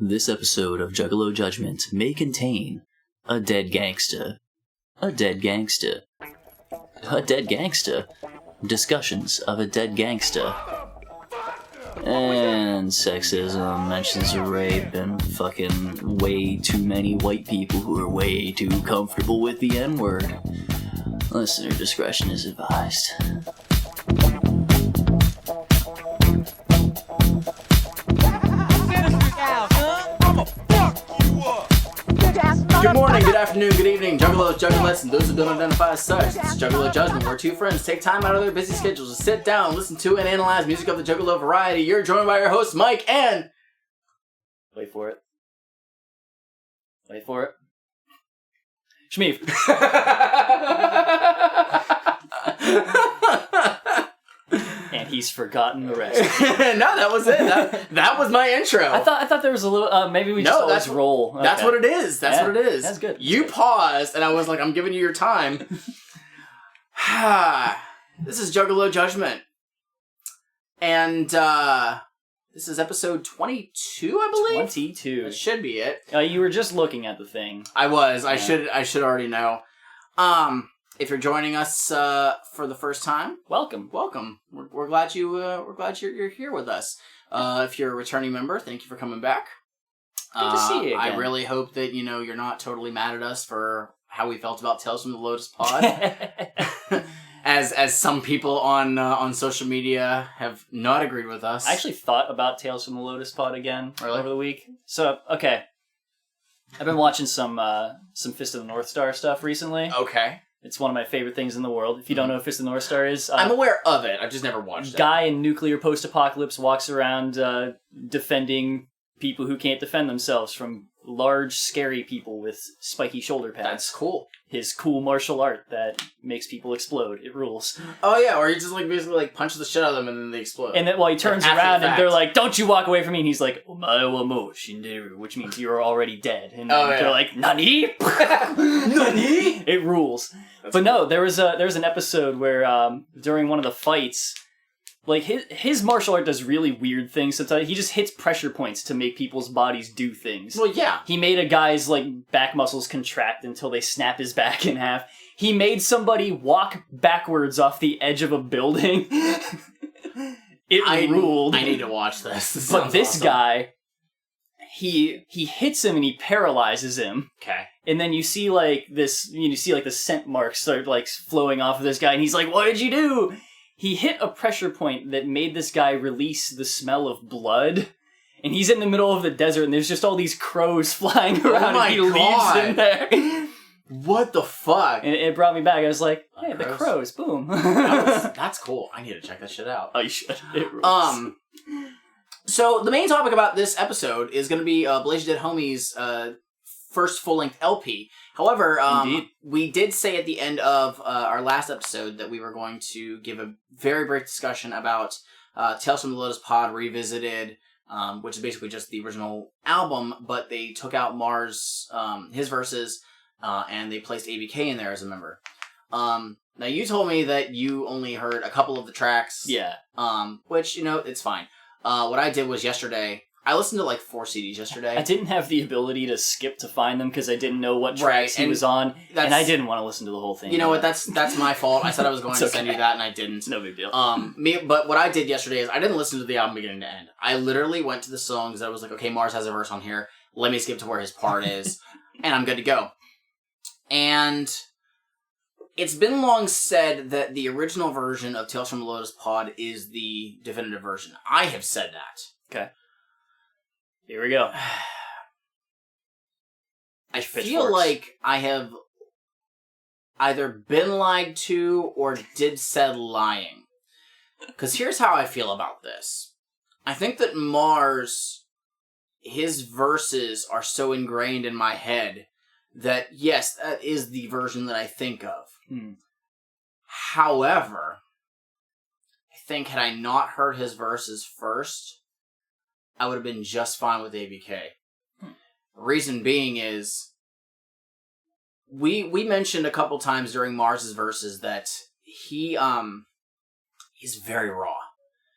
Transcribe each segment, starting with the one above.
This episode of Juggalo Judgment may contain a dead gangsta, a dead gangsta, a dead gangsta, discussions of a dead gangsta, and sexism, mentions of rape, and fucking way too many white people who are way too comfortable with the N-word. Listener discretion is advised. Good morning, good afternoon, good evening, Juggalos, Juggalettes, and those who don't identify as such. This is Juggalo Judgment, where two friends take time out of their busy schedules to sit down, listen to, and analyze music of the Juggalo variety. You're joined by your hosts, Mike and... Wait for it. Wait for it. Shmeev. And he's forgotten the rest. No, that was it. That was my intro. I thought there was a little. Maybe we just always roll. Okay. That's what it is. That's what it is. That's good. You paused, and I was like, "I'm giving you your time." This is Juggalo Judgment, and this is episode 22, I believe. 22. That should be it. You were just looking at the thing. I was. Yeah. I should already know. If you're joining us for the first time, welcome. We're glad you're here with us. If you're a returning member, thank you for coming back. Good to see you again. I really hope that you're not totally mad at us for how we felt about Tales from the Lotus Pod, as some people on social media have not agreed with us. I actually thought about Tales from the Lotus Pod again over the week. So okay, I've been watching some Fist of the North Star stuff recently. Okay. It's one of my favorite things in the world. If you don't know what Fist of the North Star is... I'm aware of it. I've just never watched it. Guy in nuclear post-apocalypse walks around defending people who can't defend themselves from large, scary people with spiky shoulder pads. That's cool. His cool martial art that makes people explode. It rules. Oh, yeah. Or he just basically punches the shit out of them and then they explode. And then he turns around and they're like, "Don't you walk away from me." And he's like, "Omae wa mou shinderu," which means you're already dead. And they're like, "Nani?" Nani? It rules. But no, there was an episode where during one of the fights, like his martial art does really weird things sometimes. He just hits pressure points to make people's bodies do things. Well, yeah. He made a guy's back muscles contract until they snap his back in half. He made somebody walk backwards off the edge of a building. It ruled. I need to watch this. But this guy, he hits him and he paralyzes him. Okay. And then you see the scent marks start flowing off of this guy, and he's like, "What did you do?" He hit a pressure point that made this guy release the smell of blood. And he's in the middle of the desert, and there's just all these crows flying around, and he leaves them there. What the fuck? And it brought me back. I was like, "Hey, the crows, boom." That's cool. I need to check that shit out. Oh, you should. It rules. So the main topic about this episode is going to be Blaze Dead Homies' first full-length LP. However, we did say at the end of our last episode that we were going to give a very brief discussion about Tales from the Lotus Pod Revisited, which is basically just the original album, but they took out Mars, his verses, and they placed ABK in there as a member. Now, you told me that you only heard a couple of the tracks. Yeah. Which, it's fine. What I did was yesterday... I listened to 4 CDs yesterday. I didn't have the ability to skip to find them because I didn't know what tracks he was on, and I didn't want to listen to the whole thing. You know what? That's my fault. I said I was going to send you that, and I didn't. It's no big deal. But what I did yesterday is I didn't listen to the album beginning to end. I literally went to the songs. I was like, okay, Mars has a verse on here. Let me skip to where his part is, and I'm good to go. And it's been long said that the original version of Tales from the Lotus Pod is the definitive version. I have said that. Okay. Here we go. I feel like I have either been lied to or did said lying. Because here's how I feel about this. I think that Mars, his verses are so ingrained in my head that, yes, that is the version that I think of. However, I think had I not heard his verses first, I would have been just fine with ABK. Reason being is, we mentioned a couple times during Mars's verses that he's very raw.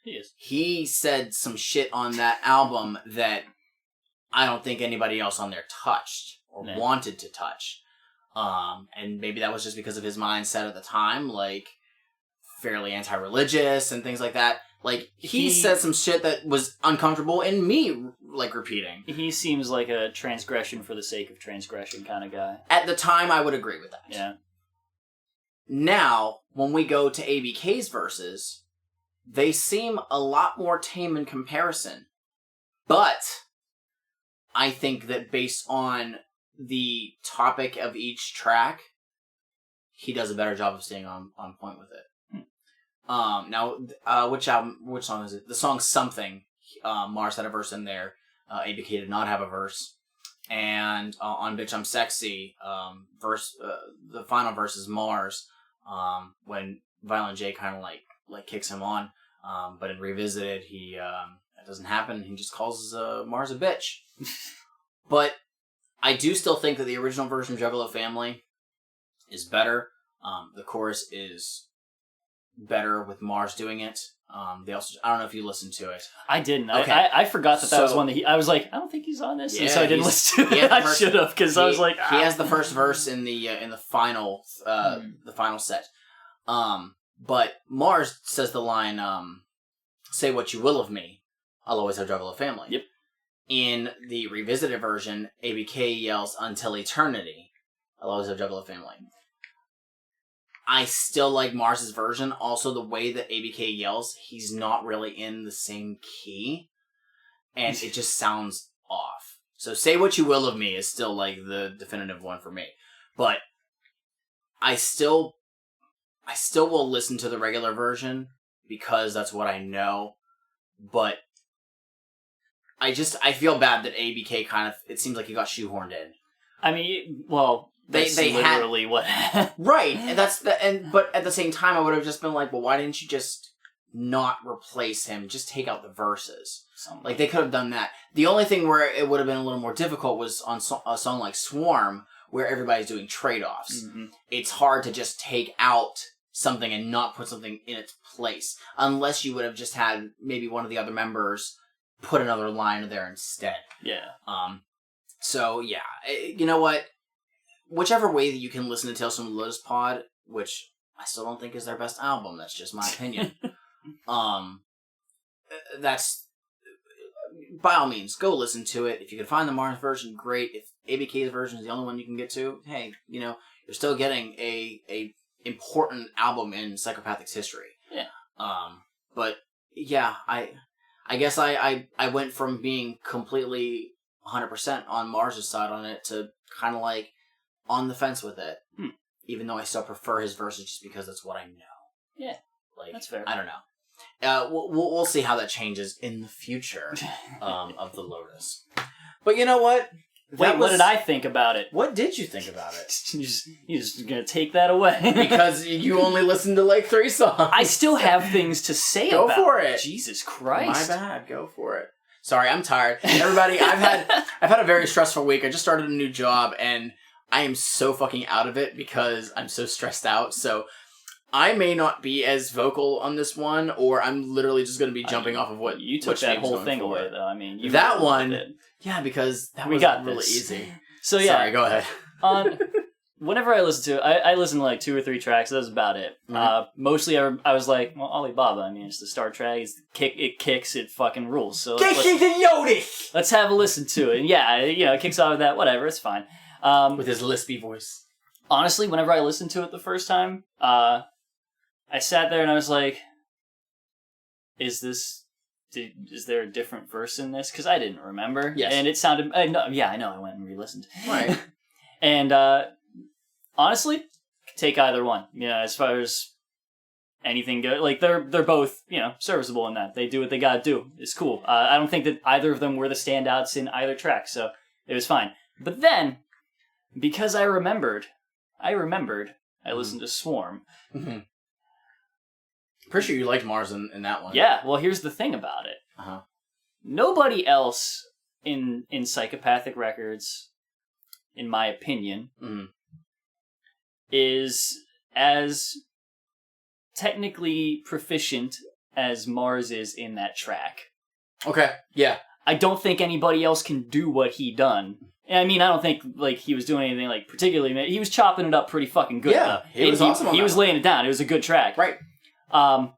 He is. He said some shit on that album that I don't think anybody else on there touched or wanted to touch. And maybe that was just because of his mindset at the time, like, fairly anti-religious and things like that. Like, he said some shit that was uncomfortable and me, like, repeating. He seems like a transgression for the sake of transgression kind of guy. At the time, I would agree with that. Yeah. Now, when we go to ABK's verses, they seem a lot more tame in comparison. But I think that based on the topic of each track, he does a better job of staying on point with it. Now, which song is it? The song Something. Mars had a verse in there. ABK did not have a verse. And on Bitch I'm Sexy, the final verse is Mars, when Violent J kind of like kicks him on. But in Revisited, that doesn't happen. He just calls Mars a bitch. But I do still think that the original version of Juggalo Family is better. The chorus is better with Mars doing it. They also, I don't know if you listened to it. I didn't. Okay. I forgot that was one that I was like, I don't think he's on this, and so I didn't listen to it. I should have, because I was like, he has the first verse in the final set. But Mars says the line, "Say what you will of me, I'll always have Juggalo Family." Yep. In the Revisited version, ABK yells, "Until eternity, I'll always have Juggalo Family." I still like Mars's version. Also, the way that ABK yells, he's not really in the same key. And it just sounds off. So, Say What You Will of Me is still, like, the definitive one for me. But I still will listen to the regular version because that's what I know. But I feel bad that ABK it seems like he got shoehorned in. I mean, well... That's literally what right, and but at the same time, I would have just been like, well, why didn't you just not replace him? Just take out the verses. Like, they could have done that. The only thing where it would have been a little more difficult was on a song like Swarm, where everybody's doing trade-offs. Mm-hmm. It's hard to just take out something and not put something in its place, unless you would have just had maybe one of the other members put another line there instead. Yeah. So, yeah. You know what? Whichever way that you can listen to Tales from the Lotus Pod, which I still don't think is their best album, that's just my opinion. That's, by all means, go listen to it. If you can find the Mars version, great. If ABK's version is the only one you can get to, hey, you're still getting a important album in Psychopathic's history. Yeah. But yeah, I guess I went from being completely 100% on Mars's side on it to kind of like on the fence with it, even though I still prefer his verses just because that's what I know. Yeah, like, that's fair. I don't know. We'll see how that changes in the future of the Lotus. But you know what? Wait, what did I think about it? What did you think about it? You're just gonna take that away because you only listened to like 3 songs. I still have things to say about it. Go for it. Jesus Christ. My bad. Go for it. Sorry, I'm tired. Everybody, I've had a very stressful week. I just started a new job and I am so fucking out of it because I'm so stressed out. So I may not be as vocal on this one, or I'm literally just going to be jumping off of what you took that whole thing away, though. I mean, that one, yeah, because that was really easy. So yeah, sorry, go ahead. Whenever I listen to it, I listen to like 2 or 3 tracks. That's about it. Mm-hmm. Mostly, I was like, well, Alibaba. I mean, it's the Star Trek. It kicks. It fucking rules. So let's have a listen to it. And yeah, it kicks out of that. Whatever, it's fine. With his lispy voice. Honestly, whenever I listened to it the first time, I sat there and I was like, is there a different verse in this? Because I didn't remember. Yes. And it sounded... I know. I went and re-listened. Right. And honestly, take either one. As far as anything goes. Like, they're both, serviceable in that. They do what they gotta do. It's cool. I don't think that either of them were the standouts in either track, so it was fine. But then... because I remembered, I listened to Swarm. Mm-hmm. Pretty sure you liked Mars in that one. Yeah, well, here's the thing about it. Uh-huh. Nobody else in Psychopathic Records, in my opinion, is as technically proficient as Mars is in that track. Okay, yeah. I don't think anybody else can do what he done. And I mean, I don't think like he was doing anything like particularly. He was chopping it up pretty fucking good. Yeah, he was awesome. He was laying it down. It was a good track. Right. I'm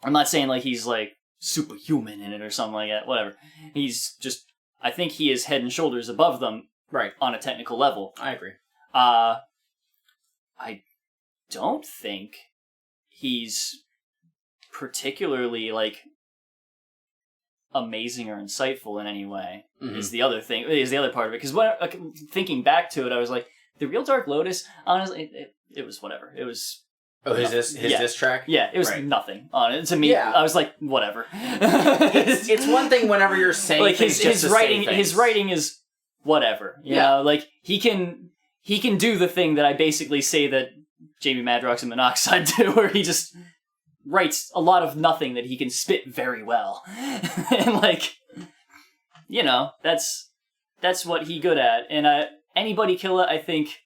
not saying like he's like superhuman in it or something like that. Whatever. He's just. I think he is head and shoulders above them. Right. On a technical level. I agree. I don't think he's particularly like amazing or insightful in any way. Mm-hmm. Is the other part of it, because when thinking back to it, I was like, the real Dark Lotus, honestly, it was whatever. It was his diss track. Yeah, it was nothing on it to me. Yeah. I was like, whatever. it's one thing whenever you're saying like things his writing. His writing is whatever. You know, like he can do the thing that I basically say that Jamie Madrox and Monoxide do, where he just writes a lot of nothing that he can spit very well. And like, you know, that's what he good at. And Anybody Killa, I think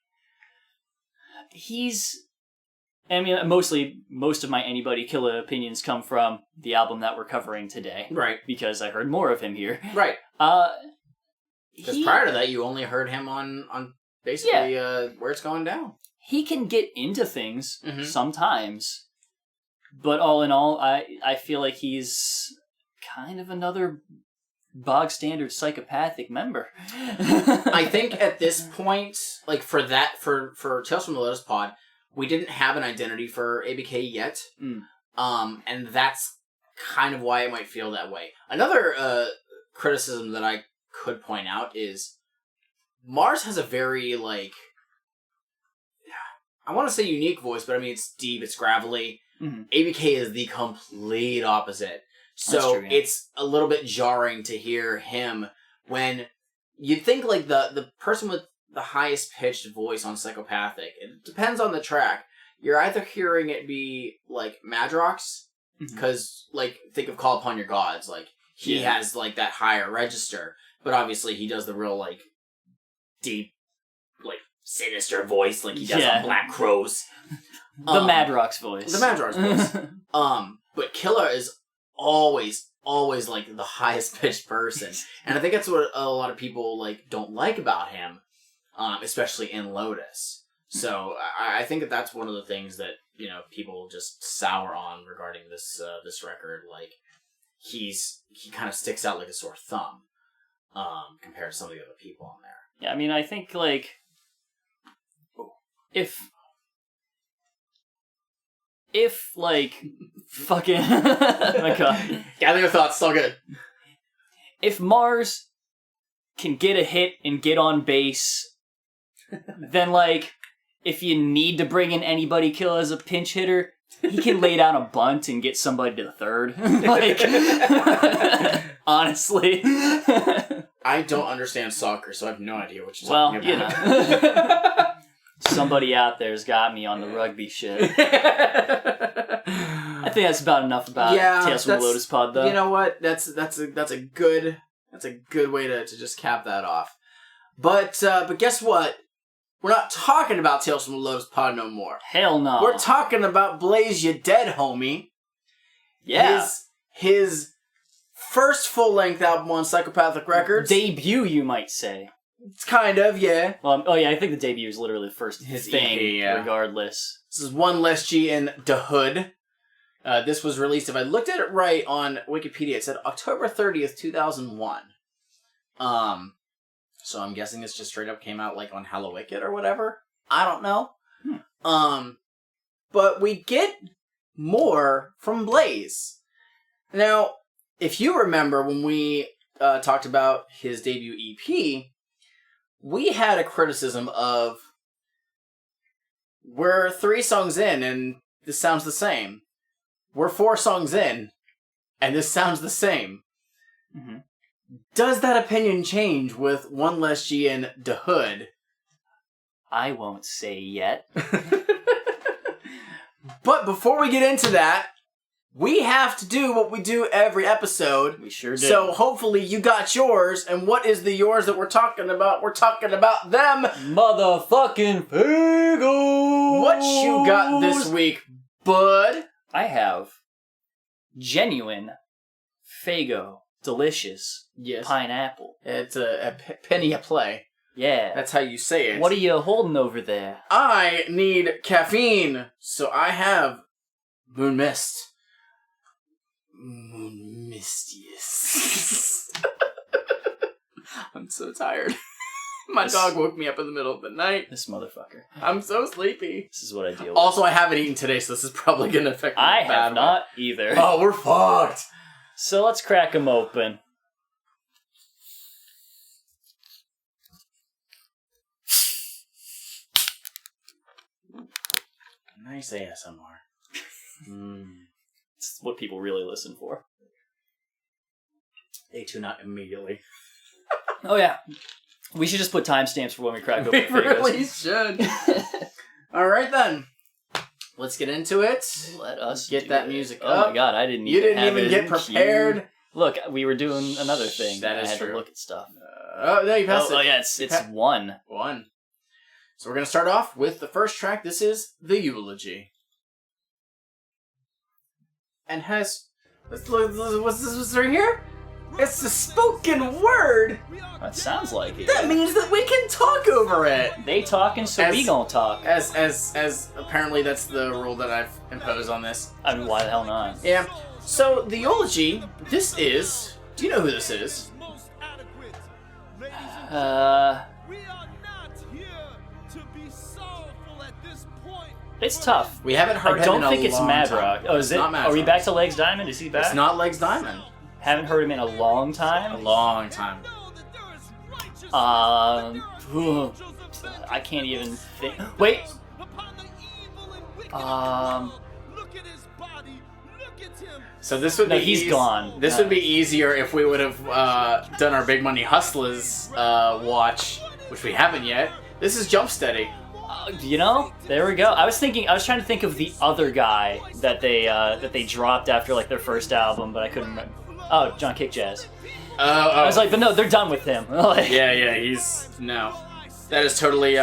most of my Anybody Killa opinions come from the album that we're covering today. Right. Because I heard more of him here. Right. Because prior to that, you only heard him on basically Where It's Going Down. He can get into things sometimes, but all in all, I feel like he's kind of another bog standard psychopathic member. I think at this point, like for Tales from the Lotus Pod, we didn't have an identity for ABK yet, and that's kind of why it might feel that way. Another criticism that I could point out is Mars has a very like, I want to say unique voice, but I mean it's deep, it's gravelly. ABK is the complete opposite. So true, yeah. It's a little bit jarring to hear him when you'd think like the person with the highest pitched voice on Psychopathic, it depends on the track. You're either hearing it be like Madrox, because like think of Call Upon Your Gods, like he has like that higher register, but obviously he does the real like deep, like sinister voice like he does on Black Crows. The Madrox voice. The Madrox voice. But Killa is always like the highest pitched person, and I think that's what a lot of people like don't like about him, especially in Lotus. So I think that that's one of the things that people just sour on regarding this record. Like he kind of sticks out like a sore thumb compared to some of the other people on there. Yeah, I mean, I think like if like fucking oh my god, gather your thoughts, so good. If Mars can get a hit and get on base, then like if you need to bring in Anybody Killa as a pinch hitter, he can lay down a bunt and get somebody to the third. Like honestly, I don't understand soccer, so I have no idea what you're talking about. Somebody out there's got me on the rugby shit. I think that's about enough about Tales from the Lotus Pod, though. You know what? That's a good way to just cap that off. But guess what? We're not talking about Tales from the Lotus Pod no more. Hell no. We're talking about Blaze Ya Dead, homie. Yeah. His first full-length album on Psychopathic Records. Debut, you might say. It's kind of, yeah. Well, I think the debut is literally the first thing, regardless. This is One Less G in the Hood. This was released, if I looked at it right on Wikipedia, it said October 30th, 2001. So I'm guessing this just straight up came out like on Hallowicked or whatever. I don't know. But we get more from Blaze. Now, if you remember when we talked about his debut EP, we had a criticism of we're 3 songs in and this sounds the same. We're 4 songs in and this sounds the same. Does that opinion change with One Less G in the Hood? I won't say yet. But before we get into that, we have to do what we do every episode. We sure do. So hopefully you got yours. And what is the yours that we're talking about? We're talking about them motherfucking Fagos. What you got this week, bud? I have genuine Fago delicious Yes. pineapple. It's a penny a play. Yeah. That's how you say it. What are you holding over there? I need caffeine, so I have Moon Mist. Moon Mistius. I'm so tired. My dog woke me up in the middle of the night. This motherfucker. I'm so sleepy. This is what I deal with. Also, I haven't eaten today, so this is probably going to affect me. I have not either. Oh, we're fucked. So let's crack them open. Nice ASMR. It's what people really listen for. They tune out immediately. Oh yeah. We should just put timestamps for when we crack open We the really should. Alright then. Let's get into it. Let us get that music Oh up. my god, I didn't You even didn't have even it get prepared. queued. Look, we were doing another thing. That I is had true. to look at stuff. Oh, no, you passed it. Oh yeah, it's one. One. So we're going to start off with the first track. This is The Eulogy. And has... What's this right here? It's the spoken word! That sounds like it. That means that we can talk over it! They talking, so we gonna talk. As apparently that's the rule that I've imposed on this. I mean, why the hell not? Yeah. So, The Eulogy, this is... Do you know who this is? It's tough. We haven't heard I don't him in think a it's long Mad time. Rock. Oh, is it? Not Mad Are we Rock. back to Legs Diamond? Is he back? It's not Legs Diamond. Haven't heard him in a long time. A long time. I can't even think. Wait. So this would No, be he's gone. This would be easier if we would have done our Big Money Hustlers watch, which we haven't yet. This is Jump Steady. You know, there we go. I was trying to think of the other guy that they dropped after like their first album, but I couldn't remember. Oh, John Kick Jazz. I was like, but no, they're done with him. Yeah, no. That is totally,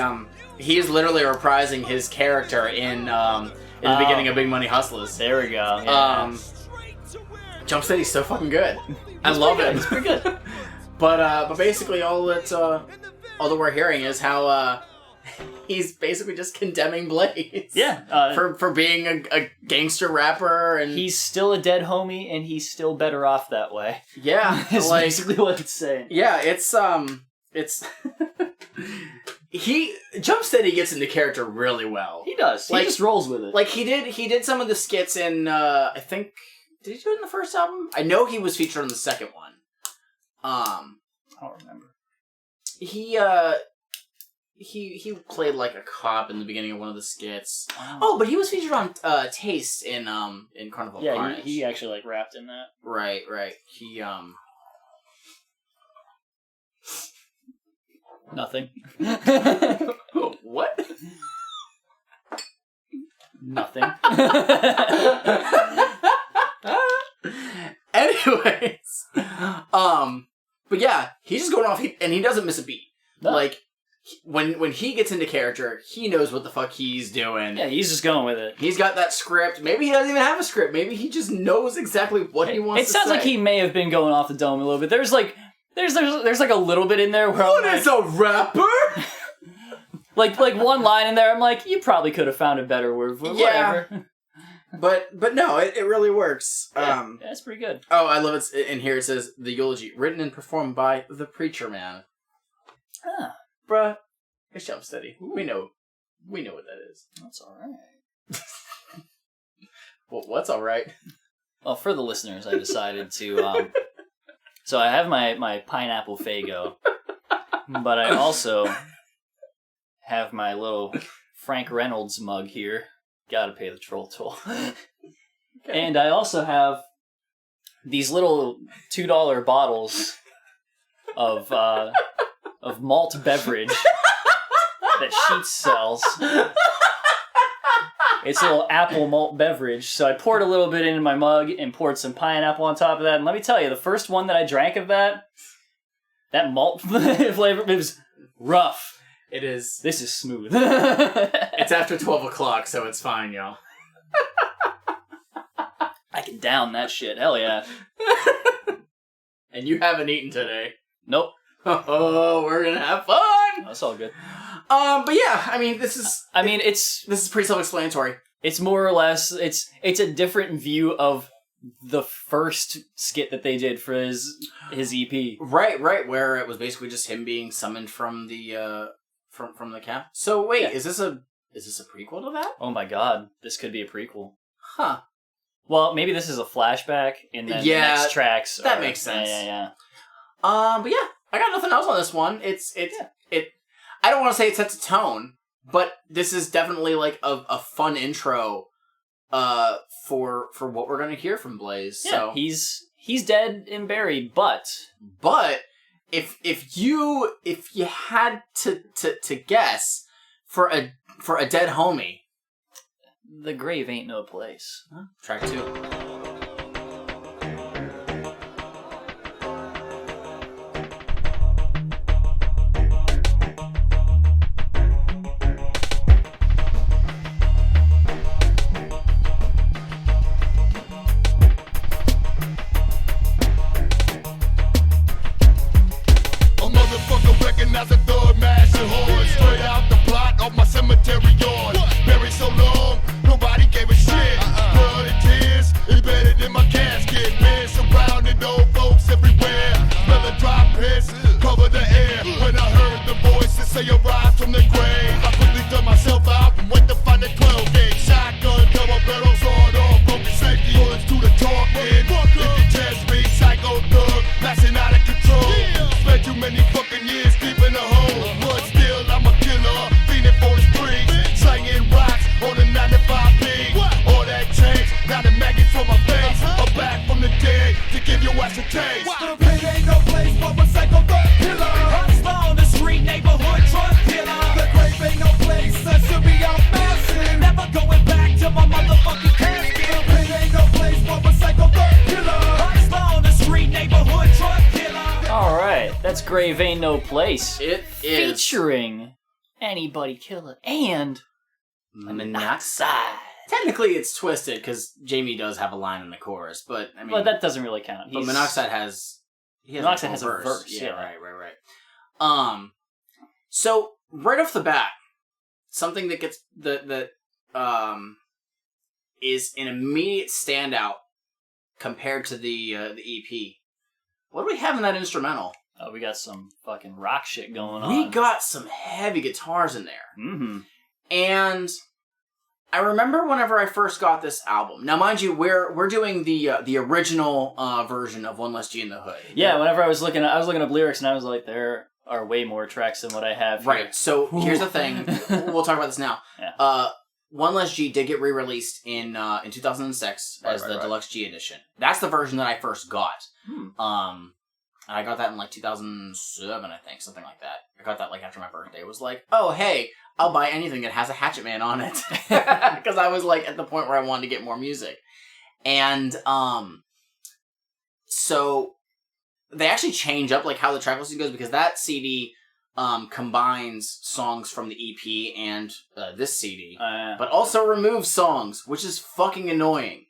he is literally reprising his character in the beginning of Big Money Hustlers. There we go. Yeah. Jump Steady's so fucking good. I love it. It's pretty good. But basically all that we're hearing is how, he's basically just condemning Blaze. Yeah. For being a gangster rapper, and he's still a dead homie, and he's still better off that way. Yeah, Is basically what it's saying. Yeah, it's Jump Steady gets into character really well. He does. He just rolls with it. Like he did some of the skits in I think, did he do it in the first album? I know he was featured on the second one. I don't remember. He played like a cop in the beginning of one of the skits. Oh, but he was featured on Taste in Carnival Carnage. Yeah, he actually like rapped in that. Right. He Nothing. What? Nothing. Anyways, but yeah, he's just going off, and he doesn't miss a beat. No. Like when he gets into character, he knows what the fuck he's doing. Yeah, he's just going with it. He's got that script. Maybe he doesn't even have a script. Maybe he just knows exactly what he wants to say. It sounds like he may have been going off the dome a little bit. There's like a little bit in there where what is a rapper? like one line in there, I'm like, you probably could have found a better word for it. Yeah. Whatever. But no, it really works. Yeah, that's pretty good. Oh, I love it. In here it says, The Eulogy, written and performed by The Preacher Man. Ah. Bruh, it's Jump Steady. Ooh. We know what that is. That's alright. Well, what's alright? Well, for the listeners, I decided to, so I have my pineapple Faygo, but I also have my little Frank Reynolds mug here. Gotta pay the troll toll. Okay. And I also have these little $2 bottles of malt beverage that Sheetz sells. It's a little apple malt beverage. So I poured a little bit into my mug and poured some pineapple on top of that. And let me tell you, the first one that I drank of that malt flavor, it was rough. It is. This is smooth. It's after 12 o'clock, so it's fine, y'all. I can down that shit. Hell yeah. And you haven't eaten today. Nope. Oh, we're gonna have fun! That's all good. But yeah, I mean, this is pretty self-explanatory. It's more or less, it's a different view of the first skit that they did for his EP. Right, where it was basically just him being summoned from the from the camp. So wait, is this a prequel to that? Oh my god, this could be a prequel. Huh. Well, maybe this is a flashback, and then the next tracks that makes sense. Yeah. But yeah, I got nothing else on this one. I don't want to say it sets a tone, but this is definitely like a fun intro for what we're gonna hear from Blaze. Yeah, so he's dead and buried, but if you had to guess for a dead homie, the grave ain't no place. Huh? Track 2. Recognize a thug mashing hard straight out the plot of my cemetery yard. Buried so long, nobody gave a shit. Blood and tears embedded in my casket. Men surrounded, old folks everywhere. Smell the dry piss, cover the air. When I heard the voices say arise from the grave, I quickly dug myself out and went to find a 12-gauge shotgun, double barrel, sawed off, broken safety. Bullets to the target. If you test me, psycho thug, blasting out of control. Spent too many fucking years deep in the hole, but still I'm a killer, fiending for the streets, slanging rocks on the 9-to-5 All that change, now the maggots from my face. I'm back from the dead to give your ass a taste. The pain ain't no place for a psycho thug killer. Hustler on the street, neighborhood drug dealer. The grave ain't no place, that should be out massive. Never going back to my motherfucking casket. The pain ain't no place for a psycho thug killer. Hustler on the street, neighborhood drug dealer. Alright, that's Grave Ain't No Place. It is featuring Anybody Killer and Monoxide. Technically, it's twisted because Jamie does have a line in the chorus, but I mean, well, that doesn't really count. But Monoxide has a verse. Yeah, right. So right off the bat, something that gets that is an immediate standout compared to the EP. What do we have in that instrumental? Oh, we got some fucking rock shit going on. We got some heavy guitars in there. Mm-hmm. And I remember whenever I first got this album. Now, mind you, we're doing the original version of One Less G in the Hood. Yeah, whenever I was looking up lyrics, and I was like, there are way more tracks than what I have here. Right. So here's the thing. We'll talk about this now. Yeah. One Less G did get re-released in 2006 as the Deluxe G edition. That's the version that I first got. And I got that in like 2007, I think, something like that. I got that like after my birthday. It was like, oh hey, I'll buy anything that has a Hatchet Man on it, because I was like at the point where I wanted to get more music, and so they actually change up like how the track listing goes, because that CD combines songs from the EP and this CD, but also removes songs, which is fucking annoying.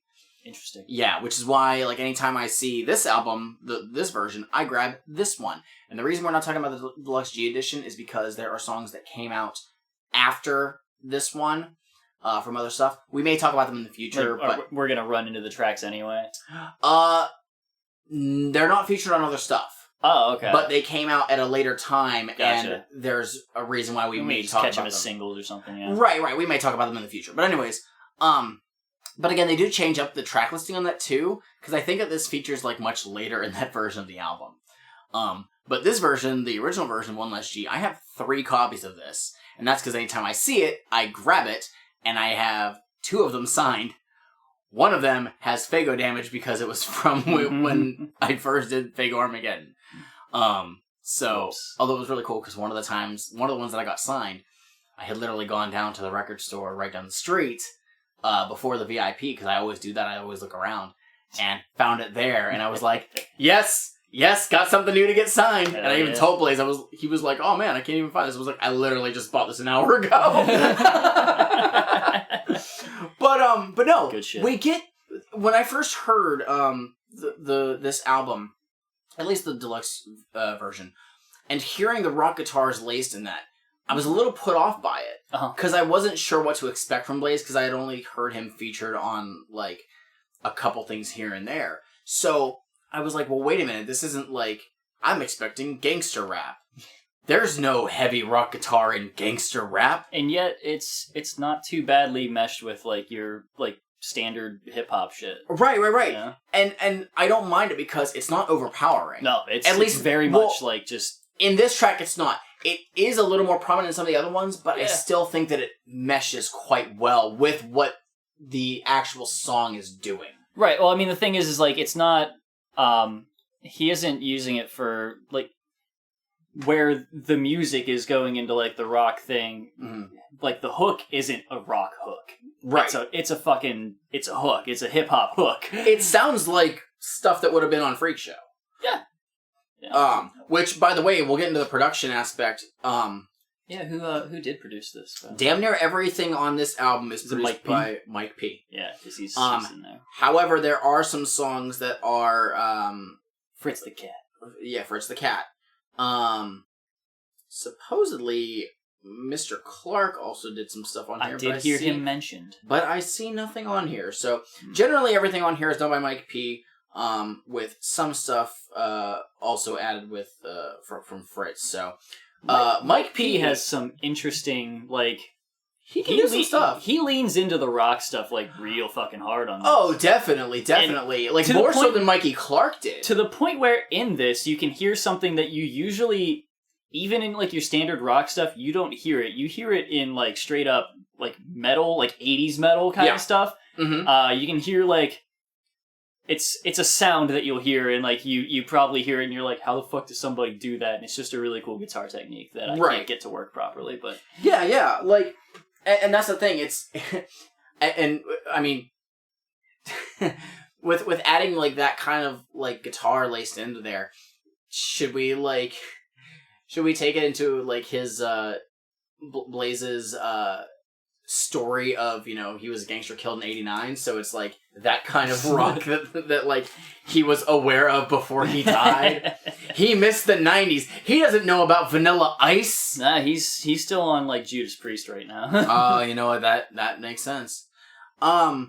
Interesting. Yeah, which is why, like, anytime I see this album, this version, I grab this one. And the reason we're not talking about the Deluxe G edition is because there are songs that came out after this one from other stuff. We may talk about them in the future, but we're gonna run into the tracks anyway. They're not featured on other stuff. Oh, okay. But they came out at a later time, Gotcha. and there's a reason why we may talk about them. Catch them as singles or something. Yeah. Right. We may talk about them in the future. But anyways, but again, they do change up the track listing on that too, because I think that this features like much later in that version of the album. But this version, the original version, One Less G, I have 3 copies of this, and that's because anytime I see it, I grab it, and I have 2 of them signed. One of them has Fago damage because it was from when I first did Fago Armageddon. So, although it was really cool because one of the ones that I got signed, I had literally gone down to the record store right down the street before the VIP, because I always do that. I always look around, and found it there, and I was like, yes, got something new to get signed. And I even told Blaze, he was like, oh man, I can't even find this. I was like, I literally just bought this an hour ago. But no, good shit. when I first heard this album, at least the deluxe version, and hearing the rock guitars laced in that, I was a little put off by it. Because I wasn't sure what to expect from Blaze, because I had only heard him featured on, like, a couple things here and there. So I was like, well, wait a minute, this isn't like, I'm expecting gangster rap. There's no heavy rock guitar in gangster rap. And yet, it's not too badly meshed with, like, your, like, standard hip-hop shit. Right. Yeah. And I don't mind it because it's not overpowering. No, it's very much, like, just... In this track, it's not. It is a little more prominent than some of the other ones, but I still think that it meshes quite well with what the actual song is doing. Right, well, I mean, the thing is like, it's not... he isn't using it for, like... Where the music is going into, like, the rock thing, like, the hook isn't a rock hook. Right. It's a hook. It's a hip-hop hook. It sounds like stuff that would have been on Freak Show. Yeah. Which, by the way, we'll get into the production aspect. Yeah, who did produce this? Damn near everything on this album is produced by Mike P. Yeah, because he's in there. However, there are some songs that are... Fritz the Cat. Yeah, Fritz the Cat. Supposedly, Mr. Clark also did some stuff on here. I did hear him mentioned. But I see nothing on here. So, generally everything on here is done by Mike P. With some stuff also added with from Fritz. So, Mike P has some interesting, like... He can do some stuff. He leans into the rock stuff, like, real fucking hard on this. Oh, definitely. Like, more so than Mikey Clark did. To the point where, in this, you can hear something that you usually... Even in, like, your standard rock stuff, you don't hear it. You hear it in, like, straight up, like, metal, like, 80s metal kind of stuff. Mm-hmm. You can hear, like... It's a sound that you'll hear, and, like, you probably hear it, and you're like, how the fuck does somebody do that? And it's just a really cool guitar technique that I can't get to work properly, but... Yeah, like... And that's the thing, it's... and, I mean... with adding, like, that kind of, like, guitar laced into there, should we take it into, like, his, Blaze's, story of, you know, he was a gangster killed in 89, so it's, like, that kind of rock that, like, he was aware of before he died. He missed the 90s. He doesn't know about Vanilla Ice. Nah, he's still on, like, Judas Priest right now. Oh, you know what, that makes sense. So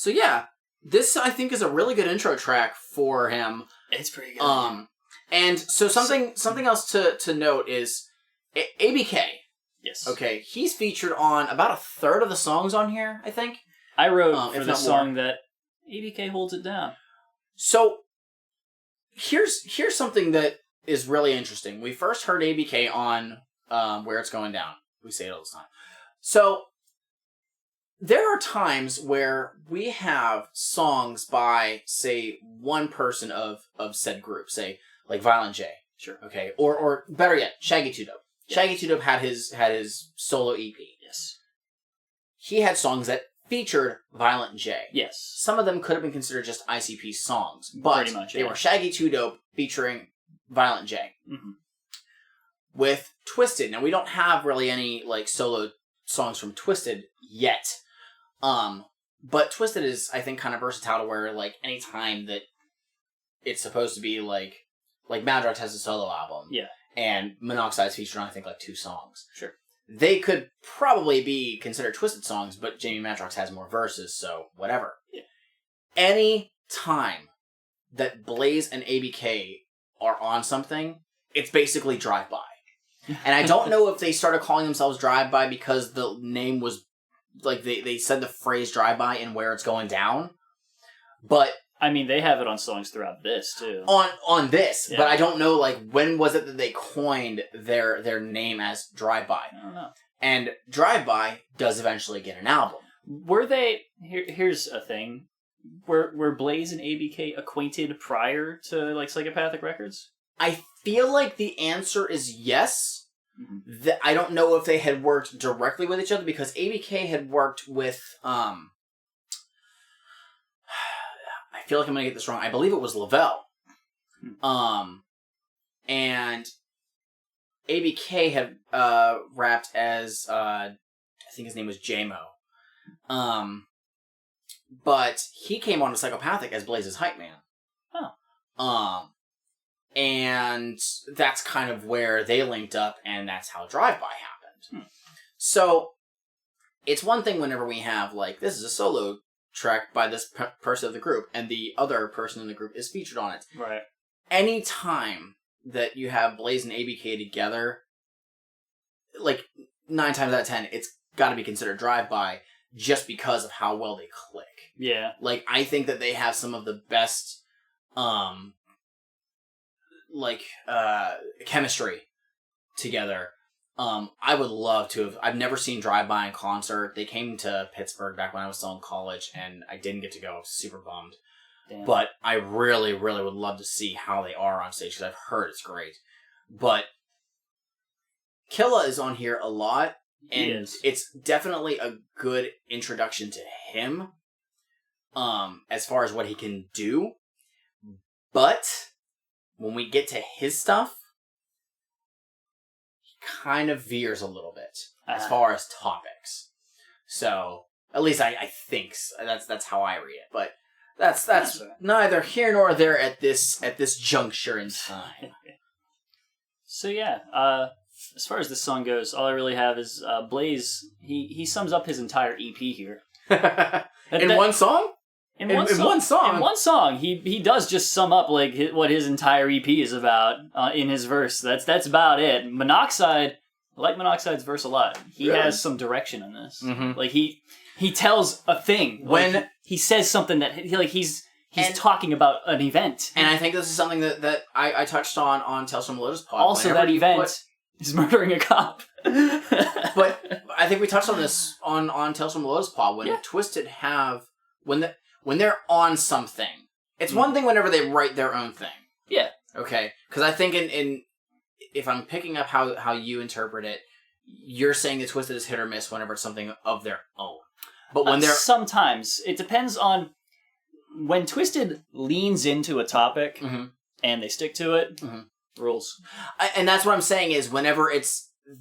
yeah, this, I think, is a really good intro track for him. It's pretty good. And so something else to note is ABK. Yes. Okay, he's featured on about a third of the songs on here, I think. I wrote for the song that ABK holds it down. So, here's something that is really interesting. We first heard ABK on Where It's Going Down. We say it all the time. So, there are times where we have songs by, say, one person of said group, say, like Violent J. Sure. Okay, or better yet, Shaggy 2 Dope. Yeah. Shaggy 2 Dope had his solo EP. Yes. He had songs that featured Violent J. Yes. Some of them could have been considered just ICP songs, but pretty much, they were Shaggy 2 Dope featuring Violent J. Mm-hmm. With Twisted. Now, we don't have really any, like, solo songs from Twisted yet. But Twisted is, I think, kind of versatile to where, like, any time that it's supposed to be, like Madrox has a solo album. Yeah. And Monoxide's featured on, I think, like 2 songs. Sure. They could probably be considered Twisted songs, but Jamie Madrox has more verses, so whatever. Yeah. Any time that Blaze and ABK are on something, it's basically Drive-By. And I don't know if they started calling themselves Drive-By because the name was, like, they said the phrase Drive-By in Where It's Going Down, but... I mean, they have it on songs throughout this, too. On this, yeah. But I don't know, like, when was it that they coined their name as Drive-By? I don't know. And Drive-By does eventually get an album. Were they... Here's a thing. Were Blaze and ABK acquainted prior to, like, Psychopathic Records? I feel like the answer is yes. Mm-hmm. I don't know if they had worked directly with each other, because ABK had worked with... I feel like I'm going to get this wrong. I believe it was Lavelle. And ABK had rapped as, I think his name was J-Mo. But he came on to Psychopathic as Blaze's hype man. Oh. And that's kind of where they linked up, and that's how Drive By happened. So, it's one thing whenever we have, like, this is a solo track by this person of the group, and the other person in the group is featured on it. Right. Any time that you have Blaze and ABK together, like, 9 times out of 10, it's got to be considered Drive By just because of how well they click. Yeah. Like, I think that they have some of the best, chemistry together. I would love to have... I've never seen Drive By in concert. They came to Pittsburgh back when I was still in college, and I didn't get to go. I was super bummed. Damn. But I really, really would love to see how they are on stage, because I've heard it's great. But Killa is on here a lot, and it's definitely a good introduction to him, as far as what he can do. But when we get to his stuff, he kind of veers a little bit as far as topics. So at least I think so. That's how I read it. But that's neither here nor there at this juncture in time. So yeah, as far as this song goes, all I really have is Blaze. He sums up his entire EP here in one song. In one song, he does just sum up like what his entire EP is about in his verse. That's about it. Monoxide, I like Monoxide's verse a lot. He has some direction in this. Mm-hmm. Like he tells a thing when he says something that he's talking about an event. And I think this is something that I touched on Tales from the Lotus Pod. Also, that event is murdering a cop. But I think we touched on this on Tales from the Lotus Pod when Twisted have when they're on something. It's one thing whenever they write their own thing. Yeah. Okay? Because I think in if I'm picking up how you interpret it, you're saying that Twisted is hit or miss whenever it's something of their own. But when they're... Sometimes. It depends on... When Twisted leans into a topic and they stick to it, rules. And that's what I'm saying is whenever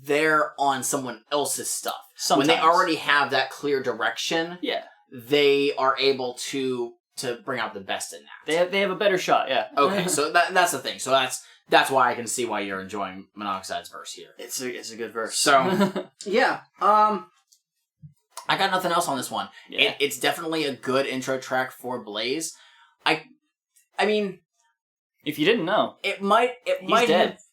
they're on someone else's stuff. Sometimes. When they already have that clear direction... Yeah. They are able to bring out the best in that. They have a better shot, yeah. Okay, so that's the thing. So that's why I can see why you're enjoying Monoxide's verse here. It's a good verse. So yeah, I got nothing else on this one. Yeah. It's definitely a good intro track for Blaze. I mean, if you didn't know, it might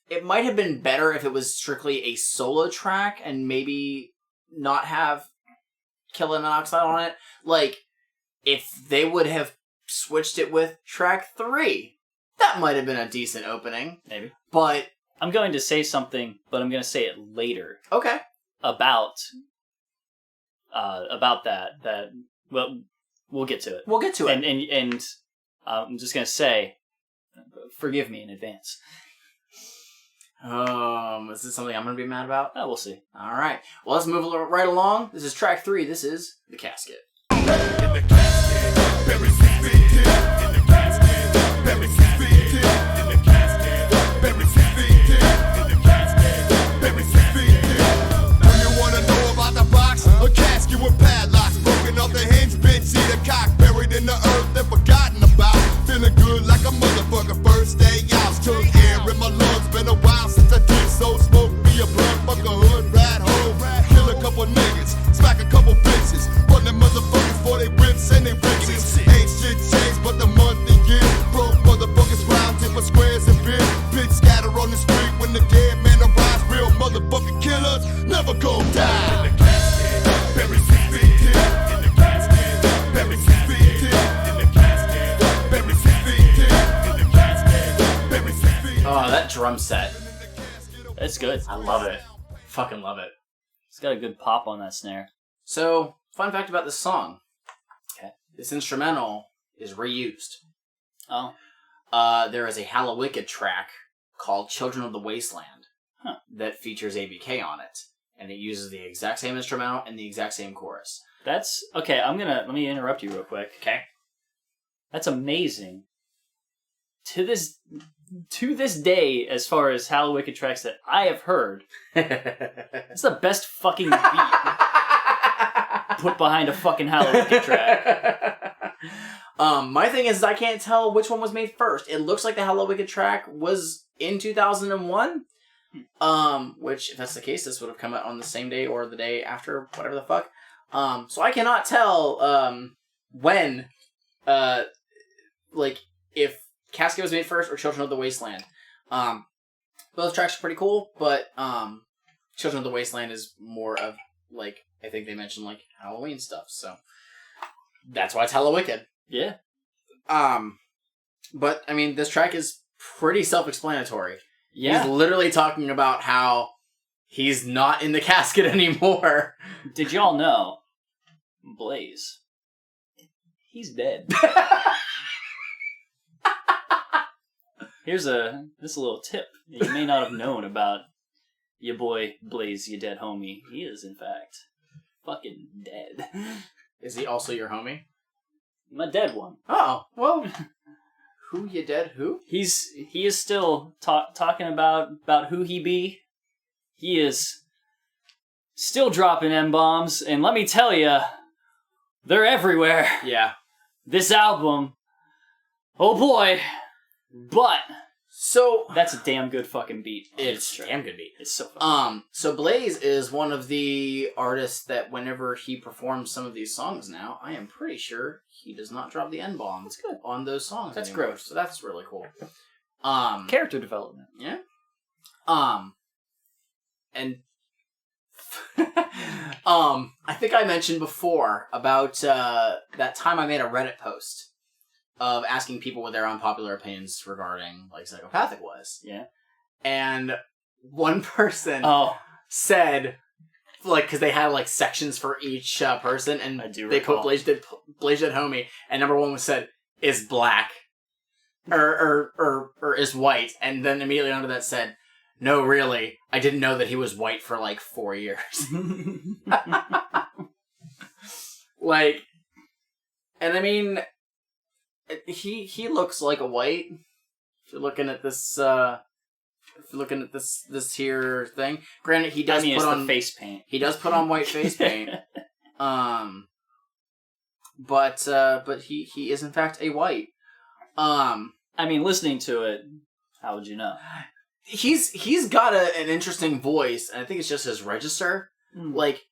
have been better if it was strictly a solo track and maybe not have Killa and Monoxide on it. Like, if they would have switched it with track 3, that might have been a decent opening. Maybe. But... I'm going to say something, but I'm going to say it later. Okay. About that, well, we'll get to it. We'll get to it. And I'm just going to say, forgive me in advance. Is this something I'm going to be mad about? Oh, we'll see. All right. Well, let's move right along. This is track 3. This is The Casket. In the casket, bury 6 feet deep. In the casket, bury 6 feet deep. In the casket, bury 6 feet deep. In the casket, bury 6 feet deep. Do you wanna know about the box? A casket with padlocks, broken off the hinge, bitch, see the cock buried in the earth and forgotten about. Feeling good like a motherfucker. First day out, took air in my lungs. Been a while since I did so. Smoke me a blunt, fuck a hood, rat hole. Kill a couple niggas, smack a couple bitches. Run them motherfuckers for they whips and they riches. Ain't shit changed but the month and year. Broke motherfuckers round, tip for squares and beer. Bitch scatter on the street when the dead man arrives. Real motherfucking killers never gon' die. In the casket, bury 6 feet deep. In the casket, bury 6 feet deep. In the casket, bury 6 feet deep. In the casket, bury 6 feet deep. Oh, that drum set. It's good. I love it. Fucking love it. It's got a good pop on that snare. So, fun fact about this song. Okay. This instrumental is reused. Oh. There is a Hallowicked track called Children of the Wasteland that features ABK on it. And it uses the exact same instrumental and the exact same chorus. That's... Okay, let me interrupt you real quick. Okay. That's amazing. To this day, as far as Hallowicked tracks that I have heard, it's the best fucking beat put behind a fucking Hallowicked track. My thing is I can't tell which one was made first. It looks like the Hello Wicked track was in 2001. Which, if that's the case, this would have come out on the same day or the day after, whatever the fuck. So I cannot tell, when, if Casket was made first or Children of the Wasteland. Both tracks are pretty cool, but, Children of the Wasteland is more of, like, I think they mentioned, like, Halloween stuff, so. That's why it's Hello Wicked. Yeah. But, I mean, this track is pretty self-explanatory. Yeah. He's literally talking about how he's not in the casket anymore. Did y'all know Blaze? He's dead. Here's a little tip that you may not have known about your boy Blaze, your dead homie. He is, in fact, fucking dead. Is he also your homie? My dead one. Oh, well... Who you dead? Who? He is still talking about who he be. He is still dropping M-bombs, and let me tell you, they're everywhere. Yeah. This album, oh boy, but so that's a damn good fucking beat. It's a damn good beat. It's so fun. So Blaze is one of the artists that whenever he performs some of these songs now, I am pretty sure he does not drop the N-bomb on those songs. That's anymore. gross. So that's really cool. Character development. Yeah. And I think I mentioned before about that time I made a Reddit post of asking people what their unpopular opinions regarding like Psychopathic was. Yeah. And one person said, like, because they had like sections for each person, and they put Blaze Dead Homie, and number one was said is black, or is white, and then immediately under that said, no, really, I didn't know that he was white for like 4 years. Like, and I mean, he looks like a white. If you're looking at this, this here thing. Granted, he does put on the face paint. He does put on white face paint. But he is in fact a white. I mean, listening to it, how would you know? He's got an interesting voice, and I think it's just his register. Like,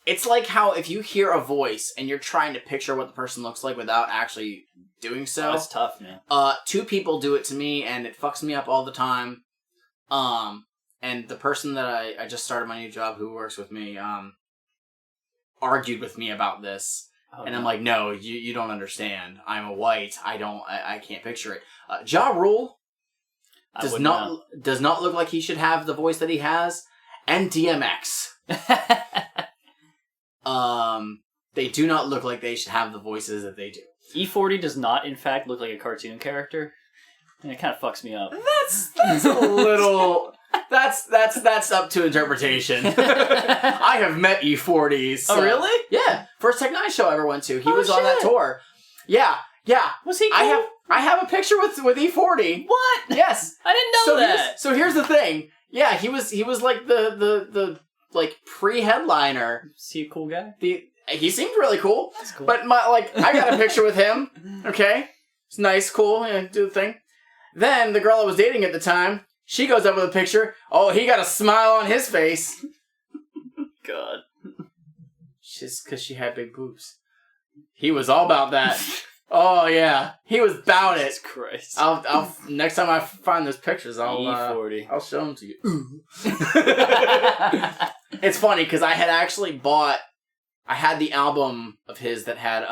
it's like how if you hear a voice and you're trying to picture what the person looks like without actually doing so. That's tough, man. 2 people do it to me, and it fucks me up all the time. And the person that I just started my new job who works with me, argued with me about this. And I'm like, no, you don't understand. I'm a white. I can't picture it. Ja Rule does not look like he should have the voice that he has. And DMX. They do not look like they should have the voices that they do. E40 does not, in fact, look like a cartoon character. And it kind of fucks me up. That's a little... That's up to interpretation. I have met E40s. So. Oh, really? Yeah. First Tech 9 show I ever went to. He was on that tour. Yeah. Was he cool? I have a picture with E40. What? Yes. I didn't know that. So here's the thing. Yeah, he was like the like pre-headliner. Is he a cool guy? He seemed really cool. That's cool. But I got a picture with him. Okay. It's nice, cool, do the thing. Then the girl I was dating at the time, she goes up with a picture. Oh, he got a smile on his face. God. Just because she had big boobs. He was all about that. Oh, yeah. He was about it. Jesus Christ. I'll next time I find those pictures, E40. I'll show them to you. It's funny, because I had actually I had the album of his that had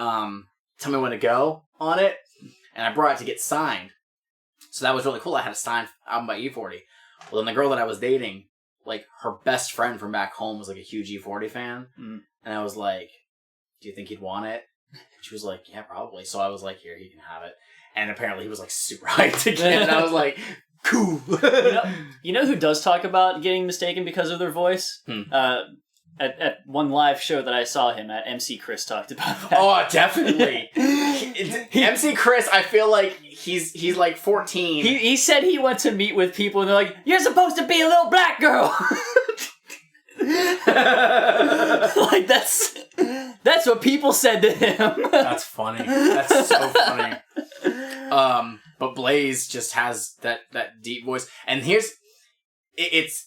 Tell Me When to Go on it, and I brought it to get signed. So that was really cool. I had a signed album by E40. Well, then the girl that I was dating, like, her best friend from back home was, like, a huge E40 fan. Mm. And I was like, do you think he'd want it? She was like, yeah, probably. So I was like, here, he can have it. And apparently he was, like, super hyped again. And I was like, cool. You know who does talk about getting mistaken because of their voice? At one live show that I saw him at, MC Chris talked about that. Oh, definitely. MC Chris, I feel like he's like 14. He said he went to meet with people and they're like, you're supposed to be a little black girl. Like, that's That's what people said to him. That's funny. That's so funny. But Blaze just has that deep voice, and it's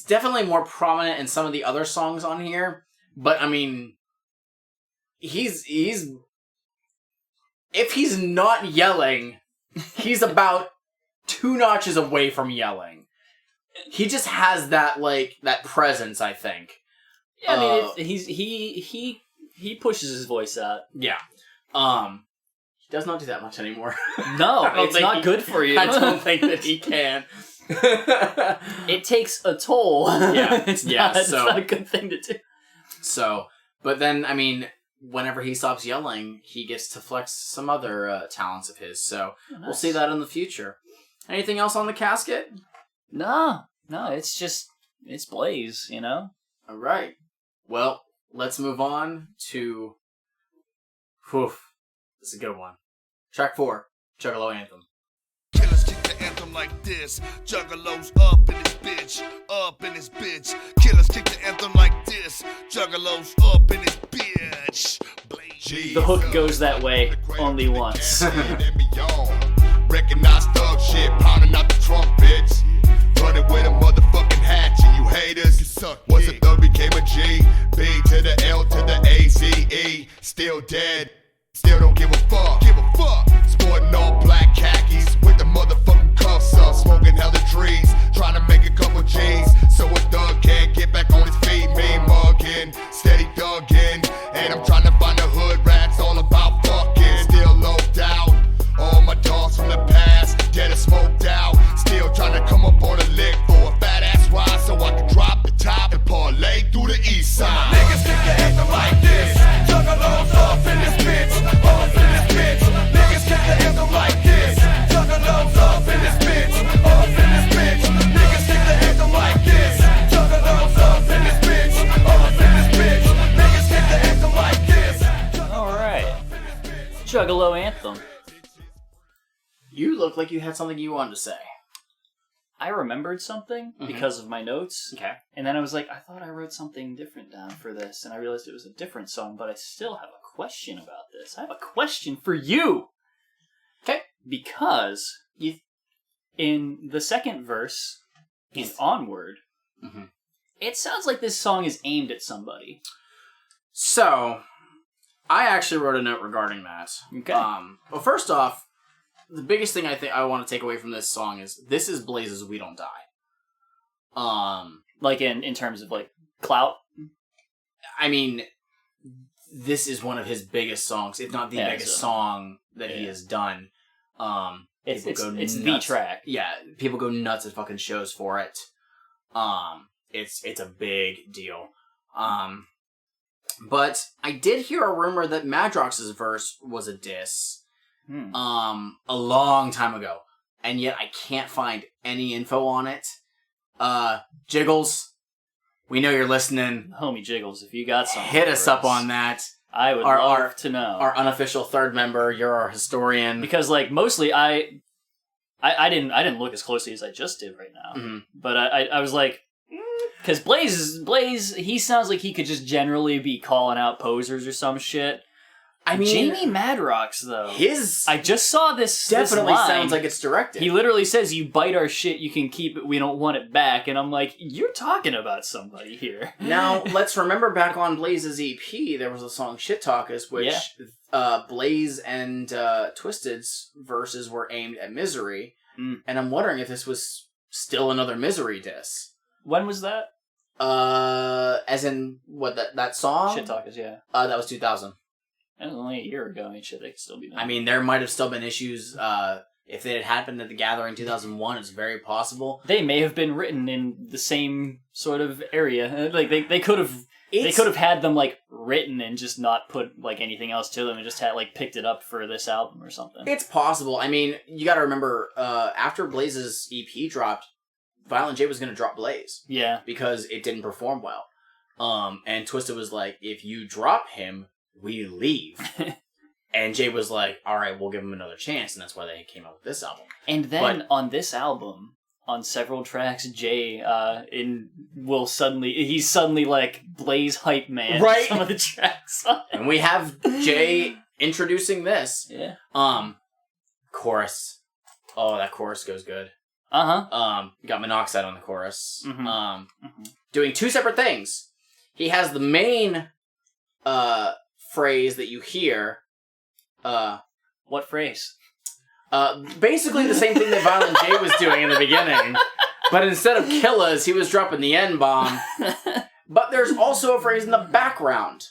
definitely more prominent in some of the other songs on here. But I mean, he's if he's not yelling, he's about 2 notches away from yelling. He just has that presence, I think. Yeah, I mean, he pushes his voice out. Yeah. He does not do that much anymore. No, it's not good for you. I don't think that he can. It takes a toll. Yeah. It's not a good thing to do. So, but then, I mean, whenever he stops yelling, he gets to flex some other talents of his. So, We'll see that in the future. Anything else on the casket? No, it's Blaze, you know? All right. Well, let's move on to... Whew. This is a good one. Track 4, Juggalo Anthem. Killers kick the anthem like this. Juggalos up in this bitch, up in this bitch. Killers kick the anthem like this. Juggalos up in this bitch. The hook goes that way only once. Recognize thug shit, pounding out the trumpets. Running with a motherfucking hatchet, you haters. Once a thug became a G. B to the L to the A-Z-E. Still dead, still don't give a fuck. Sporting all black khakis with the motherfucking cuffs up. Smoking hella trees, trying to make a couple G's. So a thug can't get back on his feet. Me mugging, steady thugging. And I'm trying to find the hood rats all about fucking. Still low out, all my dogs from the past, dead and smoked out. Still trying to come up on a lick for a fat ass ride so I can drop the top and parlay through the east side. Niggas kick the anthem like this. Juggalos off in this bitch. Off in this bitch. Niggas kick the anthem like this. Juggalos off in this bitch. Off in this bitch. Niggas kick the anthem like this. Juggalos off in this bitch. Off in this bitch. Niggas kick the anthem like this. Alright. Juggalo Anthem. You look like you had something you wanted to say. I remembered something because of my notes. Okay. And then I was like, I thought I wrote something different down for this. And I realized it was a different song, but I still have a question about this. I have a question for you. Okay. Because in the second verse, in Onward, it sounds like this song is aimed at somebody. So, I actually wrote a note regarding that. Okay. Well, first off, the biggest thing I think I want to take away from this song is this is Blaze's "We Don't Die." Like in terms of like clout. I mean, this is one of his biggest songs, if not the biggest song that he has done. It's the track. Yeah, people go nuts at fucking shows for it. It's a big deal. But I did hear a rumor that Madrox's verse was a diss. A long time ago, and yet I can't find any info on it. Jiggles, we know you're listening. Homie Jiggles, if you got something, hit us up on that. I would love to know. Our unofficial third member, you're our historian. Because like mostly I didn't look as closely as I just did right now. But I was like, because Blaze, he sounds like he could just generally be calling out posers or some shit. I mean, Jamie Madrox, though. I just saw this. Definitely this line. sounds like it's directed. He literally says, "You bite our shit, you can keep it. We don't want it back." And I'm like, "You're talking about somebody here." Now let's remember back on Blaze's EP, there was a song "Shit Talk Us," which Blaze and Twisted's verses were aimed at Misery, and I'm wondering if this was still another Misery diss. When was that? As in what that song? Shit Talk Us, yeah. That was 2000. That was only a year ago. I mean, shit, they could still be done. I mean, there might have still been issues. If it had happened at the Gathering 2001, it's very possible. They may have been written in the same sort of area. Like they could have had them like written and just not put like anything else to them and just had like picked it up for this album or something. It's possible. I mean, you got to remember after Blaze's EP dropped, Violent J was going to drop Blaze. Yeah, because it didn't perform well. And Twisted was like, if you drop him, we leave. And Jay was like, all right, we'll give him another chance. And that's why they came up with this album. And then on this album, on several tracks, Jay he's suddenly like Blaze hype man. Right. Some of the tracks on it. And we have Jay introducing this. Yeah. Chorus. Oh, that chorus goes good. Got Monoxide on the chorus. Doing two separate things. He has the main phrase that you hear. What phrase? Basically the same thing that Violent J was doing in the beginning. But instead of killers, he was dropping the N-bomb. But there's also a phrase in the background.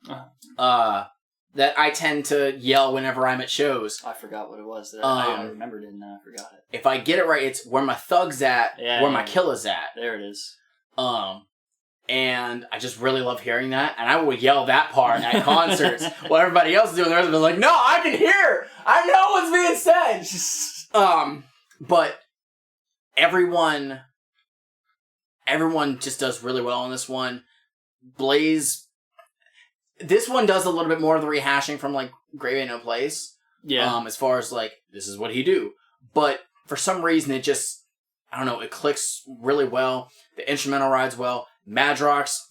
That I tend to yell whenever I'm at shows. I forgot what it was. I remembered it and I forgot it. If I get it right, it's where my thug's at, where my killer's at. There it is. And I just really love hearing that, and I will yell that part at concerts while everybody else is doing the rest of it. Like, no, I can hear! I know what's being said! But everyone just does really well on this one. Blaze, this one does a little bit more of the rehashing from, like, Grave Ain't No Place. Yeah. As far as, like, this is what he do. But for some reason, it just, I don't know, it clicks really well. The instrumental rides well. Madrox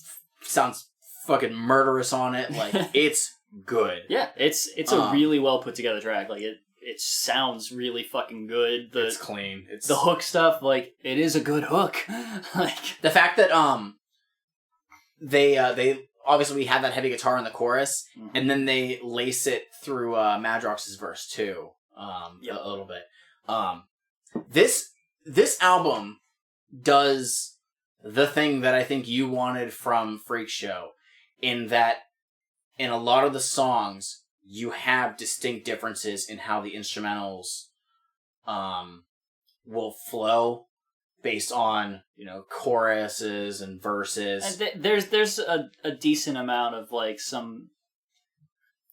sounds fucking murderous on it. Like, it's good. Yeah, it's a really well put together track. Like, it sounds really fucking good. It's clean. It's the hook stuff, like, it is a good hook. Like the fact that they obviously we have that heavy guitar in the chorus, and then they lace it through Madrox's verse too. A little bit. This album does the thing that I think you wanted from Freak Show, in that in a lot of the songs you have distinct differences in how the instrumentals will flow based on, you know, choruses and verses. And there's a decent amount of like some.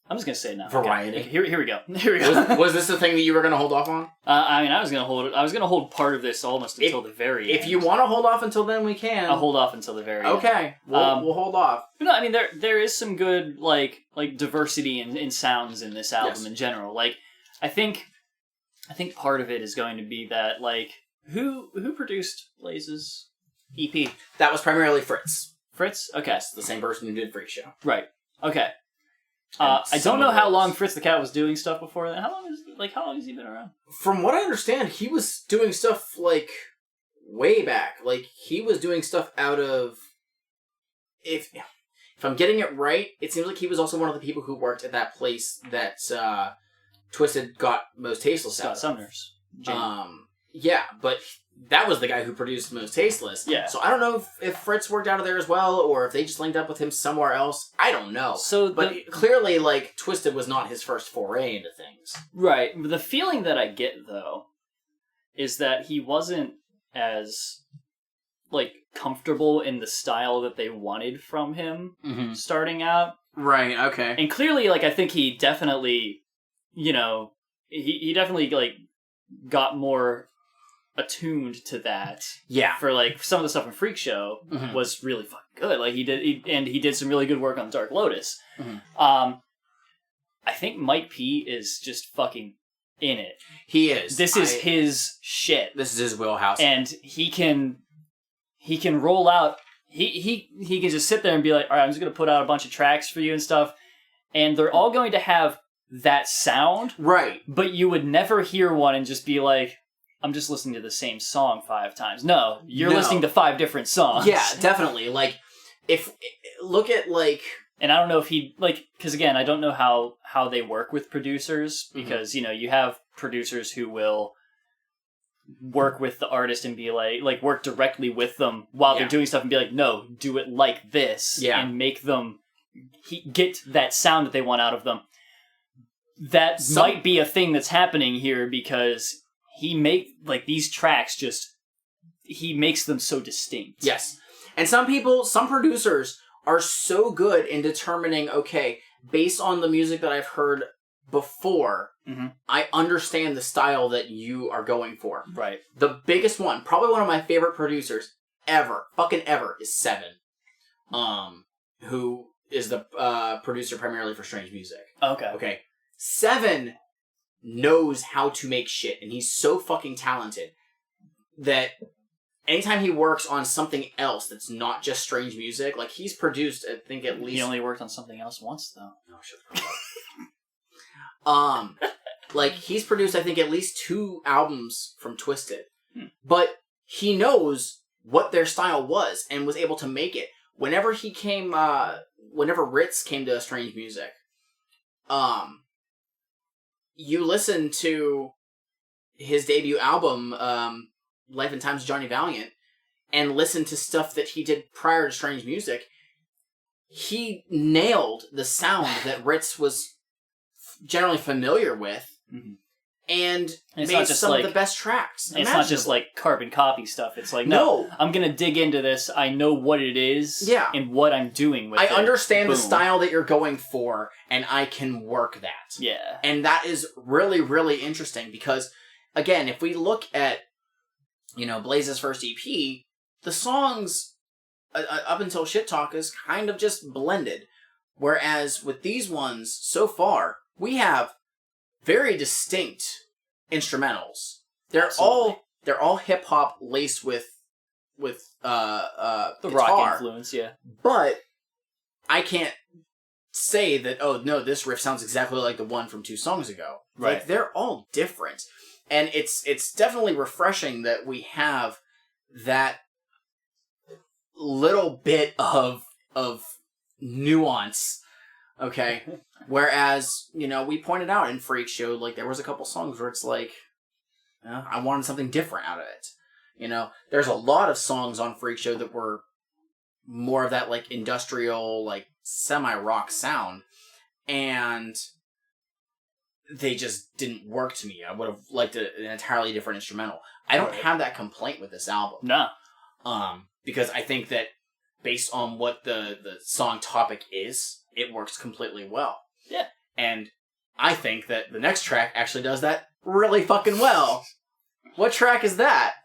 I'm just gonna say it now. Variety. Okay. Here we go. Here we go. Was this the thing that you were gonna hold off on? I mean, I was gonna hold part of this almost until the very end. If you want to hold off until then, we can. I'll hold off until the very end. Okay, we'll hold off. No, I mean there is some good like diversity in sounds in this album in general. Like I think part of it is going to be that like who produced Blaze's EP? That was primarily Fritz. Fritz? Okay. Yes, the same person who did Freak Show. Right. Okay. I don't know how long Fritz the Cat was doing stuff before then. How long has he been around? From what I understand, he was doing stuff like way back. Like he was doing stuff out of if I'm getting it right, it seems like he was also one of the people who worked at that place that Twisted got Most Tasteless out of. Sumner's. Yeah, but that was the guy who produced Most Tasteless. Yeah. So I don't know if Fritz worked out of there as well, or if they just linked up with him somewhere else. I don't know. But clearly, like, Twisted was not his first foray into things. Right. The feeling that I get, though, is that he wasn't as, like, comfortable in the style that they wanted from him starting out. Right, okay. And clearly, like, I think he definitely, you know, he definitely, like, got more attuned to that. Yeah. For like some of the stuff in Freak Show was really fucking good. Like he did some really good work on Dark Lotus. I think Mike P is just fucking in it. He is. This is his shit. This is his wheelhouse. And he can roll out he can just sit there and be like, all right, I'm just gonna put out a bunch of tracks for you and stuff, and they're all going to have that sound. Right. But you would never hear one and just be like, I'm just listening to the same song 5 times. No, you're listening to 5 different songs. Yeah, definitely. Like, look at, like... And I don't know if he, like, because again, I don't know how they work with producers, because, you know, you have producers who will work with the artist and be like work directly with them while they're doing stuff and be like, no, do it like this. And make them get that sound that they want out of them. That might be a thing that's happening here, because these tracks he makes them so distinct. Yes. And some producers are so good in determining, okay, based on the music that I've heard before, I understand the style that you are going for. Right. The biggest one, probably one of my favorite producers ever, is Seven. Who is the producer primarily for Strange Music. Okay. Seven knows how to make shit, and he's so fucking talented. that anytime he works on something else that's not just strange music, like he's produced, I think at least... He only worked on something else once, though. Oh, shut the fuck up. Like, he's produced, I think, at least 2 albums from Twisted. But he knows what their style was and was able to make it. Whenever Ritz came to Strange Music, you listen to his debut album, Life and Times of Johnny Valiant, and listen to stuff that he did prior to Strange Music, he nailed the sound that Ritz was generally familiar with, and made some of the best tracks. It's not just like carbon copy stuff. It's like, no, I'm going to dig into this. I know what it is and what I'm doing with it. I understand the style that you're going for, and I can work that. Yeah. And that is really, really interesting because, again, if we look at, Blaze's first EP, the songs up until Shit Talk is kind of just blended. Whereas with these ones, so far, we have very distinct instrumentals. They're all hip hop laced with the rock guitar, influence, yeah. But I can't say that, oh no, this riff sounds exactly like the one from 2 songs ago. Right. Like, they're all different. And it's definitely refreshing that we have that little bit of nuance. Okay. Whereas, we pointed out in Freak Show, like, there was a couple songs where it's like, I wanted something different out of it. There's a lot of songs on Freak Show that were more of that, like, industrial, like, semi-rock sound. And they just didn't work to me. I would have liked an entirely different instrumental. I don't have that complaint with this album. No. Because I think that based on what the song topic is, it works completely well. Yeah. And I think that the next track actually does that really fucking well. What track is that?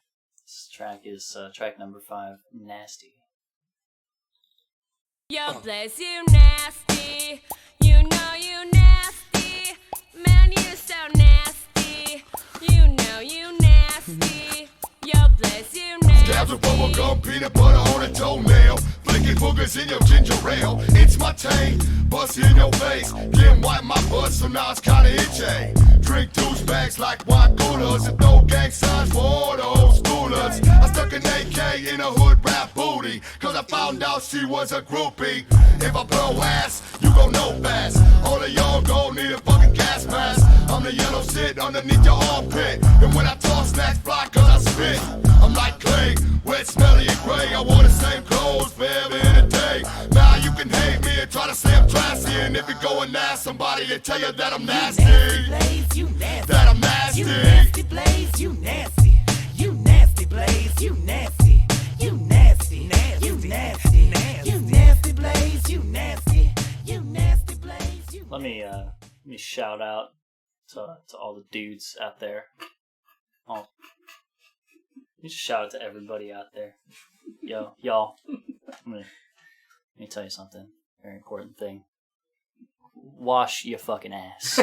This track is track number 5, Nasty. Yo, Blaze, you nasty. You know you nasty. Man, you so nasty. You know you nasty. Yo, Blaze, you nasty. Dabs of bubble gum, peanut butter on a toenail. Flicking boogers in your ginger ale. It's my tank, bust in your face. Getting white my butt, so now it's kinda itchy. Drink douchebags like wine coolers and throw gang signs for all the old schoolers. I stuck an AK in a hood rap booty, cause I found out she was a groupie. If I blow ass, you gon' know fast. All of y'all gon' need a fucking gas mask. I'm the yellow shit underneath your armpit. And when I talk, snacks fly cause I spit. I'm like clay, wet, smelly, and gray. I wore the same clothes forever in a day. Now you can hate me and try to say I'm classy. And if you go and ask somebody and tell you that I'm nasty, You nasty, that I'm nasty. you nasty, Blaze, you nasty. You nasty, Blaze, you nasty. You nasty, nasty, you nasty, you nasty, Blaze, you nasty. You nasty, Blaze, you. Let me shout out to all the dudes out there. Let me just shout out to everybody out there. Yo, y'all. Let me tell you something. Very important thing. Wash your fucking ass.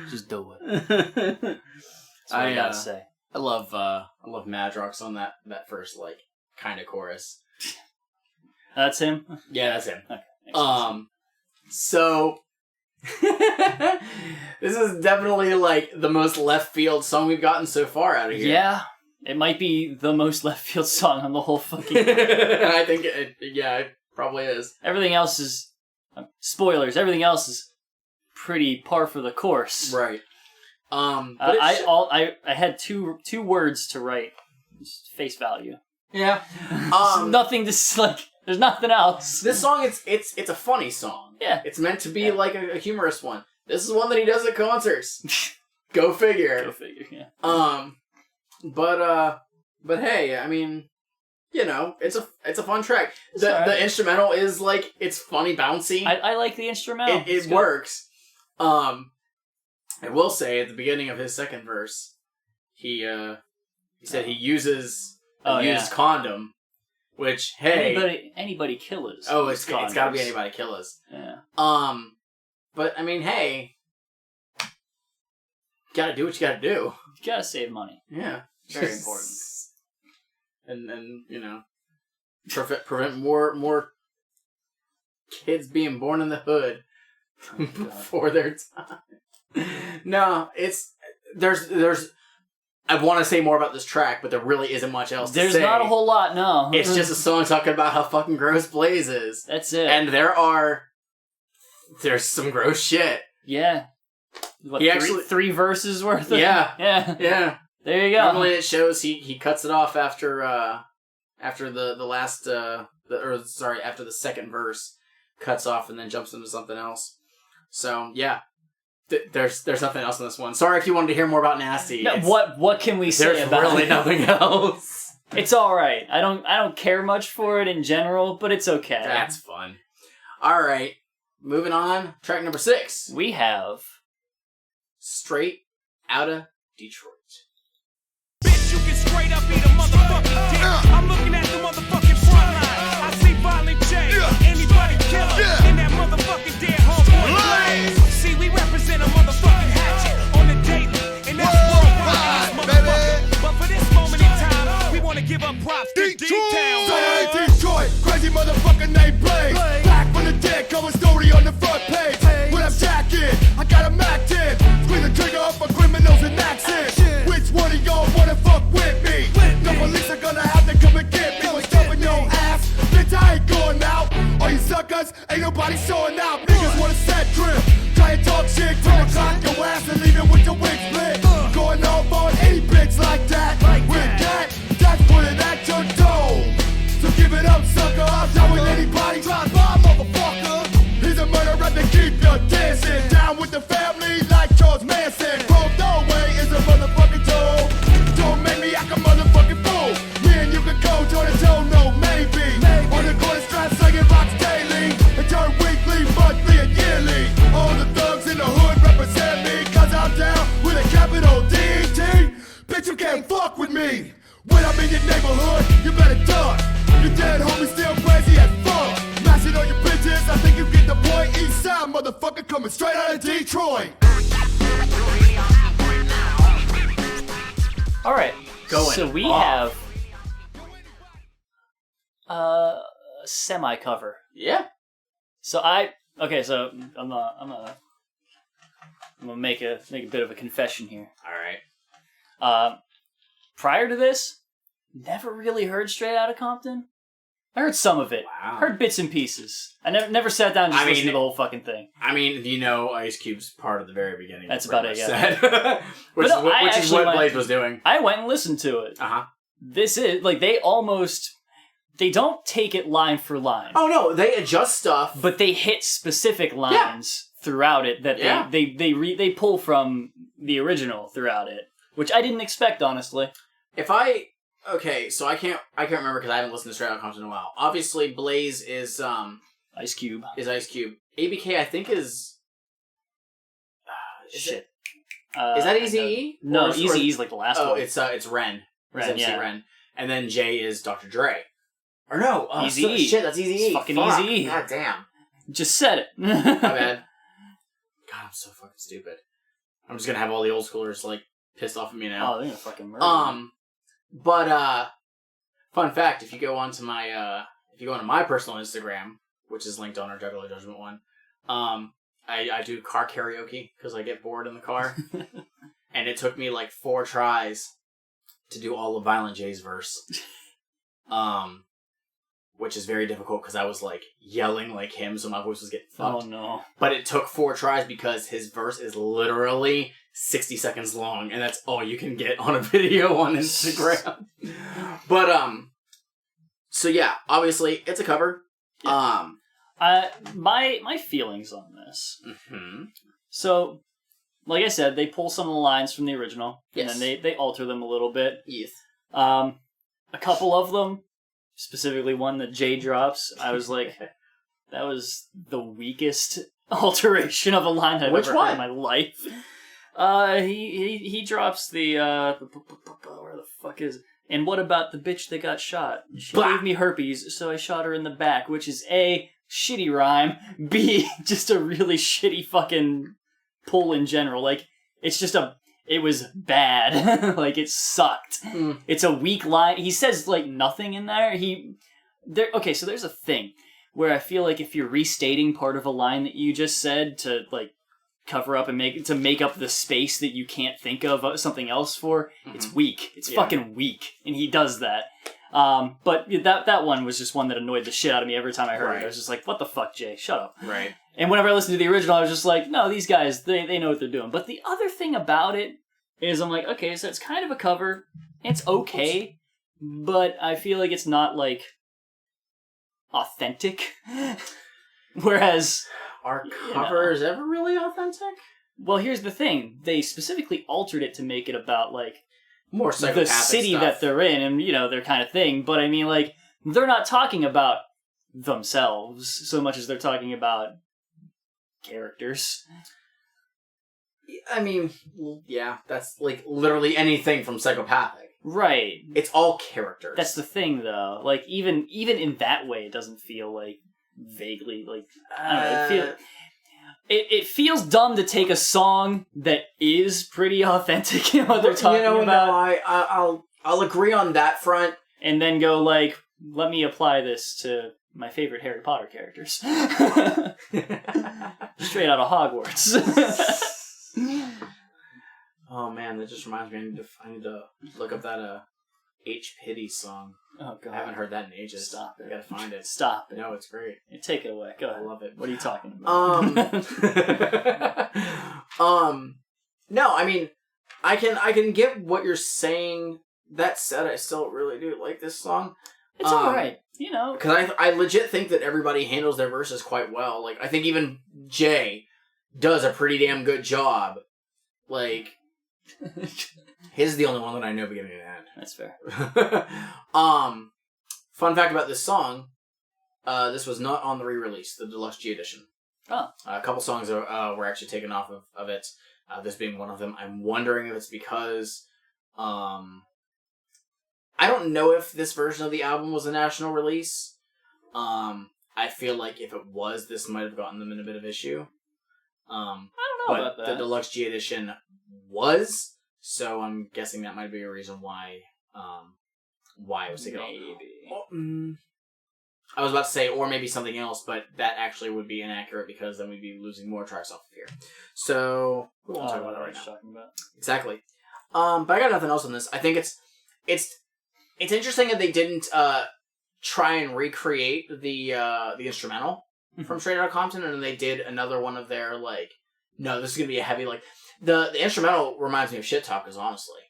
Just do it. That's what I gotta say. I love Madrox on that first, like, kind of chorus. That's him? Yeah, that's him. Okay. So this is definitely like the most left field song we've gotten so far out of here. Yeah, it might be the most left field song on the whole fucking. I think it probably is. Everything else is spoilers. Everything else is pretty par for the course. Right. I had two words to write. Just face value. Yeah. Nothing to like. There's nothing else. This song, it's a funny song. Yeah. It's meant to be like a humorous one. This is one that he does at concerts. Go figure. Go figure. Yeah. But hey, I mean, it's a fun track. The instrumental is like, it's funny, bouncy. I like the instrumental. It works. I will say at the beginning of his second verse, he said he uses a used condom. Which, hey... Anybody killers. Oh, it's gotta be anybody killers. Yeah. But, I mean, hey... gotta do what you gotta do. You gotta save money. Yeah, very important. And you know, prevent more kids being born in the hood before their time. No, there's. I want to say more about this track, but there really isn't much else to say. There's not a whole lot, no. It's just a song talking about how fucking gross Blaze is. That's it. And there's some gross shit. Yeah. What, He actually- three verses worth of Yeah. Yeah. Yeah. There you go. Normally it shows he cuts it off after the last after the second verse cuts off and then jumps into something else. So yeah. There's nothing else in this one. Sorry if you wanted to hear more about Nasty. No, what can we say about it? There's really nothing else. It's alright. I don't care much for it in general, but it's okay. That's fun. Alright. Moving on. Track number 6. We have Straight Outta Detroit. Bitch, you can straight up eat a motherfucking dick. I'm looking at the motherfucking front line. I see Violent J, anybody killer, in that motherfucking dead homeboy Blaze. See, we represent a motherfucking hatchet on the daily, and that's worldwide, motherfucker. But for this moment in time, we want to give up props to D-Town. Detroit, crazy motherfucker named Blaze. Back from the dead, cover story on the front page. When I'm jacking, I got a Mac 10. Squeeze the trigger up for criminals and accents. Which one of y'all wanna fuck with me? No police are gonna have to come and get me. What's up in your ass? Bitch, I ain't going out. All you suckers, ain't nobody showing out. Niggas wanna set trip. Try and talk shit, turn clock your ass and leave it with your wings split. Going off on any bitch like that. With that's putting at your toe. So give it up, sucker. I'm down with anybody. Drive by, motherfucker. He's a murderer to keep you dancing. Down with the family like Charles Manson. Chrome doorway is a motherfucking toe. Don't make me act a motherfucking fool. Me and you can go toe to toe, no maybe. On the corner strap, slinging rocks daily. And turn weekly, monthly, and yearly. All the thugs in the hood represent me. Cause I'm down with a capital D-T. Bitch, you can't fuck with me. When I'm in your neighborhood, you better duck. Your dead homie still crazy as fuck. Mashing on your bitches, I think you get the point. East side, motherfucker, coming straight out of Detroit. Alright. Going So we off. have semi cover. Yeah. So I'm gonna make a bit of a confession here. Alright. Prior to this, never really heard Straight Outta Compton. I heard some of it. Wow. Heard bits and pieces. I never sat down and just listened to the whole fucking thing. I mean, you know, Ice Cube's part of the very beginning. That's about it, yeah. which But no, I is what actually Blaze was doing. I went and listened to it. Uh-huh. This is, like, they don't take it line for line. Oh, no, they adjust stuff. But they hit specific lines throughout it that they pull from the original throughout it, which I didn't expect, honestly. So I can't remember because I haven't listened to Straight Outta Compton in a while. Obviously, Blaze is Ice Cube. Ice Cube. ABK, I think is Shit. Is that Eazy-E? No, Or- Eazy-E's like the last one. it's Ren. Ren, It's MC yeah. Ren. And then Jay is Dr. Dre. Or no, Eazy-E. Shit, that's Eazy-E. It's fucking Fuck. Eazy-E. God damn. Just said it. My bad. God, I'm so fucking stupid. I'm just gonna have all the old schoolers like pissed off at me now. Oh, they're gonna fucking murder me. But fun fact: if you go onto my personal Instagram, which is linked on our Juggalo Judgment one, I do car karaoke because I get bored in the car, and it took me like 4 tries to do all of Violent J's verse, which is very difficult because I was like yelling like him, so my voice was getting fucked. Oh no! But it took 4 tries because his verse is literally 60 seconds long, and that's all you can get on a video on Instagram. But so yeah, obviously it's a cover. Yeah. My feelings on this. Mm-hmm. So, like I said, they pull some of the lines from the original, Yes. and then they alter them a little bit. Yes. A couple of them, specifically one that Jay drops, I was like, that was the weakest alteration of a line I've Which ever one? heard in my life. He drops the where the fuck is it? And what about the bitch that got shot? She Blah. gave me herpes, so I shot her in the back, which is A, shitty rhyme, B, just a really shitty fucking pull in general. Like, it's just it was bad. Like, it sucked. It's a weak line. He says, like, nothing in there. Okay, so there's a thing where I feel like if you're restating part of a line that you just said to, like, cover up and make up the space that you can't think of something else for, it's weak. It's fucking weak. And he does that. But that one was just one that annoyed the shit out of me every time I heard it. I was just like, what the fuck, Jay? Shut up. Right. And whenever I listened to the original, I was just like, no, these guys, they know what they're doing. But the other thing about it is I'm like, okay, so it's kind of a cover. It's okay. But I feel like it's not, like, authentic. Whereas... Are covers ever really authentic? Well, here's the thing. They specifically altered it to make it about, like, more psychopathic the city stuff that they're in and, their kind of thing. But, I mean, like, they're not talking about themselves so much as they're talking about characters. I mean, yeah, that's, like, literally anything from Psychopathic. Right. It's all characters. That's the thing, though. Like, even in that way, it doesn't feel, like, vaguely, like, I don't know, it feels dumb to take a song that is pretty authentic in what they're talking about. No, I'll agree on that front. And then go, like, let me apply this to my favorite Harry Potter characters. Straight out of Hogwarts. Oh man, that just reminds me, I need to look up that H. Pity song. Oh god. I haven't heard that in ages. Stop it. I gotta find it. Stop it. No, it's great. Take it away. Go ahead. I love it. What are you talking about? No, I mean, I can get what you're saying. That said, I still really do like this song. It's alright. Because I legit think that everybody handles their verses quite well. Like, I think even Jay does a pretty damn good job. Like, his is the only one that I know beginning to end. That's fair. Fun fact about this song, this was not on the re-release, the Deluxe G edition. Oh. A couple songs were actually taken off of it, this being one of them. I'm wondering if it's because, I don't know if this version of the album was a national release. I feel like if it was, this might have gotten them in a bit of issue. I don't know about that. The Deluxe G edition was, so I'm guessing that might be a reason why it was taken off. Maybe. I was about to say, or maybe something else, but that actually would be inaccurate because then we'd be losing more tracks off of here. So we won't talk about that right now. Talking about. Exactly. But I got nothing else on this. I think it's interesting that they didn't try and recreate the instrumental from Straight Outta Compton, and they did another one of their, like, no, this is gonna be a heavy, like, the instrumental reminds me of Shit Talkers, honestly.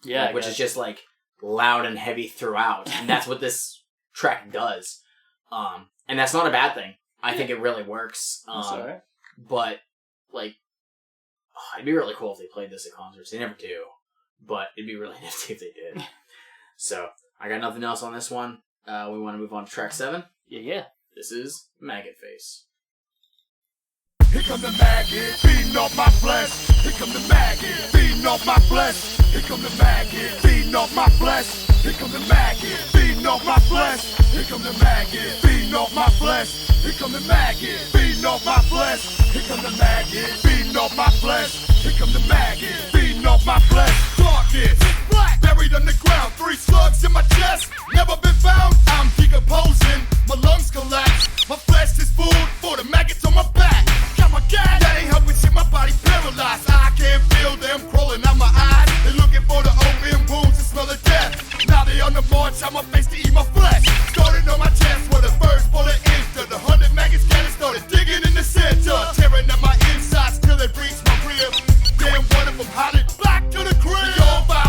Yeah, like, which is just like loud and heavy throughout, and that's what this track does. And that's not a bad thing. I think it really works. That's alright. But like, it'd be really cool if they played this at concerts. They never do, but it'd be really nifty if they did. So I got nothing else on this one. We want to move on to track 7. Yeah. This is Maggot Face. Here come the maggot, feeding off my flesh. Here come the maggot, feeding off my flesh. Here come the maggot, feeding off my flesh. Here come the maggot, feeding off my flesh. Here come the maggot, feeding off my flesh. Here come the maggot, feeding off my flesh. Here come the maggot, feeding off my flesh. Here come the maggot, feeding off my flesh. Darkness, black, buried underground. 3 slugs in my chest, never been found. I'm decomposing, my lungs collapse. My flesh is food for the maggots on my back. Got my gas, that ain't helping shit, my body paralyzed. I can't feel them crawling out my eyes. They're looking for the open wounds and smell of death. Now they on the march, on my face to eat my flesh. Started on my chest where the first bullet entered. The 100 maggots scattered, started digging in the center. Tearing at my insides till they reached my rib. Then one of them hotted back to the crib. They all by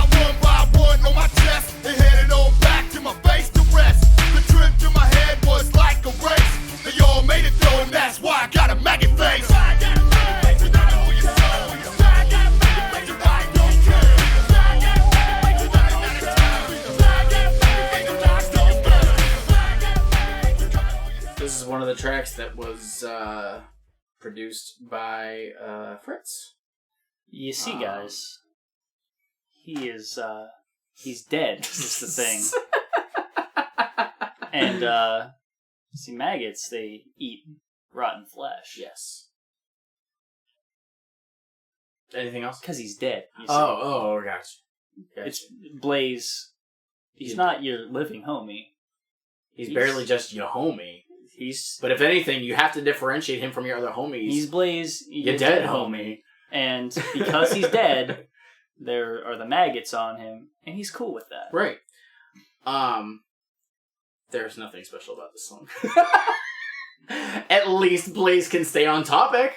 one on my chest. They headed on back to my face to rest. The trip to my head was like a race. They all made it though, and that's why I got a maggot face. This is one of the tracks that was produced by Fritz. You see, guys, he is, he's dead, is the thing. And, see, maggots, they eat rotten flesh. Yes. Anything else? Because he's dead. You see. Oh, gotcha. It's Blaze. He's not your living homie. He's barely just your homie. He's. But if anything, you have to differentiate him from your other homies. He's Blaze. Your dead homie. And because he's dead, there are the maggots on him, and he's cool with that. Right. There's nothing special about this song. At least Blaze can stay on topic.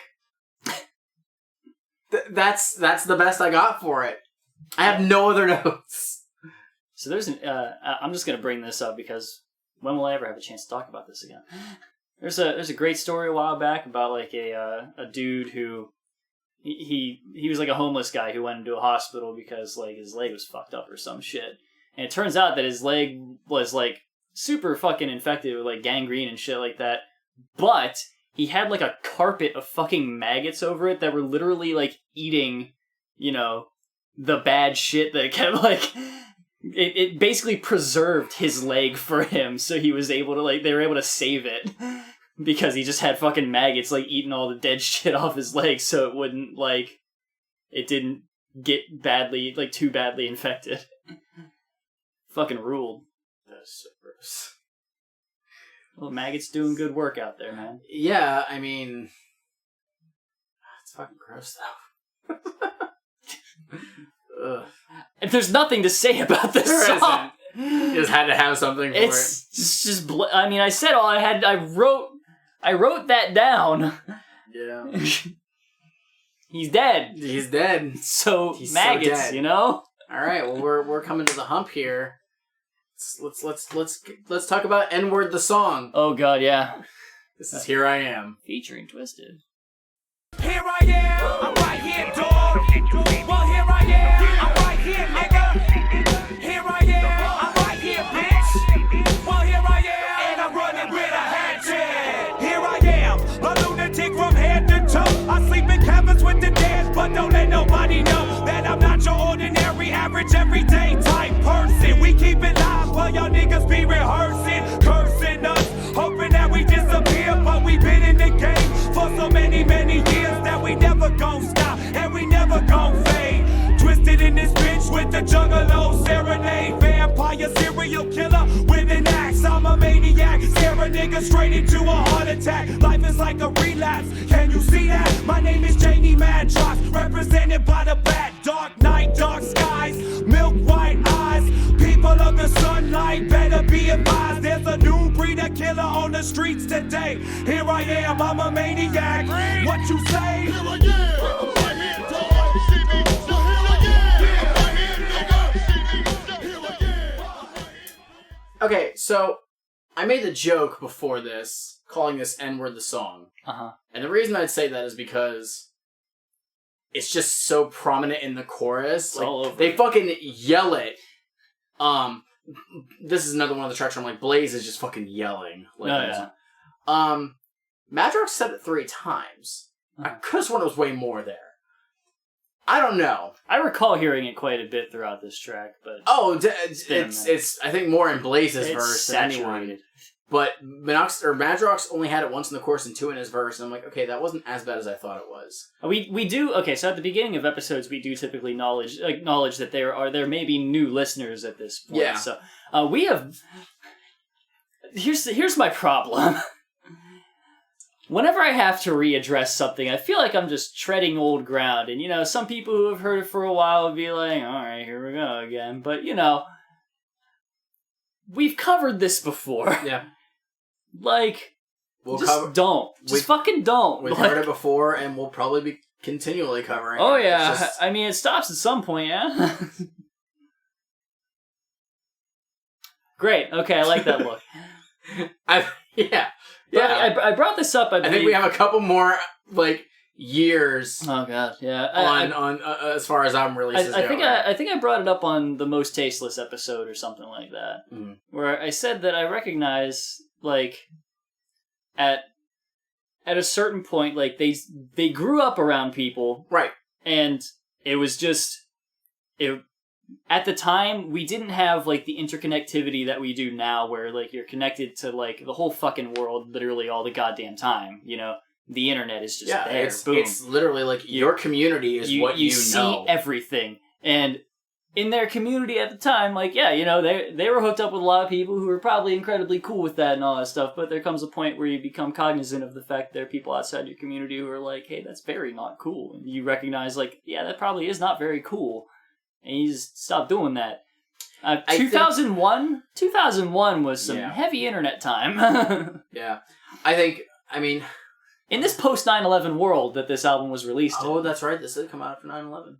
That's the best I got for it. I have no other notes. So there's an. I'm just gonna bring this up because when will I ever have a chance to talk about this again? There's a great story a while back about like a dude who he was like a homeless guy who went into a hospital because like his leg was fucked up or some shit, and it turns out that his leg was like super fucking infected with like gangrene and shit like that, but he had like a carpet of fucking maggots over it that were literally like eating, you know, the bad shit that kept like. It basically preserved his leg for him, so he was able to like they were able to save it because he just had fucking maggots like eating all the dead shit off his leg, so it wouldn't like it didn't get too badly infected. Fucking ruled. That's so gross. Well, maggots doing good work out there, man. Yeah, I mean, it's fucking gross though. Ugh. And there's nothing to say about this song. You just had to have something for it. It's just I mean, I said all I had. I wrote that down. Yeah. He's dead. He's dead. So He's maggots, so dead. you know. All right. Well, we're coming to the hump here. Let's talk about N-Word the song. Oh God, yeah. This is Here I Am. Featuring Twisted. Here I am, I'm right here, dog. Well, here I am, I'm right here, nigga. Here I am, I'm right here, bitch. Well, here I am, and I'm running with a hatchet. Here I am, a lunatic from head to toe. I sleep in cabins with the dead, but don't let nobody know that I'm not your ordinary, average, everyday type person. We keep it live while y'all niggas be rehearsing, cursing us, hoping that we disappear, but we been in the game for so many years that we never gon' stop and we never gon' fade. Twisted in this bitch with the Juggalo serenade. Vampire serial killer with an axe. I'm a maniac, scare a nigga straight into a heart attack. Life is like a relapse, can you see that? My name is Janie Madrox, represented by the bat. Dark night, dark skies, milk white eyes. People of the sunlight better be advised. There's a new breed of killer on the streets today. Here I am, I'm a maniac. What you say? Here I am, right here, dog. See me? So here I am, right here, nigga. See me? Here I am. Okay, so I made the joke before this, calling this N-Word the song. Uh-huh. And the reason I'd say that is because it's just so prominent in the chorus. It's all over. They fucking yell it. This is another one of the tracks where I'm like, Blaze is just fucking yelling. Like, Oh, yeah. Madrox said it 3 times. I could have sworn it was way more there. I don't know. I recall hearing it quite a bit throughout this track, but Oh, been a it's minute. I think more in Blaze's it's verse than anyone. saturated. But Madrox only had it once in the chorus and 2 in his verse, and I'm like, okay, that wasn't as bad as I thought it was. We do okay. So at the beginning of episodes, we do typically acknowledge that there may be new listeners at this point. Yeah. So we have. Here's my problem. Whenever I have to readdress something, I feel like I'm just treading old ground. And, you know, some people who have heard it for a while would be like, all right, here we go again. But, you know, we've covered this before. Yeah. Like, We'll just cover. don't. Just fucking don't. We've Like, heard it before, and we'll probably be continually covering oh, it. yeah. It's just- I mean, it stops at some point, yeah? Great. Okay, I like that look. yeah. But I brought this up, I I think we have a couple more, like, years Oh, God, yeah. on as far as I'm releases I go. think I think I brought it up on the Most Tasteless episode or something like that, where I said that I recognize, like, at a certain point, like, they grew up around people, Right. and it was just at the time we didn't have like the interconnectivity that we do now, where like you're connected to like the whole fucking world literally all the goddamn time. You know, the internet is just there. It's literally like your community is what you know. You see everything. And in their community at the time, like, yeah, you know, they were hooked up with a lot of people who were probably incredibly cool with that and all that stuff, but there comes a point where you become cognizant of the fact there are people outside your community who are like, hey, that's very not cool. And you recognize, like, yeah, that probably is not very cool. And you just stop doing that. 2001 was some heavy internet time. Yeah. I mean... In this post 9/11 world that this album was released in. Oh, that's right. This did come out after 9/11.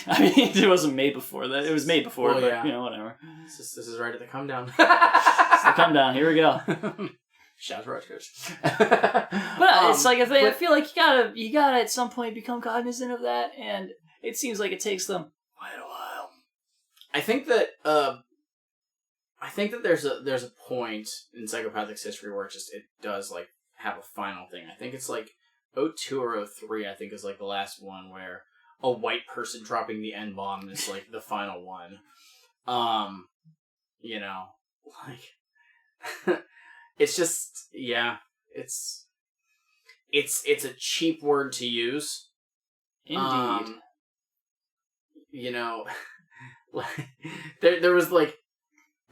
I mean, it wasn't made before that. It was made before, but, you know, whatever. This is right at the come down. It's the come down. Here we go. Shout out to Rutgers. But it's like, I feel like you gotta at some point become cognizant of that, and it seems like it takes them quite a while. I think that there's a point in Psychopathic's history where it does like have a final thing. I think it's like 02 or 03, I think is like the last one where a white person dropping the N-bomb is like the final one. You know, like it's just, yeah, it's a cheap word to use. Indeed. You know, like there was like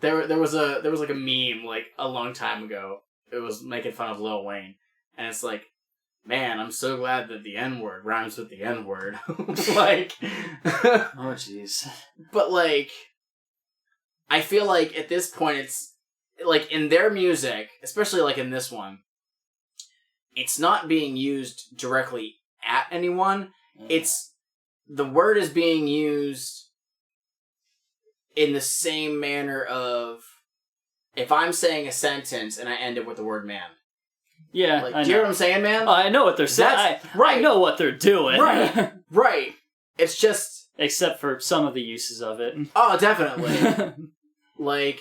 a meme like a long time ago. It was making fun of Lil Wayne, and it's like, man, I'm so glad that the N-word rhymes with the N-word. Like, oh jeez. But like, I feel like at this point, it's like in their music, especially like in this one, it's not being used directly at anyone. It's the word is being used in the same manner of if I'm saying a sentence and I end it with the word man. Yeah, like, do you know what I'm saying, man? I know what they're saying. I know what they're doing. Right, right. It's just... Except for some of the uses of it. Oh, definitely. Like...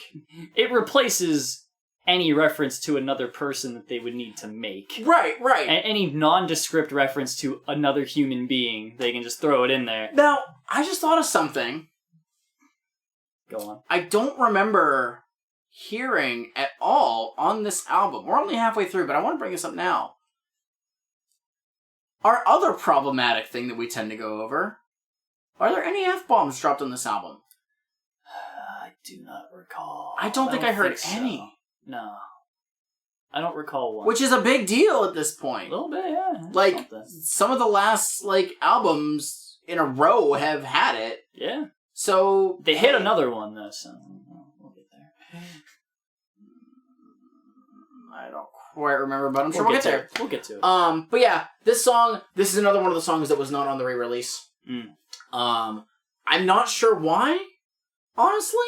It replaces any reference to another person that they would need to make. Right, right. And any nondescript reference to another human being, they can just throw it in there. Now, I just thought of something. Go on. I don't remember hearing at all on this album. We're only halfway through, but I want to bring this up now. Our other problematic thing that we tend to go over, are there any F-bombs dropped on this album? I do not recall. I don't think I heard any. So. No. I don't recall one. Which is a big deal at this point. A little bit, yeah. Like, something. Some of the last, like, albums in a row have had it. Yeah. So... They hit another one, though, so we'll get there. I don't quite remember, but I'm sure we'll get there. We'll get to it. But yeah, this is another one of the songs that was not on the re-release. I'm not sure why, honestly.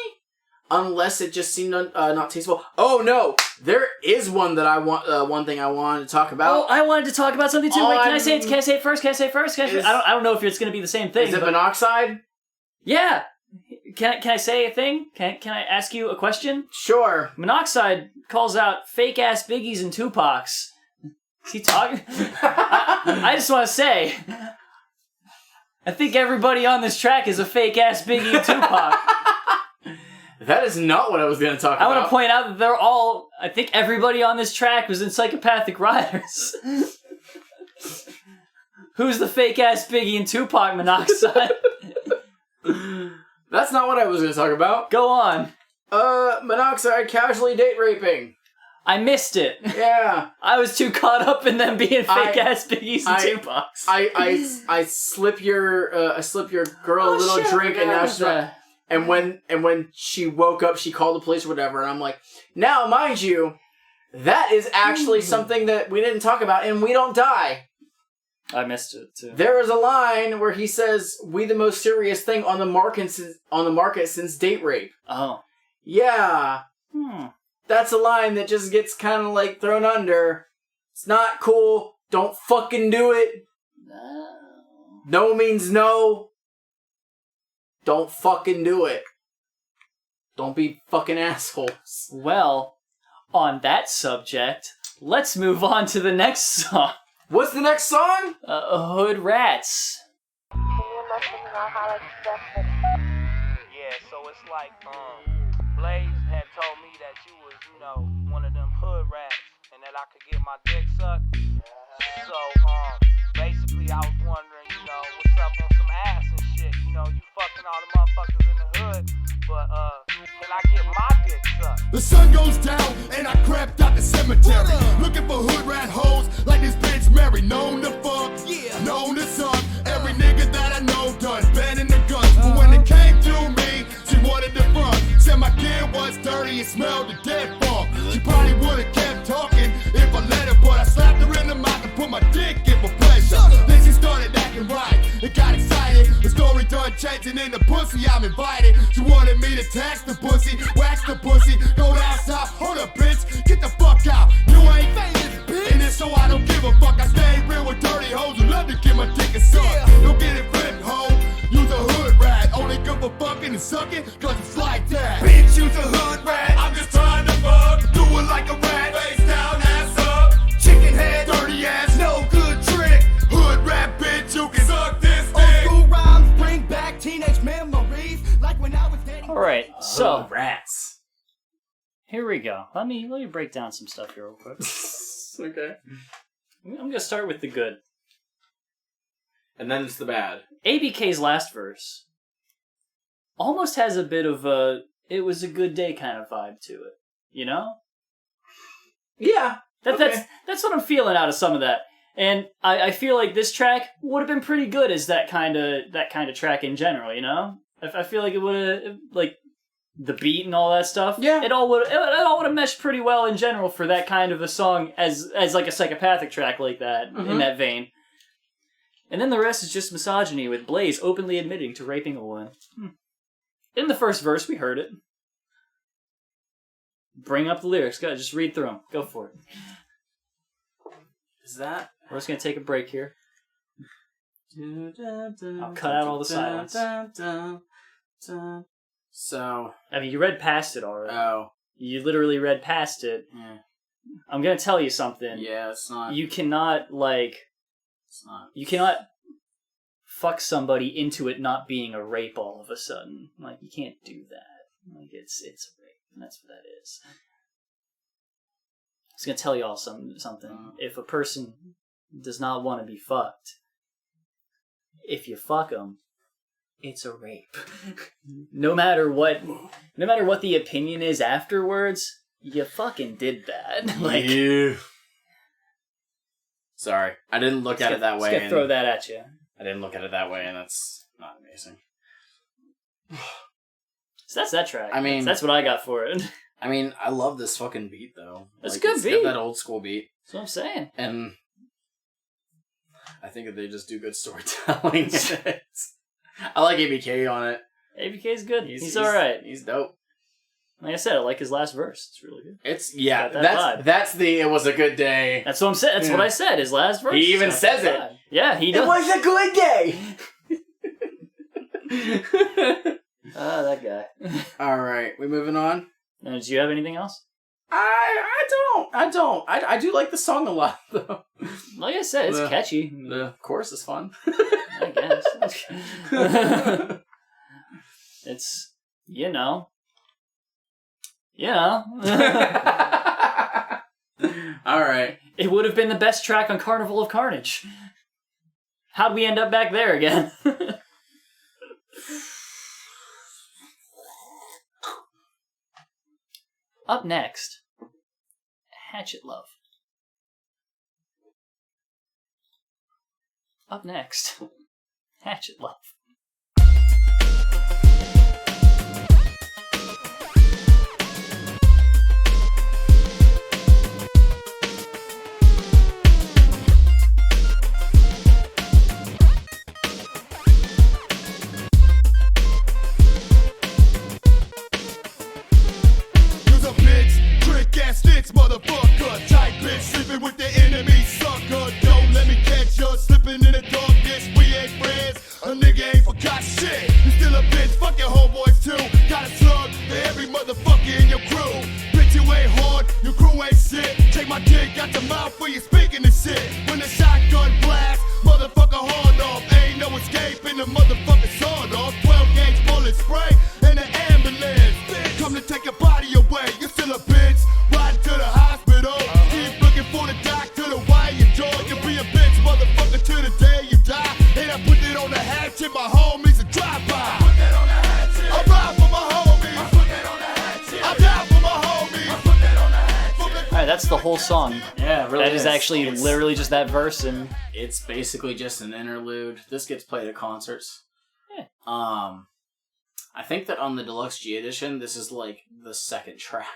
Unless it just seemed not tasteful. Oh no, there is one that I want. One thing I wanted to talk about. Oh, I wanted to talk about something too. Wait, can I say it? Can I say it first? I don't know if it's going to be the same thing. Is it monoxide? Yeah. Can I say a thing? Can I ask you a question? Sure. Monoxide calls out fake ass Biggies and Tupacs. Is he talking? I just want to say, I think everybody on this track is a fake ass Biggie and Tupac. That is not what I was going to talk about. I want to point out that I think everybody on this track was in Psychopathic Riders. Who's the fake ass Biggie and Tupac, Monoxide? That's not what I was going to talk about. Go on. Monoxide casually date raping. I missed it. Yeah. I was too caught up in them being fake ass Biggies and Tupacs. I slip your girl a little drink and now she's not. And when she woke up, she called the police or whatever, and I'm like, now, mind you, that is actually something that we didn't talk about, and We Don't Die. I missed it, too. There is a line where he says, we the most serious thing on the market since date rape. Oh. Yeah. That's a line that just gets kind of, like, thrown under. It's not cool. Don't fucking do it. No means no. Don't fucking do it. Don't be fucking assholes. Well, on that subject, let's move on to the next song. What's the next song? Hood Rats. Yeah, so it's like, Blaze had told me that you was, one of them hood rats, and that I could get my dick sucked. So, basically, I was wondering, you know, what's up on some ass and shit. You know, you fucking all the motherfuckers in the hood, but, can I get my dick sucked? The sun goes down and I crept out the cemetery, looking for hood rat hoes like this bitch Mary. Known to fuck, known to suck. Every nigga that I know done banning the guns. But when it came to me, she wanted to front. Said my gear was dirty and smelled the dead funk. She probably would've kept talking if I let her, but I slapped her in the mouth and put my dick in for pleasure. Then she started acting right and got excited. The story done changing in the pussy, I'm invited. She wanted me to tax the pussy, wax the pussy, go down south. Hold up, bitch, get the fuck out. You ain't famous, bitch. And it's so I don't give a fuck. I stay real with dirty hoes who love to get my dick and suck. Don't get it flipped, hoe. Use a hood rat. Only good for fucking and sucking, cause it's like that. Bitch, use a hood rat. I'm just trying to fuck. Do it like a rat. Face down, ass up. Chicken head, dirty ass, no good trick. Hood rat, bitch, you can suck this dick. Old school rhymes bring back teenage memories, like when I was dating. Alright, so Rats. here we go. Let me break down some stuff here real quick. Okay. I'm gonna start with the good. And then it's the bad. ABK's last verse almost has a bit of a "it was a good day" kind of vibe to it. You know? Yeah. That's what I'm feeling out of some of that. And I feel like this track would have been pretty good as that kind of track in general, you know? I feel like it would have, like, the beat and all that stuff. Yeah. It all would have meshed pretty well in general for that kind of a song as like a psychopathic track like that, in that vein. And then the rest is just misogyny, with Blaze openly admitting to raping a woman. In the first verse, we heard it. Bring up the lyrics. Go, just read through them. Go for it. Is that? We're just going to take a break here. I'll cut out all the silence. So. I mean, you read past it already. Oh. You literally read past it. Yeah. I'm going to tell you something. Yeah, it's not. You cannot, like... It's not. You cannot fuck somebody into it not being a rape all of a sudden. Like, you can't do that. Like, it's a rape, and that's what that is. I was gonna tell y'all something. If a person does not want to be fucked, if you fuck them, it's a rape. No matter what the opinion is afterwards, you fucking did that. Like, yeah. Sorry, I didn't look at it that way. Just gonna throw that at you. I didn't look at it that way, and that's not amazing. So that's that track. I mean, that's what I got for it. I mean, I love this fucking beat though. It's a good beat. Got that old school beat. That's what I'm saying. And I think that they just do good storytelling. I like ABK on it. ABK's good. He's alright. He's dope. Like I said, I like his last verse. It's really good. It's That's the "it was a good day." That's what I'm saying. That's what I said. His last verse. He even says it. Yeah, he does. It was a good day. That guy. All right, we moving on. Do you have anything else? I don't. I do like the song a lot though. Like I said, it's catchy. The chorus is fun. I guess. It's All right. It would have been the best track on Carnival of Carnage. How'd we end up back there again? Up next, Hatchet Love. Up next, Hatchet Love. Motherfucker, tight bitch, sleeping with the enemy, sucker. Don't let me catch you slipping in the darkness. We ain't friends, a nigga ain't forgot shit. You still a bitch, fuck your homeboys too. Got a slug for every motherfucker in your crew. Bitch, you ain't hard, your crew ain't shit. Take my dick out your mouth when you speaking this shit. When the shotgun blast, motherfucker hard off. Ain't no escaping the motherfucker sawed off. 12 gauge bullet spray and an ambulance. Bitch, come to take your body away, you still a bitch. Riding to the hospital, keep looking for the doctor to wire your jaw. You'll be whole song. Yeah, it really That is actually It's- literally just that verse, and It's basically just an interlude. This gets played at concerts. Yeah. I think that on the Deluxe G edition, this is like the second track,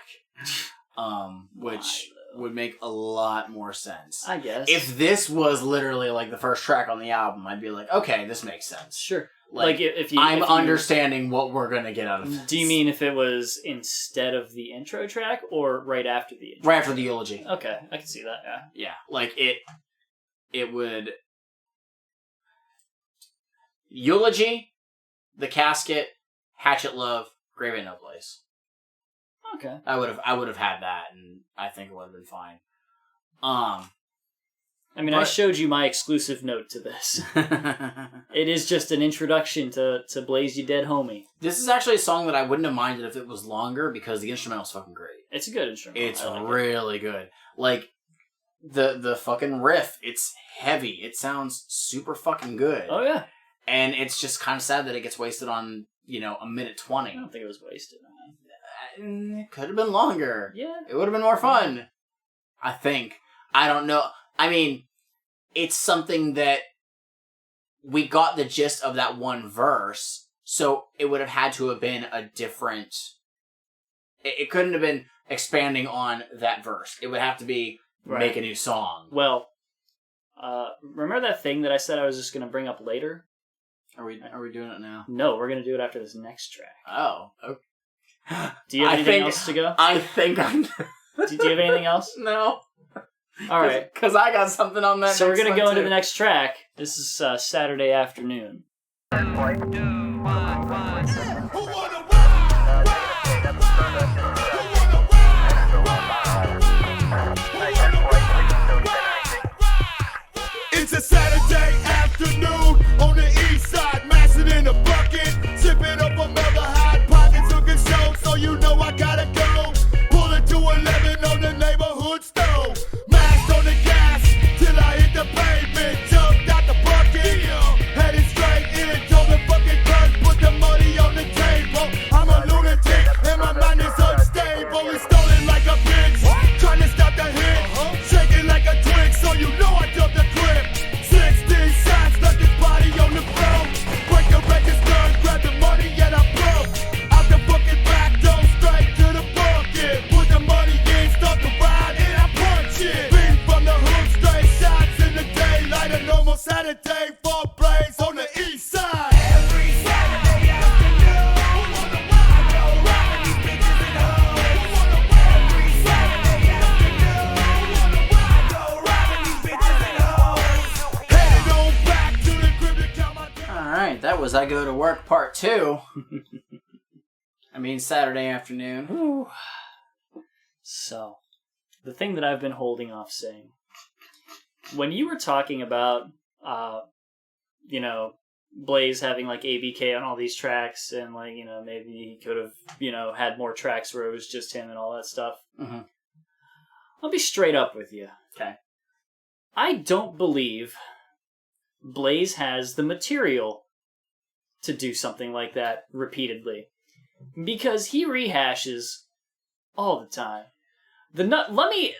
which would make a lot more sense. I guess. If this was literally like the first track on the album, I'd be like, okay, this makes sense. Sure. Like, if you, I'm if you- understanding what we're gonna get out of this. Do you mean if it was instead of the intro track or right after the intro? right after the eulogy? Okay, I can see that. Yeah. Yeah, like it would eulogy, the casket, Hatchet Love, Grave Ain't No Place. Okay. I would have had that, and I think it would have been fine. I mean, I But- showed you my exclusive note to this. It is just an introduction to Blaze You Dead Homie. This is actually a song that I wouldn't have minded if it was longer because the instrumental's fucking great. It's a good instrument. It's I like it. really good. Like the fucking riff, it's heavy. It sounds super fucking good. Oh yeah. And it's just kind of sad that it gets wasted on, a minute 20. I don't think it was wasted. It could have been longer. Yeah. It would have been more fun. I think. I don't know. I mean, it's something that we got the gist of that one verse, so it would have had to have been a different... It couldn't have been expanding on that verse. It would have to be make a new song. Well, remember that thing that I said I was just going to bring up later? Are we doing it now? No, we're going to do it after this next track. Oh, okay. Do you have anything else to go? I think I'm... Do you have anything else? No. All right. Because I got something on that. So we're next going to one, go into too. the next track. This is Saturday Afternoon. It's a Saturday afternoon on the east side, mashing in a bucket, sipping up a mother hot pockets looking so you know I gotta go. Pulling to 11 on the neighborhood stove, mashed on the gas till I hit the pavement, jumped out the bucket, headed straight in, told the fucking clerk put the money on the table. I'm a lunatic and my mind is unstable, it's stolen like a bitch, trying to stop the hit, shaking like a twig, so you know I dumped the clip. 16 shots, stuck his body on the floor. Break the register, grab the money, and I broke. Out the fucking back door, straight to the bucket. Put the money in, stuck around, and I punch it. Beat from the hood, straight shots in the daylight. A normal Saturday for Blaze on the east side. Every Saturday afternoon, I go robbing these bitches and hoes. Every Saturday afternoon, I go robbing these bitches and hoes. Headed on back to the crib to count my dollars. Alright, that was I Go to Work Part 2. I mean, Saturday afternoon. Whew. So, the thing that I've been holding off saying, when you were talking about, Blaze having like ABK on all these tracks, and like, maybe he could have, had more tracks where it was just him and all that stuff. Mm-hmm. I'll be straight up with you. Okay. I don't believe Blaze has the material to do something like that repeatedly. Because he rehashes all the time. Let me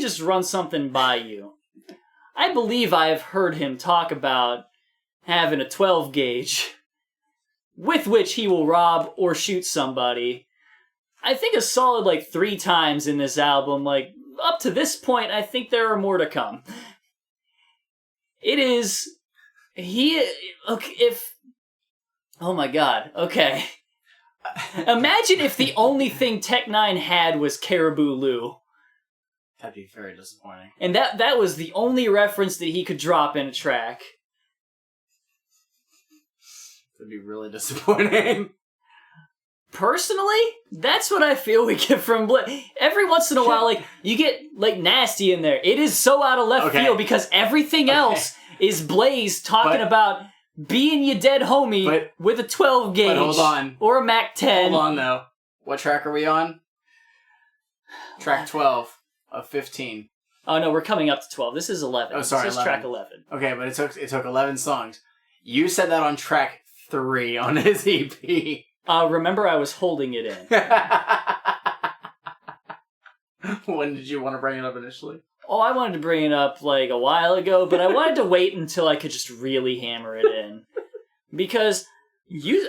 just run something by you. I believe I have heard him talk about having a 12 gauge with which he will rob or shoot somebody. I think a solid 3 times in this album. Up to this point, I think there are more to come. It is... Oh my god, okay. Imagine if the only thing Tech 9 had was Caribou Lou. That'd be very disappointing. And that was the only reference that he could drop in a track. That'd be really disappointing. Personally, that's what I feel we get from Blaze. Every once in a while, you get, Nasty in there. It is so out of left field because everything else is Blaze talking about being your dead homie with a 12 gauge. But hold on. Or a Mac 10. Hold on, though. What track are we on? Track 12 of 15. Oh, no, we're coming up to 12. This is 11. Oh, sorry, This is 11. track 11. Okay, but it took 11 songs. You said that on track 3 on his EP. Remember, I was holding it in. When did you want to bring it up initially? Oh, I wanted to bring it up like a while ago, but I wanted to wait until I could just really hammer it in. Because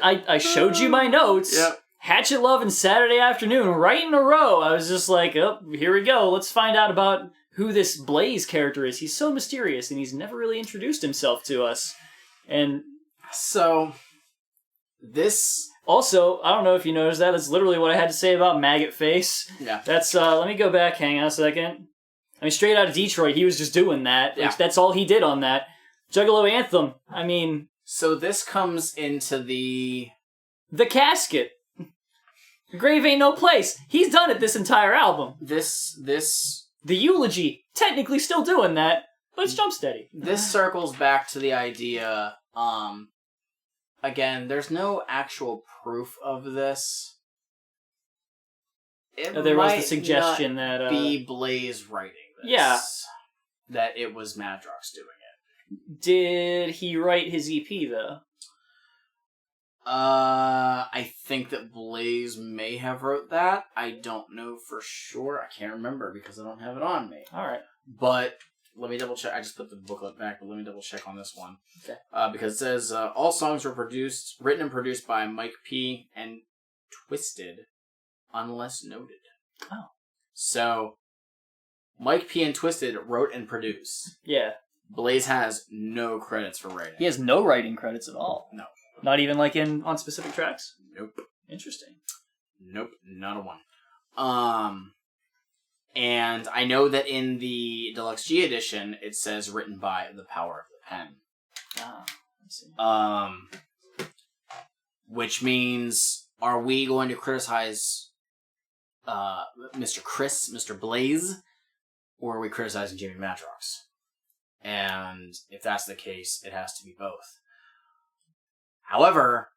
I showed you my notes. Yep. Hatchet Love and Saturday Afternoon right in a row. I was just like, oh, here we go. Let's find out about who this Blaze character is. He's so mysterious, and he's never really introduced himself to us. And so, this... Also, I don't know if you noticed that. That's literally what I had to say about Maggot Face. Yeah. That's, let me go back. Hang on a second. I mean, straight out of Detroit, he was just doing that. Yeah. Like, that's all he did on that. Juggalo Anthem. I mean... So this comes into the casket. Grave Ain't No Place. He's done it this entire album. The Eulogy. Technically still doing that, but it's Jump Steady. This circles back to the idea, again, there's no actual proof of this. There was the suggestion that... be Blaze writing this. Yeah. That it was Madrox doing it. Did he write his EP, though? I think that Blaze may have wrote that. I don't know for sure. I can't remember because I don't have it on me. Alright. But let me double check. I just put the booklet back, but let me double check on this one. Okay. Because it says all songs were written and produced by Mike P. and Twisted, unless noted. Oh. So, Mike P. and Twisted wrote and produced. Yeah. Blaze has no credits for writing. He has no writing credits at all. No. Not even like on specific tracks? Nope. Interesting. Nope, not a one. And I know that in the Deluxe G edition, it says written by The Power of the Pen. Ah, I see. Which means, are we going to criticize Mr. Blaze, or are we criticizing Jimmy Madrox? And if that's the case, it has to be both. However,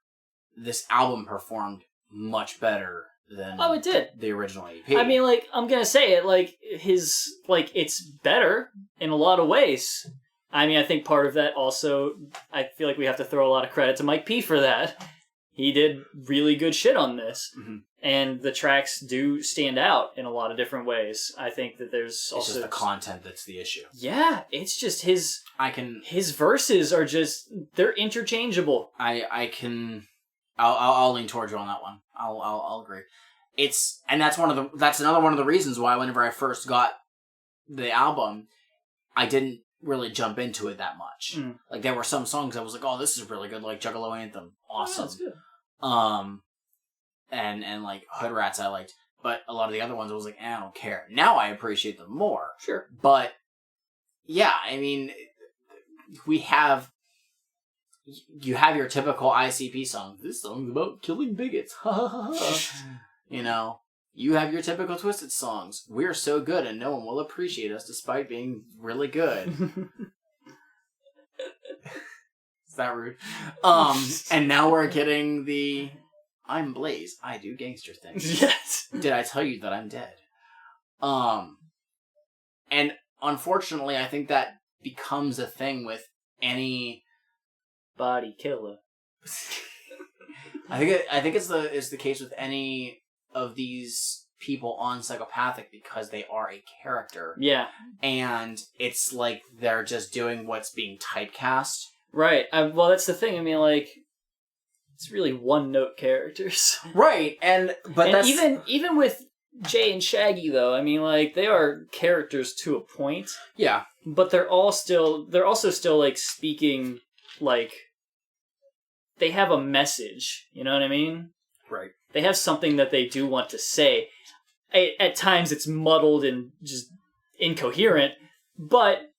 this album performed much better than it did. The original EP. I mean, like, I'm gonna say it, like, it's better in a lot of ways. I mean, I think part of that also, I feel like we have to throw a lot of credit to Mike P for that. He did really good shit on this. Mm-hmm. And the tracks do stand out in a lot of different ways. I think that there's also... It's just the content that's the issue. Yeah, it's just his verses are just, they're interchangeable. I'll lean towards you on that one. I'll agree. That's another one of the reasons why whenever I first got the album, I didn't really jump into it that much. Mm. Like, there were some songs I was like, oh, this is really good, like Juggalo Anthem. Awesome. Oh, that's good. And like Hood Rats I liked. But a lot of the other ones I was like, I don't care. Now I appreciate them more. Sure. But yeah, I mean, you have your typical ICP song. This song's about killing bigots. You know, you have your typical Twisted songs. We're so good and no one will appreciate us despite being really good. Is that rude? And now we're getting the I'm Blaze, I do gangster things. Yes. Did I tell you that I'm dead? And unfortunately, I think that becomes a thing with any body killer. I think it's the case with any of these people on Psychopathic because they are a character. Yeah. And it's like they're just doing what's being typecast. Right. Well, that's the thing. I mean, like, it's really one-note characters. Right. But that's... even with Jay and Shaggy, though, I mean, like, they are characters to a point. Yeah. But they're also still, like, speaking, like, they have a message. You know what I mean? Right. They have something that they do want to say. At times, it's muddled and just incoherent, but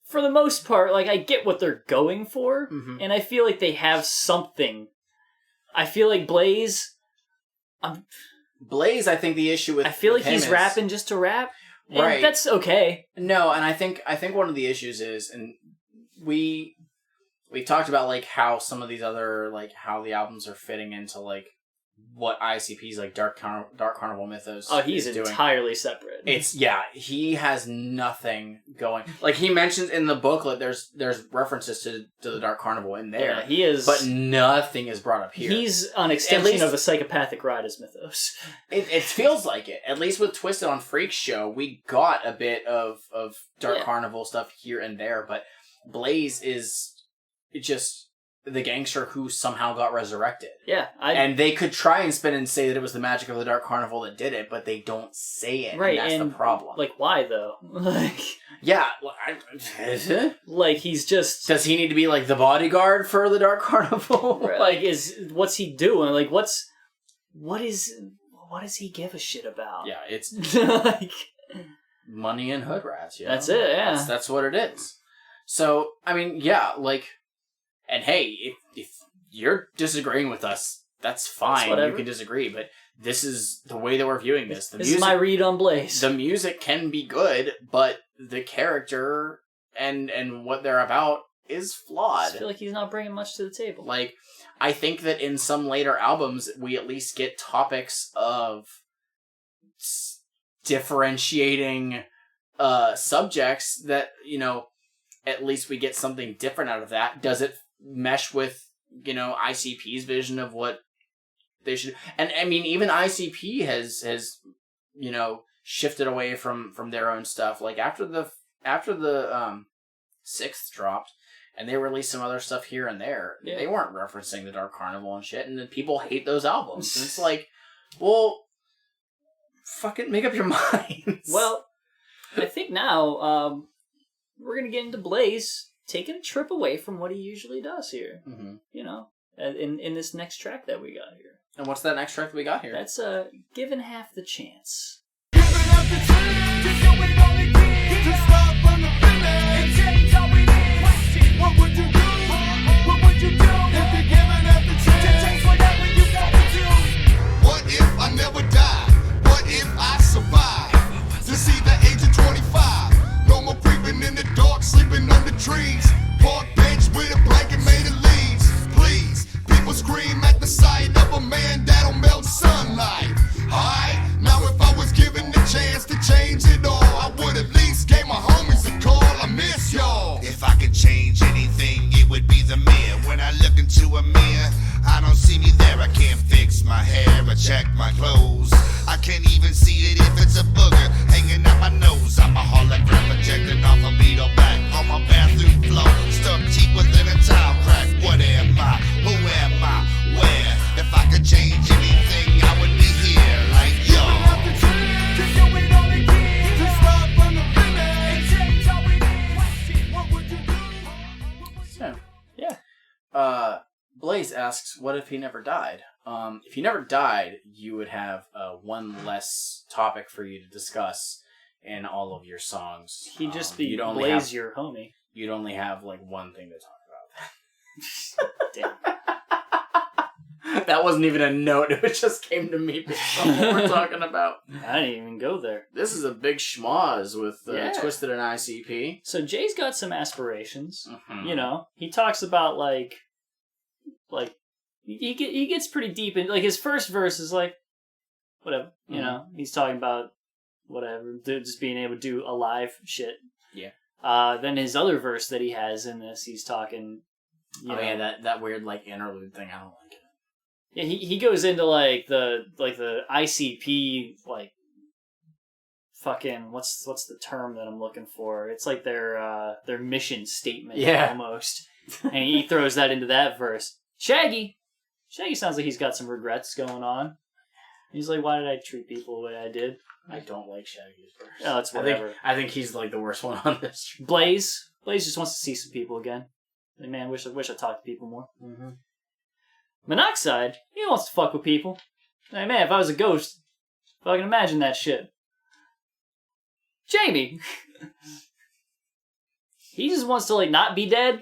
for the most part, like, I get what they're going for, and I feel like they have something. I feel like Blaze... Blaze, I think the issue with... I feel like he's rapping just to rap. Right. And that's okay. No, and I think one of the issues is, and we talked about, like, how some of these other, like, how the albums are fitting into, like, what ICP's like Dark Carnival Mythos. Oh, he's is doing. entirely separate. He has nothing going. Like he mentions in the booklet, there's references to the Dark Carnival in there. Yeah, he is, but nothing is brought up here. He's an extension of a psychopathic Riders mythos. It feels like it. At least with Twisted on Freak's show, we got a bit of Dark Carnival stuff here and there, but Blaze is just the gangster who somehow got resurrected. Yeah. And they could try and spin and say that it was the magic of the Dark Carnival that did it, but they don't say it. Right. And that's the problem. Like, why though? Like, yeah. Like, he's just... Does he need to be like the bodyguard for the Dark Carnival? Like, what's he doing? Like, what does he give a shit about? Yeah, it's like money and hood rats. You know? That's it. Yeah. That's what it is. So, I mean, yeah, like... And hey, if you're disagreeing with us, that's fine. You can disagree, but this is the way that we're viewing this. This is my read on Blaze. The music can be good, but the character and what they're about is flawed. I just feel like he's not bringing much to the table. Like, I think that in some later albums, we at least get topics of differentiating subjects that, you know, at least we get something different out of that. Does it mesh with, you know, ICP's vision of what they should... And, I mean, even ICP has you know, shifted away from their own stuff. Like, after the 6th dropped, and they released some other stuff here and there, they weren't referencing the Dark Carnival and shit, and then people hate those albums. And it's like, well, fucking make up your minds. Well, I think now, we're going to get into Blaze taking a trip away from what he usually does here. Mm-hmm. You know, in this next track that we got here. And what's that next track that we got here? That's Given Half the Chance. Giving up the chance to show it all again. To start from the beginning and change how it is. What would you do? What would you do if you're giving up the chance to change whatever you gotta do? What if I never die? What if I survive to see the age of 25? No more creeping in the dark, sleeping under trees. Park bench with a blanket made of leaves. Please, people scream at the sight of a man that'll melt sunlight. Alright, now if I was given the chance to change it all, I would at least gave my homies a call. I miss y'all. If I could change anything, it would be the mirror. When I look into a mirror, I don't see me there. I can't fix my hair or check my clothes. I can't even see it if it's a booger hanging out my nose. I'm a hologram projecting off a beetle back on my bathroom floor. Stuck cheaper than a tile crack. What am I? Who am I? Where? If I could change anything, I would be here like yo. To show it all again. To start from the beginning and change how it is. What would you do? Yeah. Blaze asks, what if he never died? If he never died, you would have one less topic for you to discuss in all of your songs. He'd just be Blaze your homie. You'd only have like one thing to talk about. Damn. That wasn't even a note. It just came to me based on what we're talking about. I didn't even go there. This is a big schmoz with Twisted and ICP. So Jay's got some aspirations. Mm-hmm. You know, he talks about like he gets pretty deep in, like, his first verse is like whatever. You know, he's talking about whatever, just being able to do alive shit. Yeah. Then his other verse that he has in this, he's talking. You know, yeah, that weird like interlude thing. I don't like it. Yeah, he goes into like the ICP like fucking what's the term that I'm looking for? It's like their mission statement almost. And he throws that into that verse. Shaggy sounds like he's got some regrets going on. He's like, why did I treat people the way I did? I don't like Shaggy's verse. Oh, it's whatever. I think he's like the worst one on this. Blaze just wants to see some people again. Like, man, wish I talked to people more. Mm-hmm. Monoxide, he wants to fuck with people. Hey, man, if I was a ghost, fucking imagine that shit. Jamie, he just wants to, like, not be dead.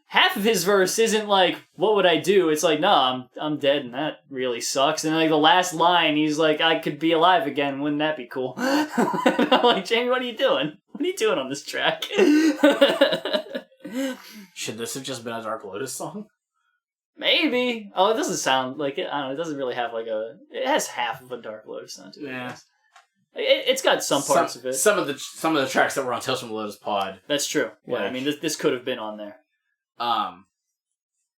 Half of his verse isn't like, what would I do? It's like, no, I'm dead and that really sucks. And like the last line, he's like, I could be alive again. Wouldn't that be cool? And I'm like, Jamie, what are you doing? What are you doing on this track? Should this have just been a Dark Lotus song? Maybe. Oh, it doesn't sound like it. I don't know. It doesn't really have like a. It has half of a Dark Lotus sound to it. Yeah. It's got some parts of it. Some of the tracks that were on Tales from the Lotus Pod. That's true. Yeah, Like- I mean, this could have been on there.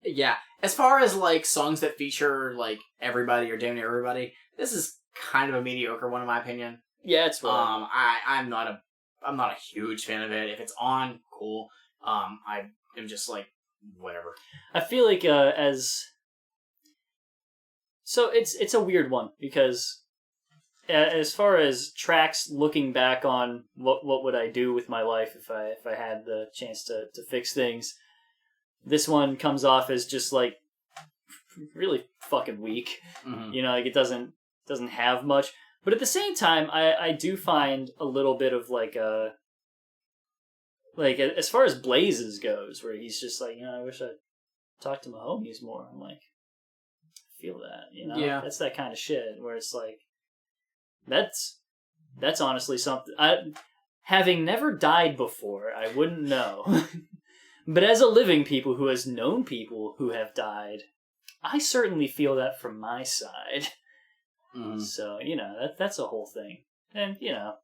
Yeah. As far as like songs that feature like everybody or damn near everybody, this is kind of a mediocre one in my opinion. Yeah, it's fine. I'm not a huge fan of it. If it's on, cool. I am just like whatever. I feel like so it's a weird one because as far as tracks looking back on what would I do with my life if I had the chance to fix things, this one comes off as just like really fucking weak. Mm-hmm. You know, like it doesn't have much. But at the same time, I do find a little bit of like as far as Blazes goes, where he's just like, you know, I wish I talked to my homies more. I'm like, I feel that, you know? Yeah. That's that kind of shit where it's like, that's honestly something. Having never died before, I wouldn't know. But as a living people who has known people who have died, I certainly feel that from my side. Mm-hmm. So, you know, that's a whole thing. And, you know,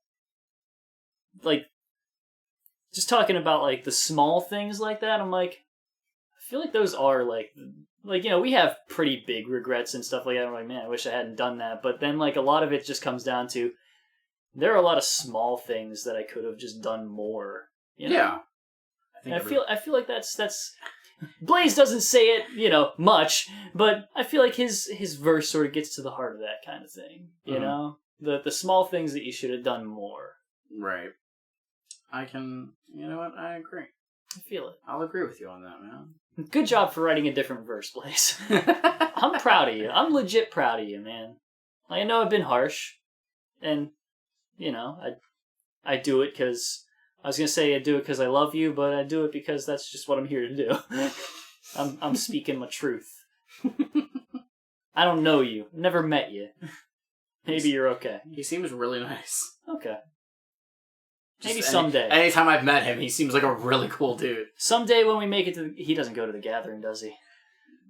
like, just talking about, like, the small things like that, I'm like, I feel like those are, like, you know, we have pretty big regrets and stuff like that. I'm like, man, I wish I hadn't done that. But then, like, a lot of it just comes down to, there are a lot of small things that I could have just done more. You know? Yeah. I feel like that's Blaze doesn't say it, you know, much, but I feel like his verse sort of gets to the heart of that kind of thing. You know, the small things that you should have done more. Right. You know what? I agree. I feel it. I'll agree with you on that, man. Good job for writing a different verse, Blaze. I'm proud of you. I'm legit proud of you, man. I know I've been harsh, and you know, I do it because. I was going to say I do it because I love you, but I do it because that's just what I'm here to do. I'm speaking my truth. I don't know you. Never met you. Maybe you're okay. He seems really nice. Okay. Maybe someday. Anytime I've met him, he seems like a really cool dude. Someday when we make it to... He doesn't go to the gathering, does he?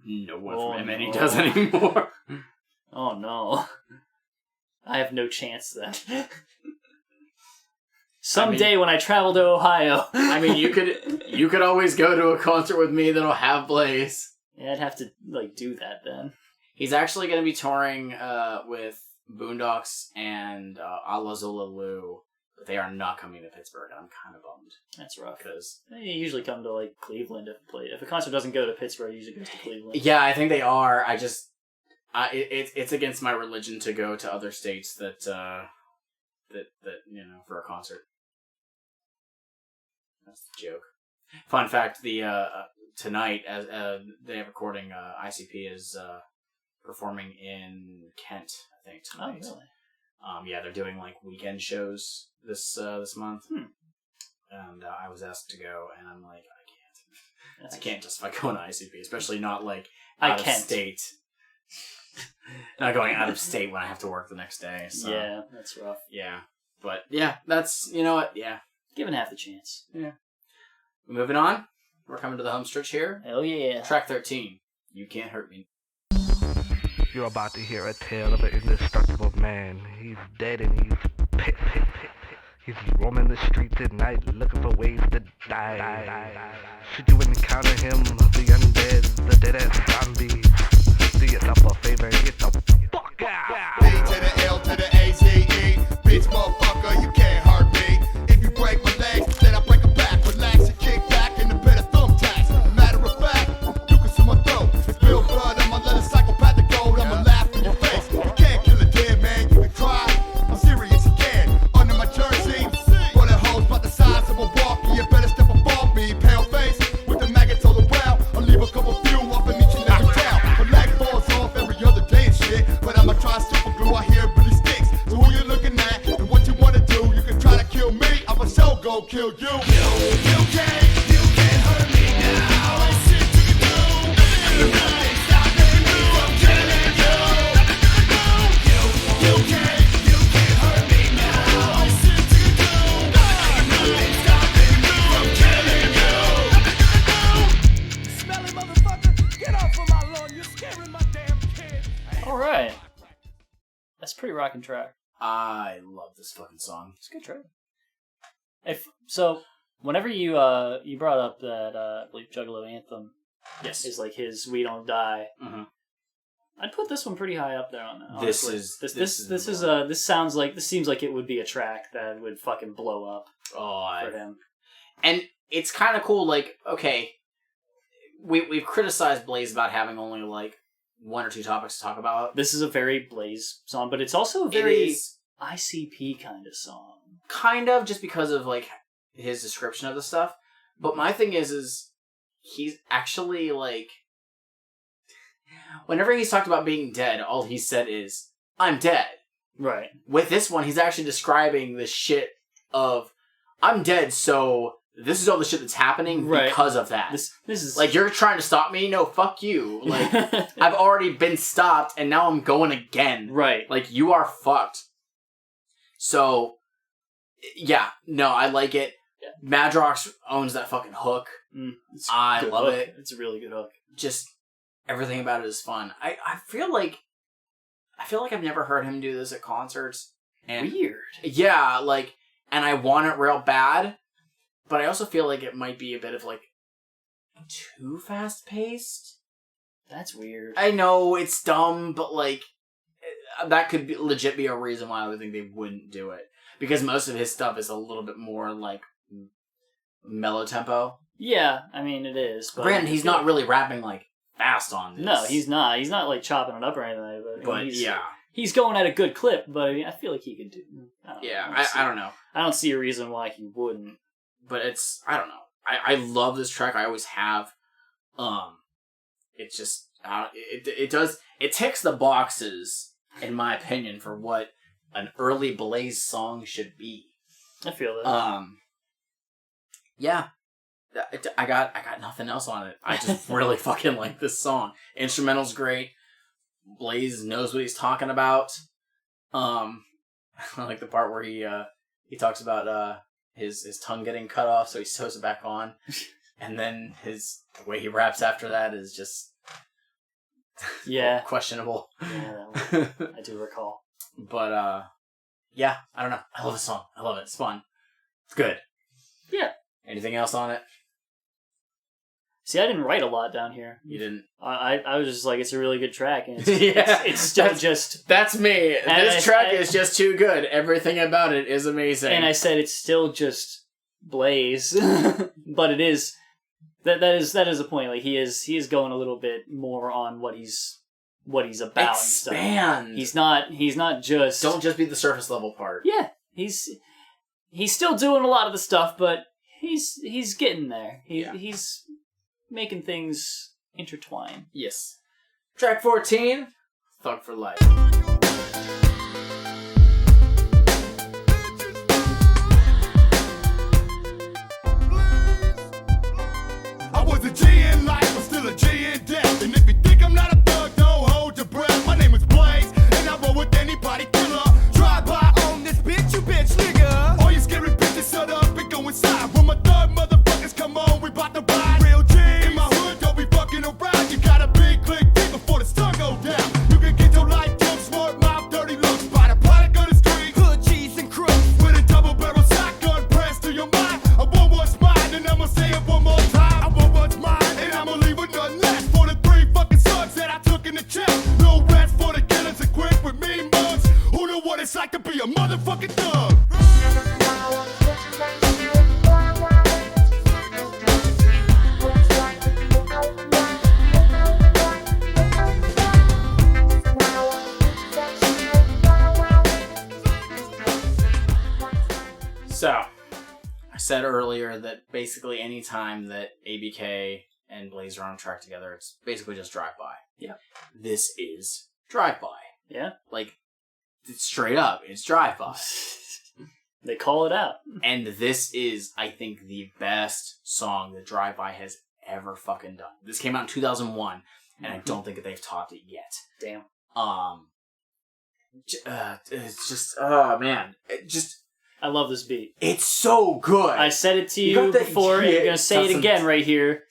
No one from him, and he does anymore. Oh, no. I have no chance then. Someday when I travel to Ohio. I mean, you could always go to a concert with me that'll have Blaze. Yeah, I'd have to, like, do that then. He's actually going to be touring with Boondocks and Ala Zola Lu, but they are not coming to Pittsburgh, and I'm kind of bummed. That's rough. Because they usually come to, like, Cleveland if a concert doesn't go to Pittsburgh, it usually goes to Cleveland. yeah, I think they are. I just... it's against my religion to go to other states that you know, for a concert. That's the joke. Fun fact: tonight, as they are recording, ICP is performing in Kent, I think tonight. Oh, really? Yeah, they're doing like weekend shows this month, and I was asked to go, and I'm like, I can't justify going to ICP, especially not like out of state. Not going out of state when I have to work the next day. So. Yeah, that's rough. Yeah, but yeah, that's, you know what? Yeah. Given half the chance. Yeah. Moving on. We're coming to the home stretch here. Hell yeah. Track 13. You Can't Hurt Me. You're about to hear a tale of an indestructible man. He's dead and he's pissed. He's roaming the streets at night looking for ways to die. Should you encounter him, the undead, the dead-ass zombies, do yourself a favor and get the fuck out. B to the L to the A-Z-E. Bitch, motherfucker, you can't hurt me. If you break my legs, then I break them back. Relax and kick back in the bed of thumbtacks. Matter of fact, you can see my throat. It's real blood, I'ma let a psychopathic go. I'ma laugh in your face. You can't kill a dead man, you can try. I'm serious again. Under my jersey, bullet holes about the size of a walkie. You better step above me, pale face. With the maggots all around, I'll leave a couple few up in each and every town. My leg falls off every other day and shit. But I'ma try super glue, I hear it really sticks. So who you looking at and what you wanna do? You can try to kill me, I'ma so go kill you. You can't hurt me now. I shit you can do. Nothing stopping me from killing you. You can't hurt me now. I shit you can do. Nothing stopping me from killing you. Smelly motherfucker, get off of my lawn. rocking track. I love this fucking song. It's a good track. Whenever you brought up that I believe Juggalo anthem, Yes, is like his "We Don't Die." Mhm. I'd put this one pretty high up there on that. This honestly. This seems like it would be a track that would fucking blow up for him. And it's kind of cool. Like, okay, we've criticized Blaze about having only like 1 or 2 topics to talk about. This is a very Blaze song, but it's also a very ICP kind of song. Kind of, just because of like his description of the stuff. But my thing is he's actually like, whenever he's talked about being dead, all he said is, "I'm dead." Right. With this one, he's actually describing the shit of, I'm dead, so this is all the shit that's happening because of that. This is like, you're trying to stop me? No, fuck you. Like, I've already been stopped, and now I'm going again. Right. Like, you are fucked. So, yeah, no, I like it. Yeah. Madrox owns that fucking hook. I love it. It's a really good hook. Just everything about it is fun. I feel like I've never heard him do this at concerts. And weird. Yeah, like, and I want it real bad, but I also feel like it might be a bit of like too fast paced. That's weird. I know it's dumb, but like that could legit be a reason why I would think they wouldn't do it, because most of his stuff is a little bit more like mellow tempo. Yeah, I mean it is. But granted, he's not really rapping like fast on this. No, he's not. He's not like chopping it up or anything. But he's going at a good clip. But I mean, I feel like he could do. I don't know. I don't see a reason why he wouldn't. But I don't know. I love this track. I always have. It's just it ticks the boxes in my opinion for what an early Blaze song should be. I feel that. Yeah. I got nothing else on it. I just really fucking like this song. Instrumental's great. Blaze knows what he's talking about. I like the part where he talks about his tongue getting cut off, so he sews it back on, and then the way he raps after that is just questionable. Yeah, I do recall. But yeah, I don't know. I love the song. I love it. It's fun. It's good. Yeah. Anything else on it? See, I didn't write a lot down here. You didn't? I was just like, it's a really good track. And it's still just... That's me. This track is just too good. Everything about it is amazing. And I said it's still just Blaze. But it is... That is a point. Like, he is going a little bit more on what he's about. Expand. And stuff. He's not just... Don't just be the surface level part. Yeah. He's still doing a lot of the stuff, but he's getting there. He's making things intertwine. Yes. Track 14, Thug for Life. I was a G in life, I'm still a G in death. And if you think I'm not a thug, don't hold your breath. My name is Blaze, and I roll with anybody killer. Drive by on this bitch, you bitch nigga. All you scary bitches shut up and go inside. When my thug motherfuckers come on, we bout to ride. Real G in my hood, don't be fucking around. You got a big click deep before the sun go down. You can get your life jumped, smart mouth, dirty looks. By the product of the street, hood, cheese, and crooks. With a double barrel shotgun pressed to your mind. I want what's mine, and I'ma say it one more time. I want what's mine, and I'ma leave with nothing less. For the 3 fucking slugs that I took in the chest. No rest for the killers equipped with mean mugs. Who know what it's like to be a motherfucking thug? So, I said earlier that basically any time that ABK and Blaze are on a track together, it's basically just drive-by. Yeah. This is drive-by. Yeah. Like, it's straight up, it's drive-by. They call it out. And this is, I think, the best song that drive-by has ever fucking done. This came out in 2001, and I don't think that they've topped it yet. Damn. It's just, oh man, I love this beat. It's so good. I said it to you before, and I'm going to say it again right here.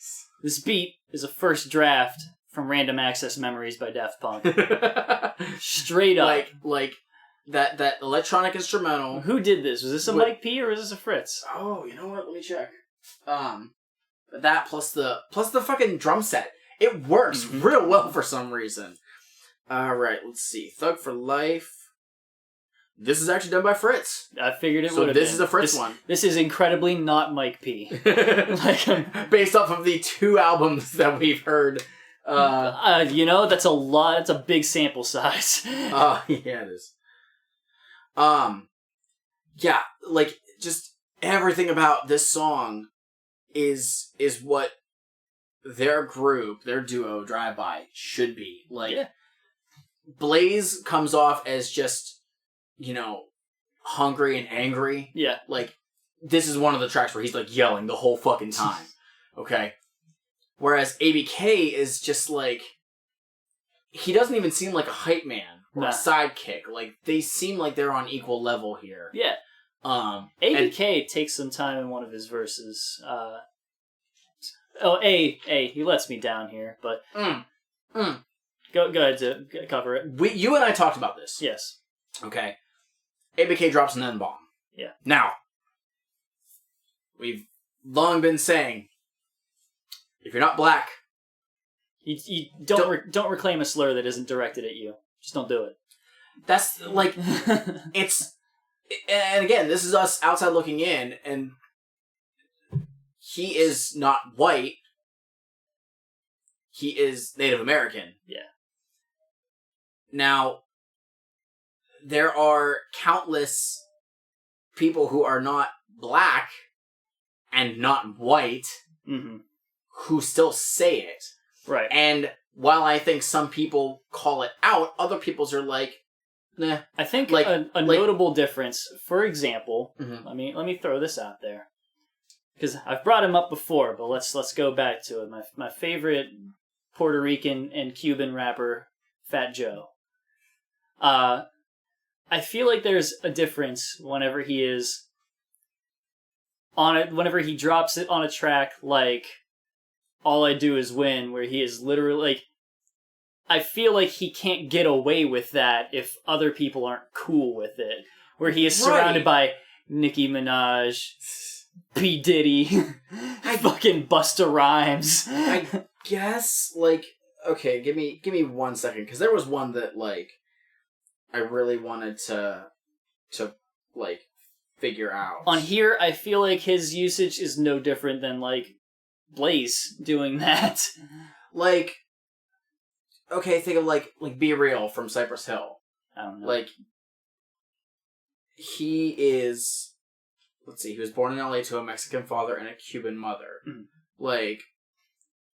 This beat is a first draft from Random Access Memories by Daft Punk. Straight up. Like, that electronic instrumental. Who did this? Was this a Mike P or was this a Fritz? Oh, you know what? Let me check. That plus the fucking drum set. It works real well for some reason. All right, let's see. Thug for Life. This is actually done by Fritz. I figured it would have been. So this is a Fritz one. This is incredibly not Mike P. Based off of the 2 albums that we've heard. That's a lot. That's a big sample size. Yeah, it is. Yeah, like, just everything about this song is what their group, their duo, Drive By, should be. Like, Blaze comes off as just, hungry and angry. Yeah. Like, this is one of the tracks where he's, like, yelling the whole fucking time. Okay? Whereas ABK is just, like, he doesn't even seem like a hype man or a sidekick. Like, they seem like they're on equal level here. Yeah. ABK takes some time in one of his verses. He lets me down here, but go ahead to cover it. You and I talked about this. Yes. Okay. ABK drops an N-bomb. Yeah. Now, we've long been saying, if you're not black, you don't reclaim a slur that isn't directed at you. Just don't do it. That's like it's. And again, this is us outside looking in, and he is not white. He is Native American. Yeah. Now, there are countless people who are not black and not white who still say it. Right. And while I think some people call it out, other people's are like, nah. I think a notable difference, for example, let me throw this out there. Because I've brought him up before, but let's go back to it. My favorite Puerto Rican and Cuban rapper, Fat Joe. I feel like there's a difference whenever he is whenever he drops it on a track like All I Do Is Win, where he is literally like, I feel like he can't get away with that if other people aren't cool with it. Where he is surrounded by Nicki Minaj, P. Diddy, fucking Busta Rhymes. I guess, like, okay, give me 1 second, because there was one that, like, I really wanted to like, figure out. On here, I feel like his usage is no different than, like, Blaze doing that. Like, okay, think of, like Be Real from Cypress Hill. I don't know. Like, he is, let's see, he was born in LA to a Mexican father and a Cuban mother. Like,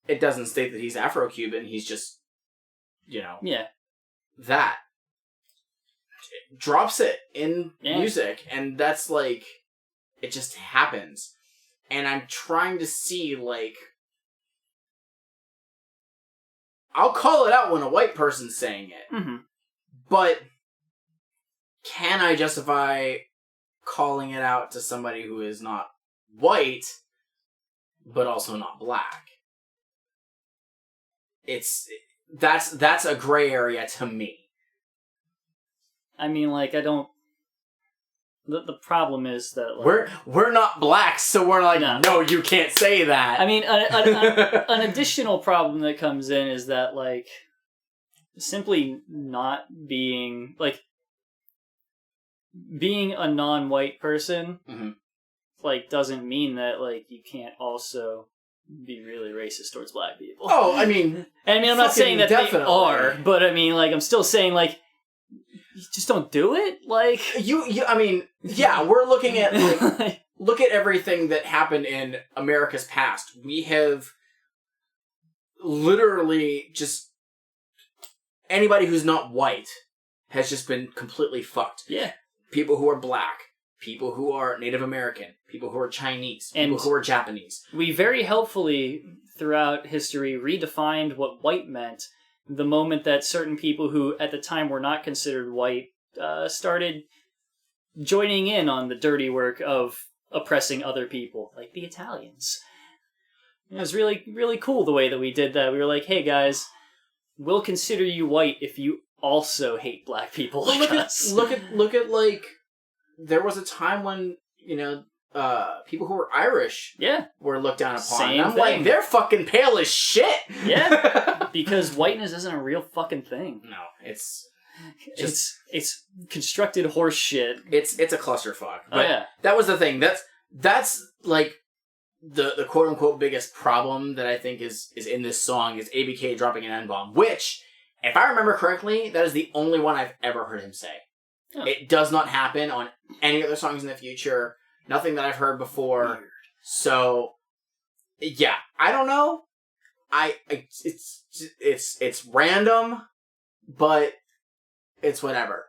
it doesn't state that he's Afro-Cuban, he's just, yeah, that. It drops it in music, and that's, like, it just happens. And I'm trying to see, like, I'll call it out when a white person's saying it. But can I justify calling it out to somebody who is not white, but also not black? That's a gray area to me. I mean, like, I don't... The problem is that, like... We're not black, so we're like, no, you can't say that. I mean, an additional problem that comes in is that, like, simply not being... Like, being a non-white person, like, doesn't mean that, like, you can't also be really racist towards black people. Oh, I mean... I'm not saying that they are, but I mean, like, I'm still saying, like, you just don't do it? Like... I mean, yeah, we're looking at, like, look at everything that happened in America's past. We have literally just... Anybody who's not white has just been completely fucked. Yeah. People who are black, people who are Native American, people who are Chinese, people who are Japanese. We very helpfully, throughout history, redefined what white meant the moment that certain people who at the time were not considered white started joining in on the dirty work of oppressing other people, like the Italians. It was really, really cool the way that we did that. We were like, hey guys, we'll consider you white if you also hate black people Well, like us. look at like, there was a time when, you know, people who were Irish were looked down upon. Same and I'm thing. like, they're fucking pale as shit. Yeah, because whiteness isn't a real fucking thing. No, it's constructed horse shit. It's a clusterfuck. Oh yeah, that was the thing. That's like the quote unquote biggest problem that I think is in this song is ABK dropping an N-bomb, which, if I remember correctly, that is the only one I've ever heard him say. Oh. It does not happen on any other songs in the future. Nothing that I've heard before. Weird. So, yeah, I don't know. It's random, but it's whatever.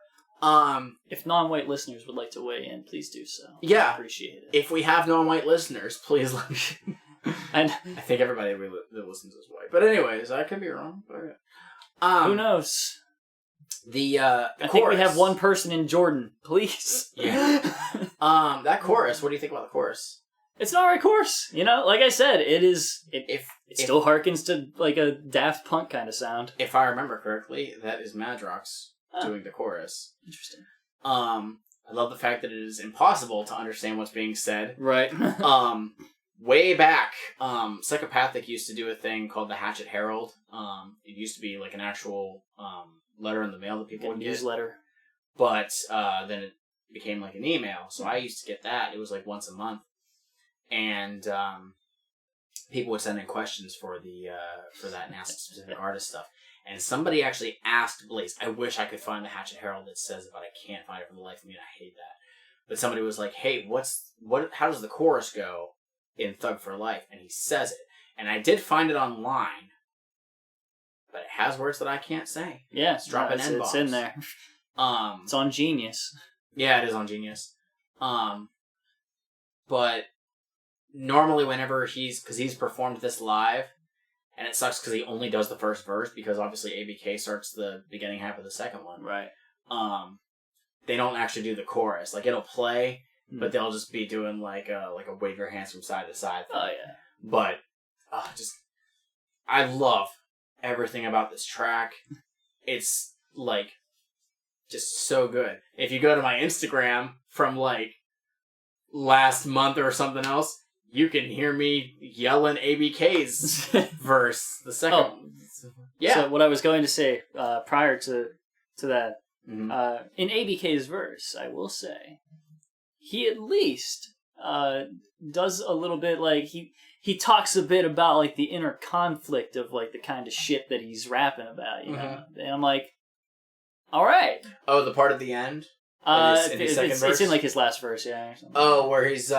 If non-white listeners would like to weigh in, please do so. Yeah, I appreciate it. If we have non-white listeners, please let me. And I think everybody that listens is white, but anyways, I could be wrong. But, who knows? The I chorus. think we have one person in Jordan, please. Yeah. That chorus. What do you think about the chorus? It's an alright chorus. You know, like I said, it still harkens to like a Daft Punk kind of sound. If I remember correctly, that is Madrox doing the chorus. Interesting. I love the fact that it is impossible to understand what's being said. Right. Way back, Psychopathic used to do a thing called the Hatchet Herald. It used to be like an actual letter in the mail that people would get. Newsletter. But then it became like an email. So I used to get that. It was like once a month. And people would send in questions for that and ask specific artist stuff. And somebody actually asked Blaze, I wish I could find the Hatchet Herald that says it, but I can't find it for the life of me, and I hate that. But somebody was like, hey, how does the chorus go in Thug for Life? And he says it. And I did find it online, but it has words that I can't say. Yeah, it's dropping N-bombs. It's in there. It's on Genius. Yeah, it is on Genius. But normally whenever he's performed this live, and it sucks because he only does the first verse because obviously ABK starts the beginning half of the second one. Right. They don't actually do the chorus. Like, it'll play, but they'll just be doing like a wave your hands from side to side thing. Oh yeah. But I love everything about this track. It's like just so good. If you go to my Instagram from like last month or something else, you can hear me yelling ABK's verse. The second. Oh. Yeah. So what I was going to say prior to that, in ABK's verse, I will say, he at least does a little bit like he talks a bit about like the inner conflict of like the kind of shit that he's rapping about, you know. And I'm like, all right. Oh, the part at the end. In his second verse? It's in like his last verse, yeah. Or something. Oh, where he's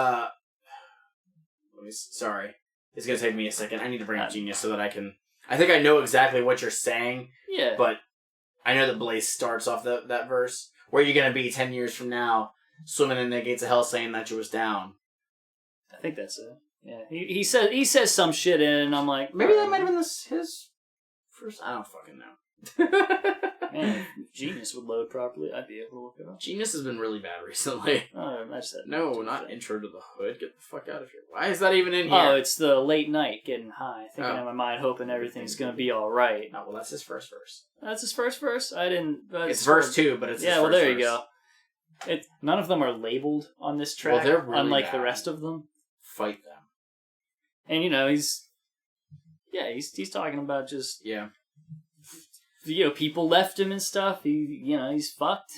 sorry. It's gonna take me a second. I need to bring up Genius so that I can. I think I know exactly what you're saying. Yeah. But I know that Blaze starts off that verse. Where are you gonna be 10 years from now, swimming in the gates of hell, saying that you was down? I think that's it. Yeah. He says some shit in it, and I'm like, maybe that might have been his first. I don't fucking know. Man, if Genius would load properly, I'd be able to look it up. Genius has been really bad recently. Oh, I just said no, not Intro to the Hood. Get the fuck out of here. Why is that even in here? Oh, it's the late night getting high, thinking in my mind, hoping everything's gonna be all right. Oh, well, that's his first verse. That's his first verse. I didn't. It's verse 2, but it's his well, first there verse. you go. None of them are labeled on this track, they're really unlike bad. the rest of them. Fight them. And you know he's talking about just people left him and stuff. He's fucked.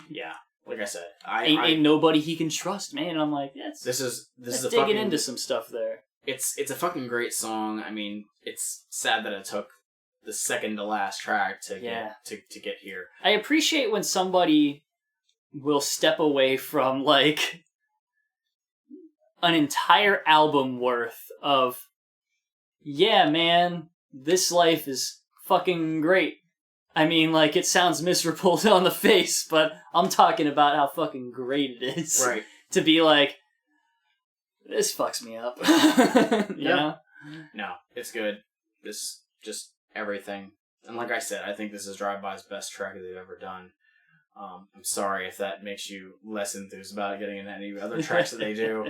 Yeah, like I said, ain't nobody he can trust, man. And I'm like, this is a digging into some stuff there. It's a fucking great song. I mean, it's sad that it took the second to last track to get here. I appreciate when somebody will step away from like an entire album worth of, yeah, man, this life is fucking great. I mean, like, it sounds miserable on the face, but I'm talking about how fucking great it is. Right. To be like, this fucks me up. You know? No, it's good. This, just everything. And like I said, I think this is Drive-By's best track that they've ever done. I'm sorry if that makes you less enthused about getting into any other tracks that they do.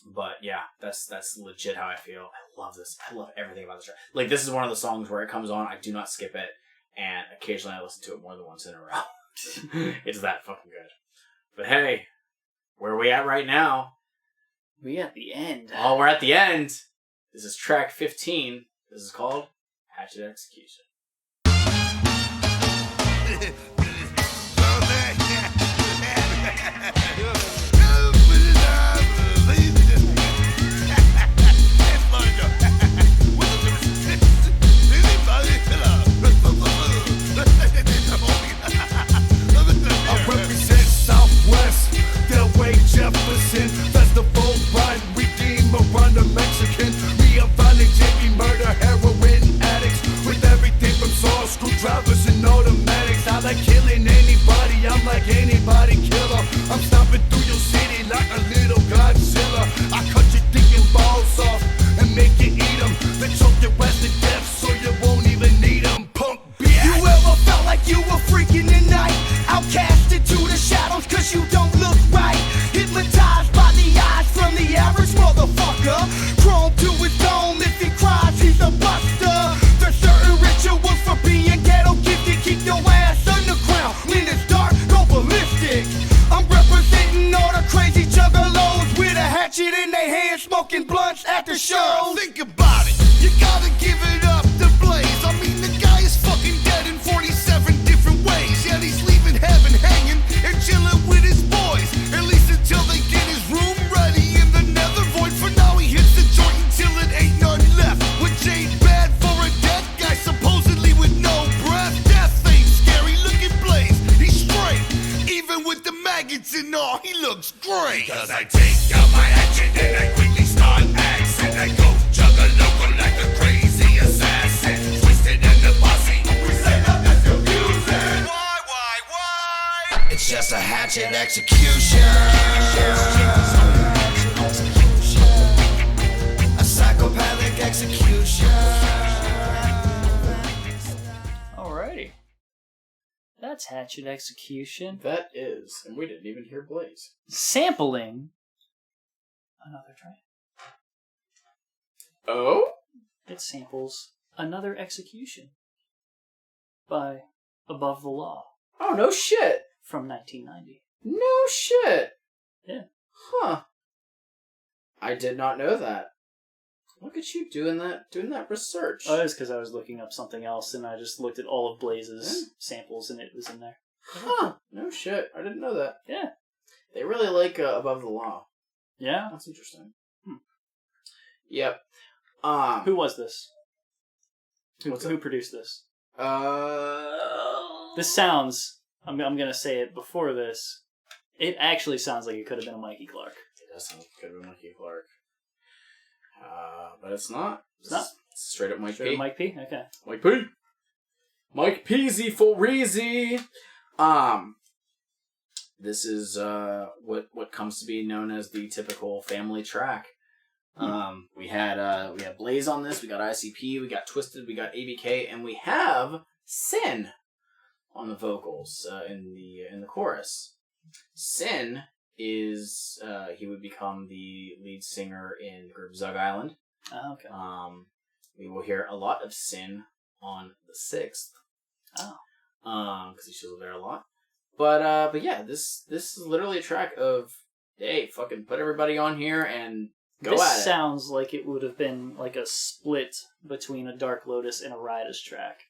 But yeah, that's legit how I feel. I love this. I love everything about this track. Like, this is one of the songs where it comes on, I do not skip it, and occasionally I listen to it more than once in a row. It's that fucking good. But hey, where are we at right now? We at the end. Oh, we're at the end. This is track 15. This is called Hatchet Execution. Jefferson, festival run, redeem a run of Mexican, re-violent JP murder, heroin addicts, with everything from saws, screwdrivers and automatics. I like killing anybody, I'm like anybody killer. I'm stomping through your city like a little Godzilla. I cut your dick and balls off and make you eat them, then choke your ass to death so you won't even need them, punk bitch. You ever felt like you were freaking the night, outcasted to the shadows cause you don't look right? Hypnotized by the eyes from the average motherfucker. Chrome to his dome, if he cries, he's a buster. There's certain rituals for being ghetto gifted. Keep your ass underground when it's dark, go ballistic. I'm representing all the crazy juggalos with a hatchet in their hand, smoking blunts at the show. Think about it, you gotta give it up to Blaze. I mean, the guy is fucking dead in 47 different ways. Yet he's leaving heaven hanging and chilling with his boys. At least until they get his room ready in the nether void. For now he hits the joint until it ain't none left. With Jade bad for a dead guy supposedly with no breath. Death ain't scary, look at Blaze, he's straight. Even with the maggots and all, he looks great. Cause I take out my hatchet and I quickly start axing. I go Juggalo like a crazy assassin. Twisted in the posse, we say that that's confusing. Why? It's just a hatchet execution. A psychopathic execution. Alrighty. That's Hatchet Execution. That is, and we didn't even hear Blaze. Sampling another track. Oh? It samples Another Execution by Above the Law Oh, no shit. from 1990. No shit. Yeah. Huh. I did not know that. Look at you doing that research. Oh, it was because I was looking up something else and I just looked at all of Blaze's samples and it was in there. Huh. No shit. I didn't know that. Yeah. They really like Above the Law. Yeah? That's interesting. Hmm. Yep. Who was this? What's Who produced this? This This sounds, I'm going to say it before this, it actually sounds like it could have been a Mikey Clark. It does sound like it could have been Mikey Clark. But it's not. It's not? It's straight up Mike Straight P. up Mike P? Okay. Mike P. Mike Peasy for Reezy. This is what comes to be known as the typical family track. We had Blaze on this, we got ICP, we got Twisted, we got ABK, and we have Sin on the vocals in the chorus. Sin is he would become the lead singer in the group Zug Island. Oh, okay. We will hear a lot of Sin on the 6th. Oh. Because he shows up there a lot. But yeah, this is literally a track of, hey, fucking put everybody on here and go at it. This sounds like it would have been like a split between a Dark Lotus and a Riotous track.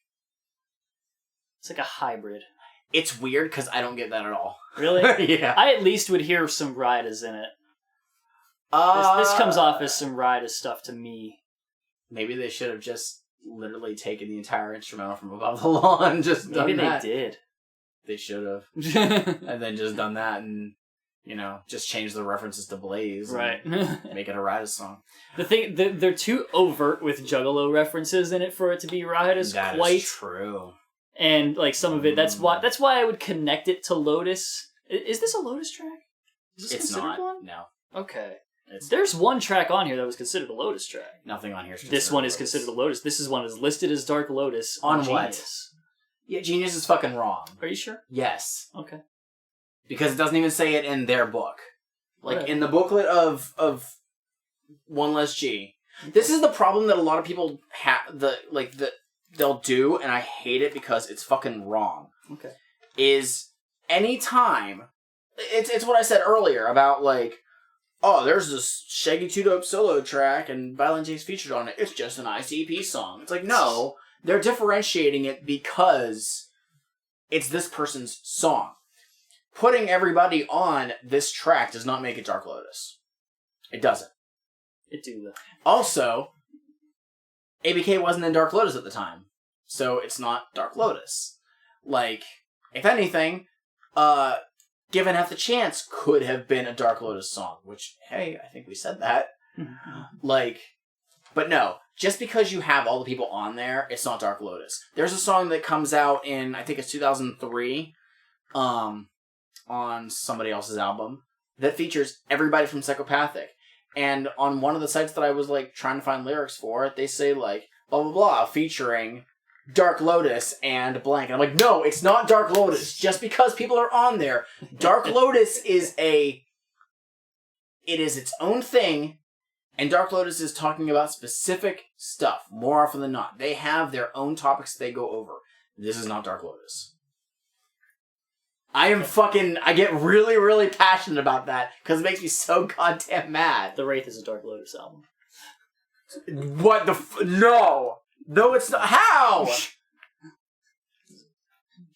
It's like a hybrid. It's weird because I don't get that at all. Really? Yeah. I at least would hear some Riotous in it. This comes off as some Riotous stuff to me. Maybe they should have just literally taken the entire instrumental from Above the Law and just done Maybe that. they did. They should have. And then just done that and, just change the references to Blaze. Right. And make it a Riotous song. The thing, they're too overt with Juggalo references in it for it to be Riotous. That quite. is true. And like some of it, that's why I would connect it to Lotus. Is this a Lotus track? Is this It's considered not. one? No. Okay. It's There's one track on here that was considered a Lotus track. nothing on here. This one is considered a Lotus. This is one is listed as Dark Lotus On what? Genius. Yeah, Genius is fucking wrong. Are you sure? Yes. Okay. Because it doesn't even say it in their book. Like, Right. in the booklet of one less G. This is the problem that a lot of people they'll do, and I hate it because it's fucking wrong. Okay. Is anytime it's what I said earlier about like, oh, there's this Shaggy 2 Dope solo track and Violent J's featured on it. It's just an ICP song. It's like, no, they're differentiating it because it's this person's song. Putting everybody on this track does not make it Dark Lotus. It doesn't. It do though. Also, ABK wasn't in Dark Lotus at the time, so it's not Dark Lotus. Like, if anything, Given Half the Chance could have been a Dark Lotus song, which, hey, I think we said that. Like, but no, just because you have all the people on there, it's not Dark Lotus. There's a song that comes out in, I think it's 2003, on somebody else's album, that features everybody from Psychopathic. And on one of the sites that I was, like, trying to find lyrics for, they say, like, blah, blah, blah, featuring Dark Lotus and blank. And I'm like, no, it's not Dark Lotus. Just because people are on there. Dark Lotus is it is its own thing, and Dark Lotus is talking about specific stuff, more often than not. They have their own topics they go over. This is not Dark Lotus. I get really, really passionate about that, because it makes me so goddamn mad. The Wraith is a Dark Lotus album. What the No! No, it's not. How?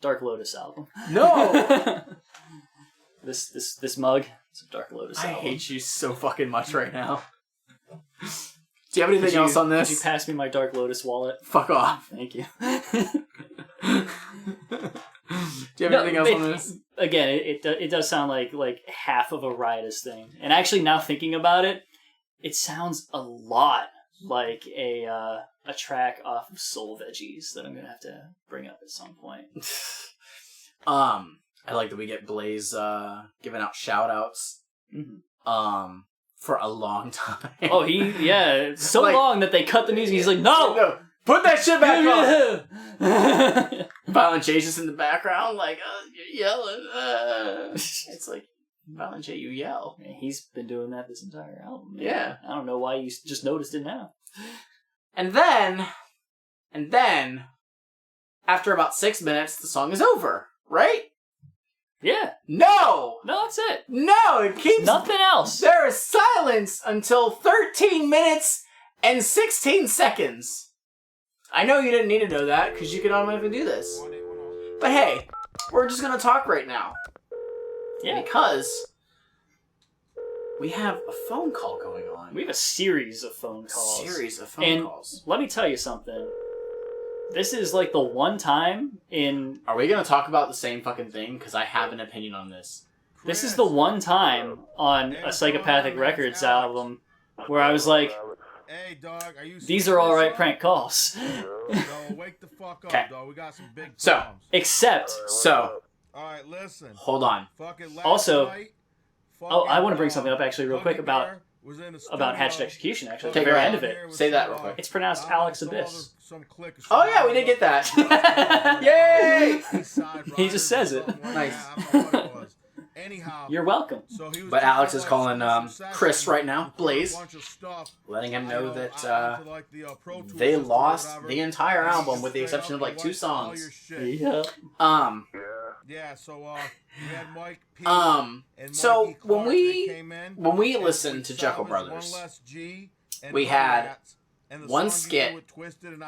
Dark Lotus album. No! This mug, it's a Dark Lotus album. I hate you so fucking much right now. Do you have anything else on this? Could you pass me my Dark Lotus wallet? Fuck off. Thank you. Do you have anything else on this? Again, it does sound like half of a Riotous thing. And actually, now thinking about it, it sounds a lot like a track off of Soul Veggies that I'm gonna have to bring up at some point. I like that we get Blaze giving out shout outs. Mm-hmm. For a long time. Oh, so like, long that they cut the music. He's like, no! Put that shit back on! Violent J's just in the background, like, you're yelling. It's like, Violent J, you yell. Man, he's been doing that this entire album. Man. Yeah. I don't know why you just noticed it now. And then, after about 6 minutes, the song is over, right? Yeah. No! No, that's it. No, it keeps... Nothing else. There is silence until 13 minutes and 16 seconds. I know you didn't need to know that, because you can automatically do this. But hey, we're just going to talk right now. Yeah. Because we have a phone call going on. We have a series of phone calls. calls. Let me tell you something. This is like the one time in... Are we going to talk about the same fucking thing? Because I have an opinion on this. This is the one time on a Psychopathic Records album where I was like, hey, dog, are you these are alright prank calls. Wake the fuck up, dog. We got some big problems. Except... Alright, listen. Hold on. Also, I want to bring something up actually real quick about Hatched Execution, actually, at the very end of it. Say that real quick. It's pronounced Alex Abyss. Oh yeah, we did get that. Yay! He just says it. Nice. You're welcome. But Alex is calling Chris right now, Blaze, letting him know that they lost the entire album with the exception of like 2 songs. Yeah. So when we listened to Juggalo Brothers, we had one skit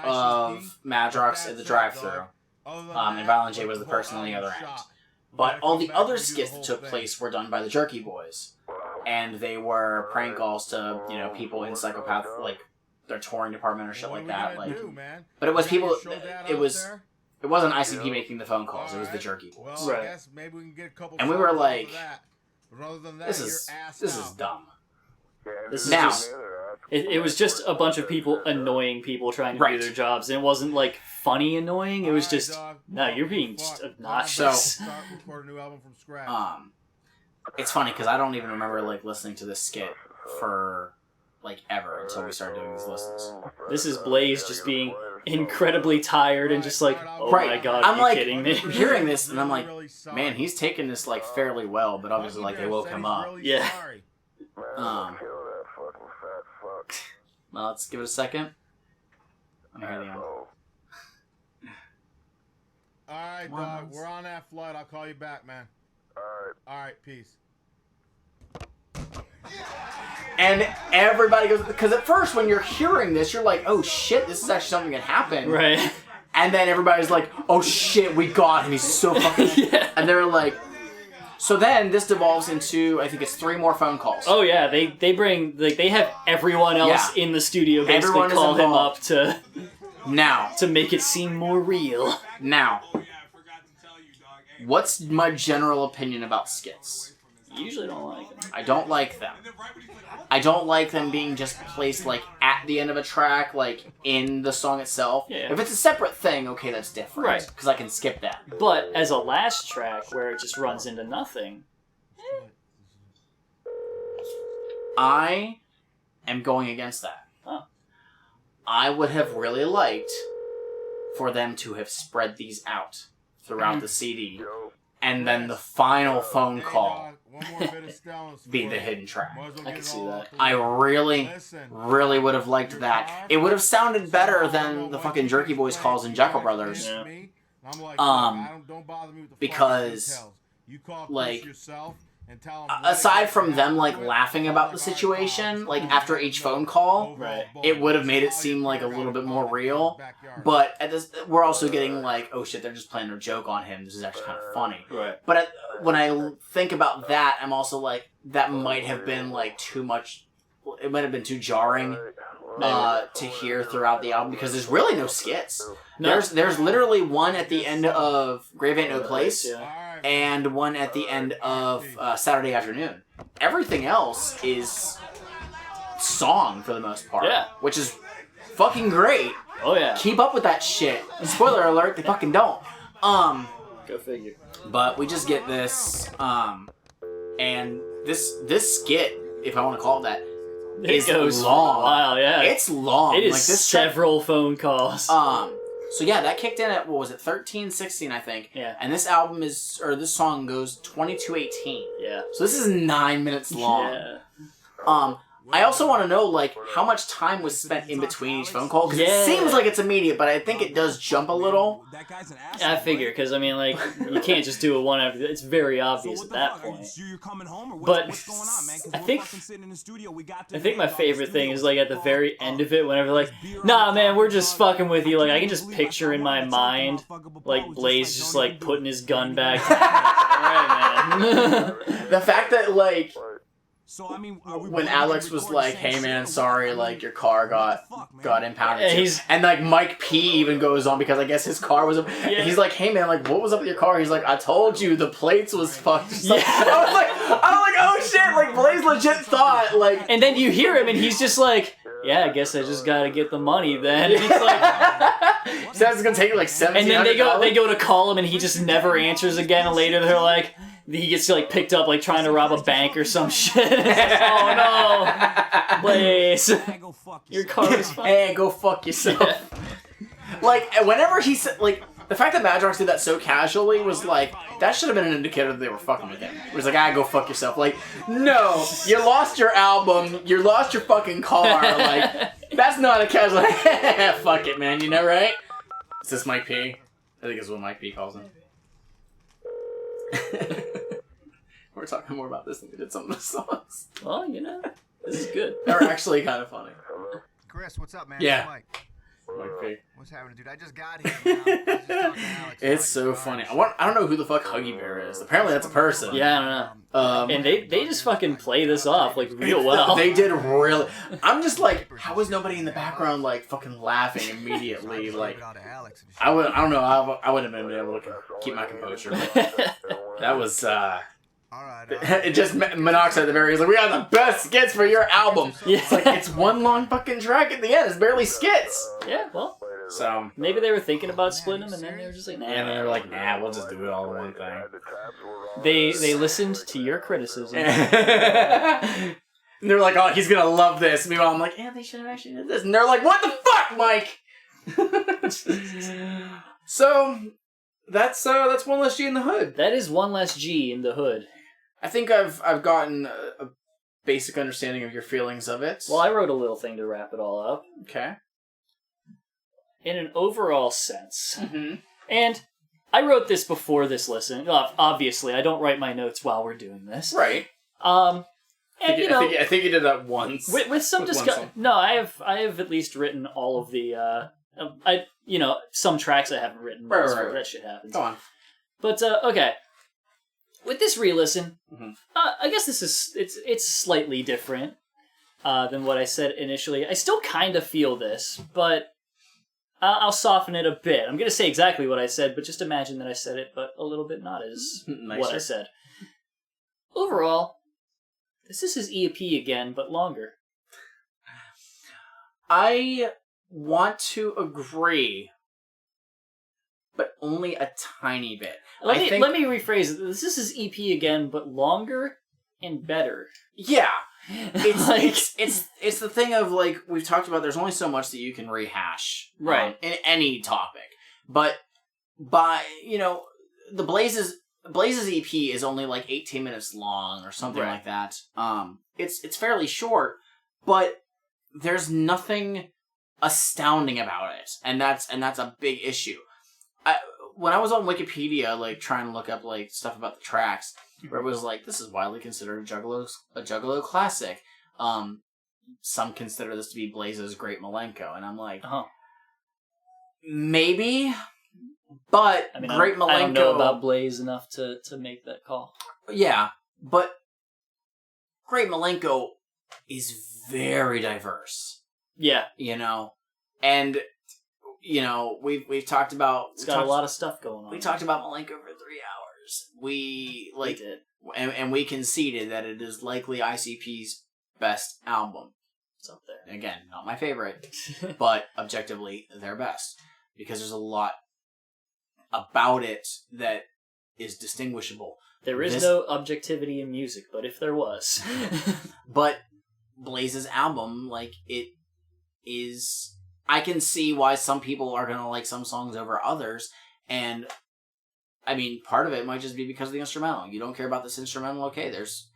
of Madrox at the drive-thru, and Violent J was the person on the other end. But all the other skits that took place were done by the Jerky Boys, and they were prank calls to people in Psychopath, like their touring department or shit like that. Like, but it was people. It wasn't ICP making the phone calls. It was the Jerky Boys. Right. And we were like, this is dumb. Now. It was just a bunch of people annoying people trying to do their jobs. And it wasn't like funny annoying. It was just, no, you're being just obnoxious. It's funny because I don't even remember like listening to this skit for like ever until we started doing these listens. This is Blaze just being incredibly tired and just like, oh my god, I'm are you kidding me? Hearing this and I'm like, man, he's taking this like fairly well, but obviously like they woke him up. Yeah. Well, let's give it a second. Let me hear the end. Alright, dog. We're on that flight. I'll call you back, man. Alright, peace. And everybody goes, because at first when you're hearing this, you're like, oh shit, this is actually something that happened. Right. And then everybody's like, oh shit, we got him. He's so fucking... Yeah. And they're like... So then this devolves into, I think it's 3 more phone calls. Oh yeah, they bring, like, they have everyone else in the studio basically Everyone is call him up involved. to make it seem more real. Now, what's my general opinion about skits? You usually don't like them. I don't like them. I don't like them being just placed, like, at the end of a track, like, in the song itself. Yeah. If it's a separate thing, okay, that's different. Right. Because I can skip that. But as a last track where it just runs into nothing. I am going against that. Huh. I would have really liked for them to have spread these out throughout the CD. And then the final phone call be the hidden track. I can see that. I really would have liked that. It would have sounded better than the fucking Jerky Boys calls in Juggalo Brothers. Yeah. Because, like, aside from them, like, laughing about the situation, like, after each phone call, Right. it would have made it seem, like, a little bit more real. But at this, we're also getting, like, oh shit, they're just playing a joke on him. This is actually kind of funny. Right. But when I think about that, I'm also like, that might have been, like, too much... It might have been too jarring to hear throughout the album, because there's really no skits. No. There's literally one at the end of Grave Ain't No Place, Yeah. and one at the end of Saturday Afternoon. Everything else is song for the most part. Yeah. Which is fucking great. Oh yeah. Keep up with that shit. Spoiler alert, they fucking don't. Go figure. But we just get this, and this skit, if I want to call it that, It goes long. for a while, yeah. It's long. It is like this several phone calls. So yeah, that kicked in at, what was it, 13, 16, I think. Yeah. And this album is, or this song goes 22:18. Yeah. So this is 9 minutes long. Yeah. I also want to know, like, how much time was spent in between each phone call, because Yeah. it seems like it's immediate, but I think it does jump a little. I figure, because, I mean, like, you can't just do it one after... It's very obvious at that point. But I think my favorite thing is, like, at the very end of it, whenever, like, nah, man, we're just fucking with you. Like, I can just picture in my mind, like, Blaze just, like, putting his gun back. Alright, man. The fact that, like... So, I mean, when Alex was like, hey man, sorry, like, your car got impounded. Yeah, too. And like, Mike P even goes on, because I guess his car was... Yeah. He's like, hey man, like, what was up with your car? He's like, I told you, the plates was fucked. Yeah. I was like, oh shit, like, Blaze legit thought, like... And then you hear him, and he's just like, yeah, I guess I just gotta get the money then. And it's like... So that's gonna take like $1,700. And then they go to call him, and he just never answers again, and later they're like... He gets, like, picked up, like, trying to rob a bank or some shit. It's like, oh, no. Blaze. Your car is fine. Hey, go fuck yourself. Yeah. Like, whenever he said, like, the fact that Madrox did that so casually was like, that should have been an indicator that they were fucking with him. It was like, go fuck yourself. Like, no, you lost your album, you lost your fucking car. Like, that's not a casual, fuck it, man, you know, right? Is this Mike P? I think it's what Mike P calls him. We're talking more about this than we did some of the songs. Well, you know, this is good. They're actually kind of funny. Chris, what's up, man? Yeah. It's Mike. Mike P. What's happening, dude? I just got here. Man. I was just talking to Alex. It's so funny. I don't know who the fuck Huggy Bear is. Apparently that's a person. Yeah, I don't know. And they just fucking play this off, like, real well. They did really... I'm just like, how was nobody in the background, like, fucking laughing immediately? Like, I don't know, I wouldn't have been able to keep my composure. That was, All right. it just Monoxide at the very end. He's like, we got the best skits for your album. Yeah. It's like, it's one long fucking track at the end. It's barely skits. Yeah, well, So... maybe they were thinking about splitting them, and then they were just like, nah. And they were like, nah, we'll just do it all in one thing. They listened to your criticism. And they're like, oh, he's gonna love this. Meanwhile, I'm like, yeah, they should have actually did this. And they're like, what the fuck, Mike? So, that's one less G in the hood. That is one less G in the hood. I think I've gotten basic understanding of your feelings of it. Well, I wrote a little thing to wrap it all up. Okay. In an overall sense, Mm-hmm. and I wrote this before this listen. Obviously, I don't write my notes while we're doing this. Right. And I think you did that once. with some with one discussion. song. No, I have at least written all of the. Some tracks I haven't written. Right. That shit happens. Go on. But okay, with this re-listen, Mhm. I guess it's slightly different than what I said initially. I still kind of feel this, but I'll soften it a bit. I'm going to say exactly what I said, but just imagine that I said it, but a little bit not as Nicer. what I said. Overall, this is his EP again, but longer. I want to agree, but only a tiny bit. Let me rephrase it. This is his EP again, but longer and better. Yeah. It's Like- it's the thing of, like, we've talked about, there's only so much that you can rehash in any topic. But by, the Blaze's EP is only like 18 minutes long or something like that. It's fairly short, but there's nothing astounding about it, and that's a big issue. When I was on Wikipedia, like, trying to look up, like, stuff about the tracks, where it was like, this is widely considered a Juggalo classic. Some consider this to be Blaze's Great Malenko, and I'm like, maybe, but I mean, Great Malenko. I don't know about Blaze enough to make that call. Yeah, but Great Malenko is very diverse. Yeah, and we've talked about. It's got a lot of stuff going on. We talked about Malenko for 3 hours. We did. and we conceded that it is likely ICP's best album. It's up there. Again, not my favorite, but objectively their best, because there's a lot about it that is distinguishable. There is no objectivity in music, but if there was. But Blaze's album, like, it is... I can see why some people are going to like some songs over others, and, I mean, part of it might just be because of the instrumental. You don't care about this instrumental, okay, there's,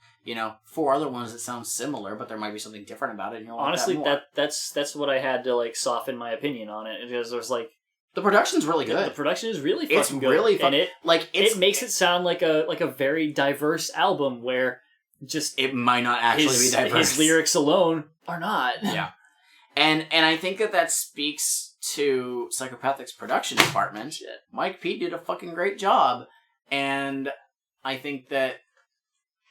4 other ones that sound similar, but there might be something different about it, and you'll like Honestly, that more. that's what I had to, like, soften my opinion on it, because there was, like... The production's really good. The production is really fucking It's good. really fun. And it makes it sound like a very diverse album where just... It might not actually be diverse. His lyrics alone are not. Yeah. And I think that speaks to Psychopathic's production department. Shit. Mike P did a fucking great job. And I think that,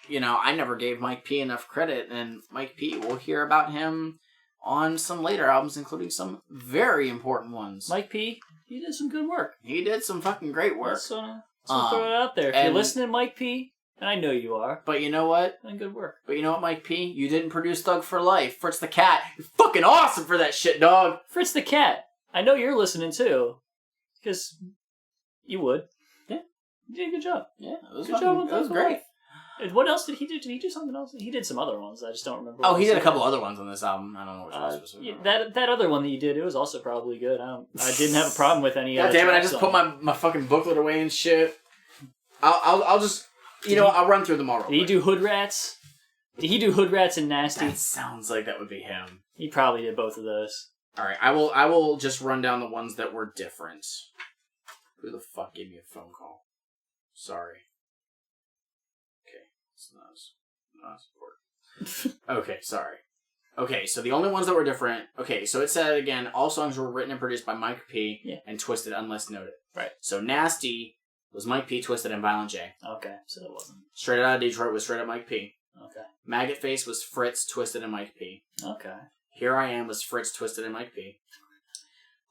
I never gave Mike P enough credit. And Mike P, we'll hear about him on some later albums, including some very important ones. Mike P, he did some good work. He did some fucking great work. Let's throw it out there. If you're listening, Mike P, and I know you are. But you know what? Then good work. But you know what, Mike P? You didn't produce Thug for Life. Fritz the Cat. You're fucking awesome for that shit, dog. Fritz the Cat, I know you're listening too. Because you would. Yeah. You did a good job. Yeah, it was Good job on That was Thug for great. Life. And what else did he do? Did he do something else? He did some other ones. I just don't remember. Oh, what he else did a couple other ones on this album. I don't know which ones specifically. That other one that you did, it was also probably good. I didn't have a problem with any. God damn it! I just put my fucking booklet away and shit. I'll just I'll run through them all. Did he do Hood Rats? Did he do Hood Rats and Nasty? That sounds like that would be him. He probably did both of those. All right, I will just run down the ones that were different. Who the fuck gave me a phone call? Sorry. Okay, it's not important. Okay, sorry. Okay, so the only ones that were different... Okay, so it said, again, all songs were written and produced by Mike P. And Twisted, unless noted. Right. So Nasty was Mike P, Twisted, and Violent J. Okay, so it wasn't. Straight Outta Detroit was Straight Up Mike P. Okay. Maggot Face was Fritz, Twisted, and Mike P. Okay. Here I Am was Fritz, Twisted, and Mike P.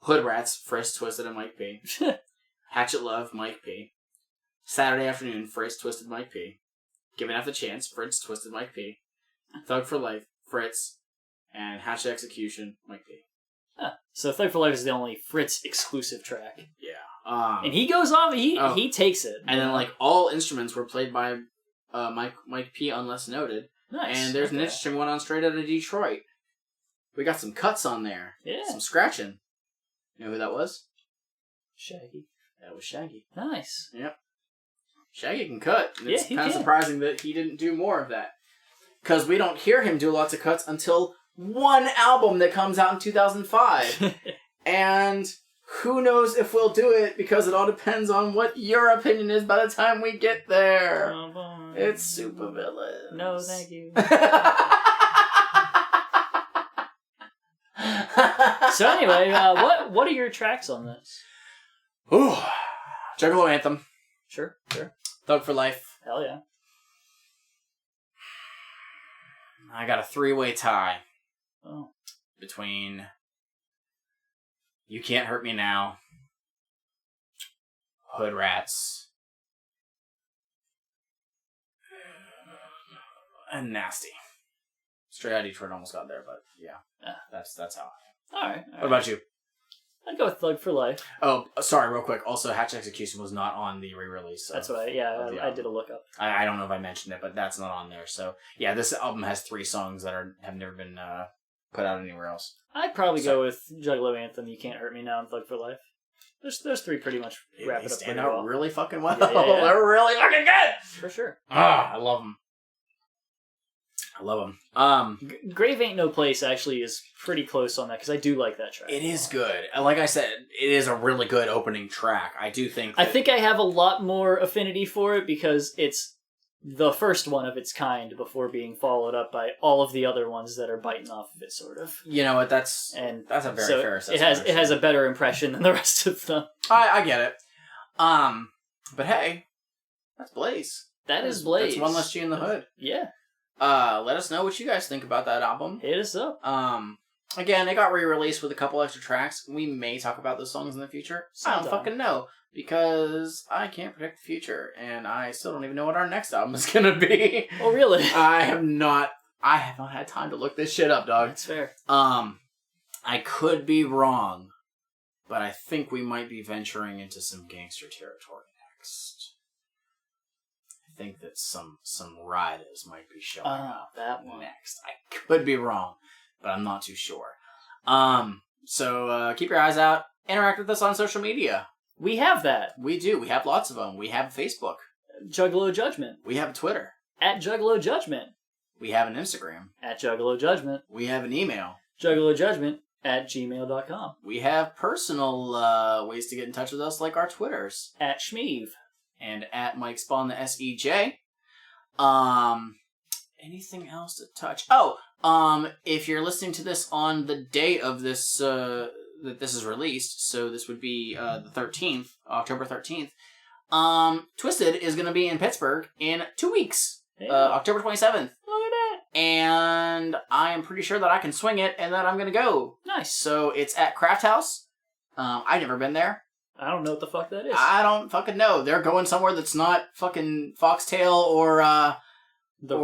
Hood Rats, Fritz, Twisted, and Mike P. Hatchet Love, Mike P. Saturday Afternoon, Fritz, Twisted, Mike P. Giving Up the Chance, Fritz, Twisted, Mike P. Thug for Life, Fritz, and Hatchet Execution, Mike P. Huh. So Thug for Life is the only Fritz exclusive track. Yeah. And he goes off, he takes it. And then, like, all instruments were played by Mike P, unless noted. Nice. And there's an interesting one on Straight Outta Detroit. We got some cuts on there. Yeah. Some scratching. You know who that was? Shaggy. That was Shaggy. Nice. Yep. Shaggy can cut. And it's he kind of can. surprising that he didn't do more of that. because we don't hear him do lots of cuts until one album that comes out in 2005. And who knows if we'll do it, because it all depends on what your opinion is by the time we get there. It's Supervillains. No, thank you. So anyway, what are your tracks on this? Ooh, Juggalo Anthem. Sure. Thug for Life. Hell yeah. I got a 3-way tie Oh. between You Can't Hurt Me Now, Hood Rats, and Nasty. Straight Outta Detroit almost got there, but yeah, that's how. All right. What about you? I'd go with Thug for Life. Oh, sorry, real quick. Also, Hatch Execution was not on the re-release. That's what I did a look up. I don't know if I mentioned it, but that's not on there. So yeah, this album has 3 songs that have never been put out anywhere else. I'd probably go with Juggalo Anthem, You Can't Hurt Me Now, and Thug for Life. Those 3 pretty much wrap They it up stand pretty out well. really fucking well. Yeah. They're really fucking good. For sure. I love them. I love them. Grave Ain't No Place actually is pretty close on that, because I do like that track. It is good. Like I said, it is a really good opening track. I do think I think I have a lot more affinity for it because it's the first one of its kind before being followed up by all of the other ones that are biting off of it, sort of. you know what, that's a very fair assessment. It has a better impression than the rest of them. I get it. But hey, that's Blaze. That is Blaze. That's one less G in the Hood. Yeah. Let us know what you guys think about that album. Hit us up. Again, it got re-released with a couple extra tracks. We may talk about those songs in the future. I don't fucking know, because I can't predict the future, and I still don't even know what our next album is gonna be. Oh, really? I have not had time to look this shit up, dog. That's fair. I could be wrong, but I think we might be venturing into some gangster territory next. I think that some riders might be showing up that one next. I could be wrong, but I'm not too sure. So keep your eyes out. Interact with us on social media. We have that. We do. We have lots of them. We have Facebook. Juggalo Judgment. We have a Twitter. At Juggalo Judgment. We have an Instagram. At Juggalo Judgment. We have an email. JuggaloJudgment@gmail.com. We have personal ways to get in touch with us, like our Twitters. At Shmeev. And at Mike Spawn, the SEJ. Anything else to touch? Oh, if you're listening to this on the day of this, that this is released, so this would be the 13th, October 13th, Twisted is going to be in Pittsburgh in 2 weeks, October 27th. Look at that. And I am pretty sure that I can swing it and that I'm going to go. Nice. So it's at Craft House. I've never been there. I don't know what the fuck that is. I don't fucking know. They're going somewhere that's not fucking Foxtail or the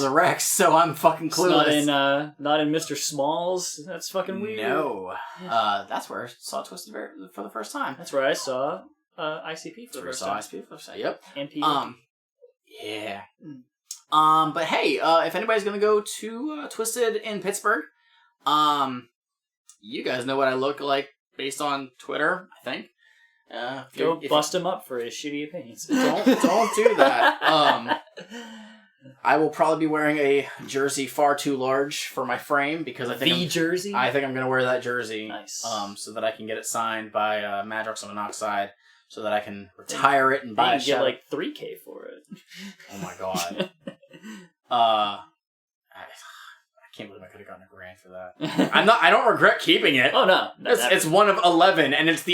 Rex, so I'm fucking clueless. It's not in Mr. Smalls. That's fucking weird. No. That's where I saw Twisted for the first time. That's where I saw ICP for the first time. ICP for the first time. Yep. And yeah. But hey, if anybody's gonna go to Twisted in Pittsburgh, you guys know what I look like based on Twitter, I think. Go bust him up for his shitty opinions. Don't do that. I will probably be wearing a jersey far too large for my frame because I think jersey. I think I'm gonna wear that jersey. Nice. So that I can get it signed by Madrox on Monoxide, so that I can retire it and buy you get like $3,000 for it. Oh my god. I can't believe I could have gotten $1,000 for that. I don't regret keeping it. Oh no. It's one of 11, and it's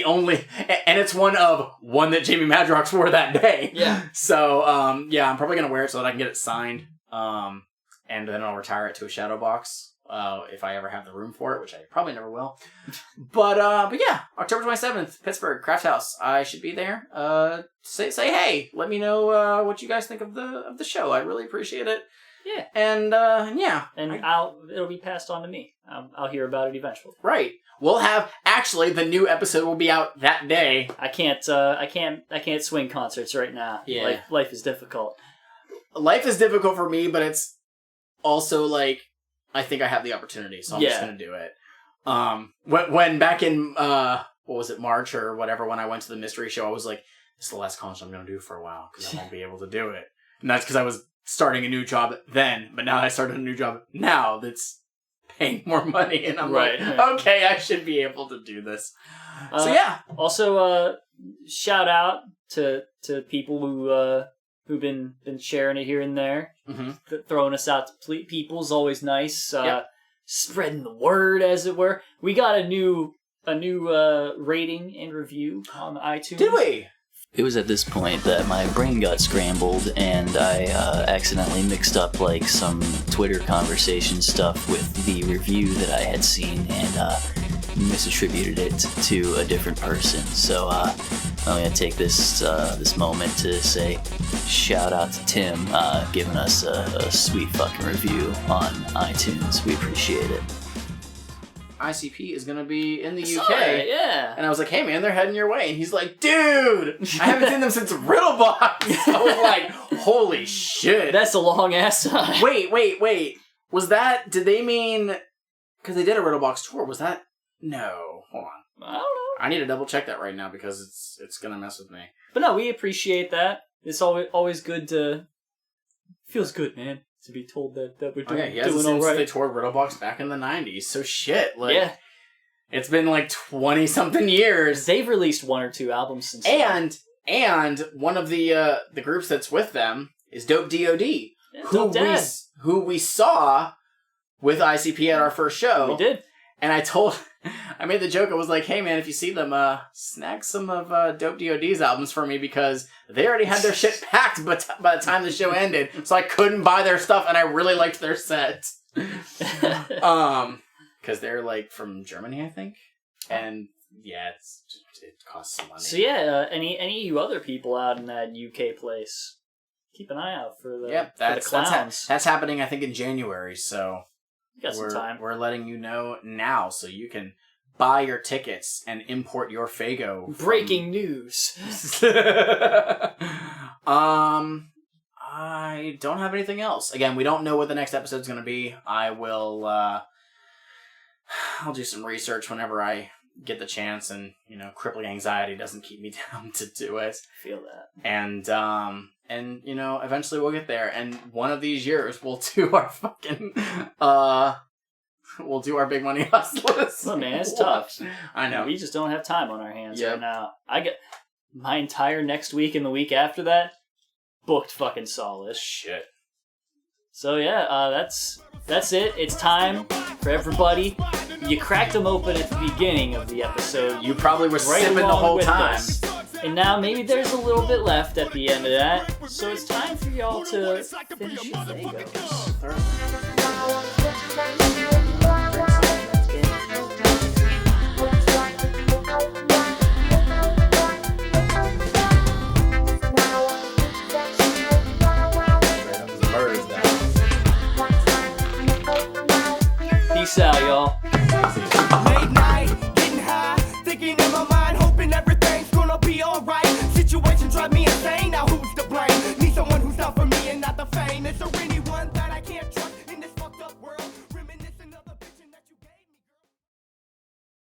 one of one that Jamie Madrox wore that day. Yeah. So I'm probably gonna wear it so that I can get it signed. And then I'll retire it to a shadow box. If I ever have the room for it, which I probably never will. But yeah, October 27th, Pittsburgh, Craft House. I should be there. Say hey. Let me know what you guys think of the show. I'd really appreciate it. Yeah. And yeah. And it'll be passed on to me. I'll hear about it eventually. Right. We'll have the new episode will be out that day. I can't swing concerts right now. Yeah. Life is difficult. Life is difficult for me, but it's also like I think I have the opportunity, so I'm just gonna do it. When back in what was it, March or whatever, when I went to the mystery show, I was like, this is the last concert I'm gonna do for a while because I won't be able to do it. And that's because I was starting a new job then, but now I started a new job now that's paying more money, and I'm like, okay, I should be able to do this. So yeah. Also, shout out to people who've been sharing it here and there, throwing us out to people is always nice. Spreading the word, as it were. We got a new rating and review on iTunes. Did we? It was at this point that my brain got scrambled and I accidentally mixed up like some Twitter conversation stuff with the review that I had seen and misattributed it to a different person. So I'm going to take this moment to say shout out to Tim giving us a sweet fucking review on iTunes. We appreciate it. ICP is going to be in the UK. Yeah. And I was like, hey man, they're heading your way. And he's like, dude, I haven't seen them since Riddlebox. I was like, holy shit. That's a long ass time. Wait. Was that, did they mean, because they did a Riddlebox tour, was that, no, hold on. I don't know. I need to double check that right now because it's going to mess with me. But no, we appreciate that. It's always good to, feels good, man. To be told that we're doing all right. They toured Riddlebox back in the 90s, so shit. Like, yeah. It's been like 20-something years. They've released 1 or 2 albums since And one of the groups that's with them is Dope D.O.D., who we saw with ICP at our first show. We did. And I made the joke, I was like, hey man, if you see them, snag some of Dope D.O.D.'s albums for me because they already had their shit packed by the time the show ended, so I couldn't buy their stuff, and I really liked their set. Because they're like from Germany, I think. And yeah, it costs some money. So yeah, any of you other people out in that UK place, keep an eye out for the, for the clowns. That's happening, I think, in January, so... You got some time. We're letting you know now so you can buy your tickets and import your Faygo. Breaking news. I don't have anything else. Again, we don't know what the next episode's going to be. I'll do some research whenever I get the chance, and crippling anxiety doesn't keep me down to do it. I feel that. And eventually we'll get there. And one of these years we'll do our fucking we'll do our Big Money Hustlers. Well, man, it's tough. I know. We just don't have time on our hands right now. I get my entire next week and the week after that booked fucking solid. Shit. So yeah, that's it. It's time for everybody. You cracked them open at the beginning of the episode. You probably were sipping the whole time. Us. And now maybe there's a little bit left at the end of that. So it's time for y'all to finish your Faygos.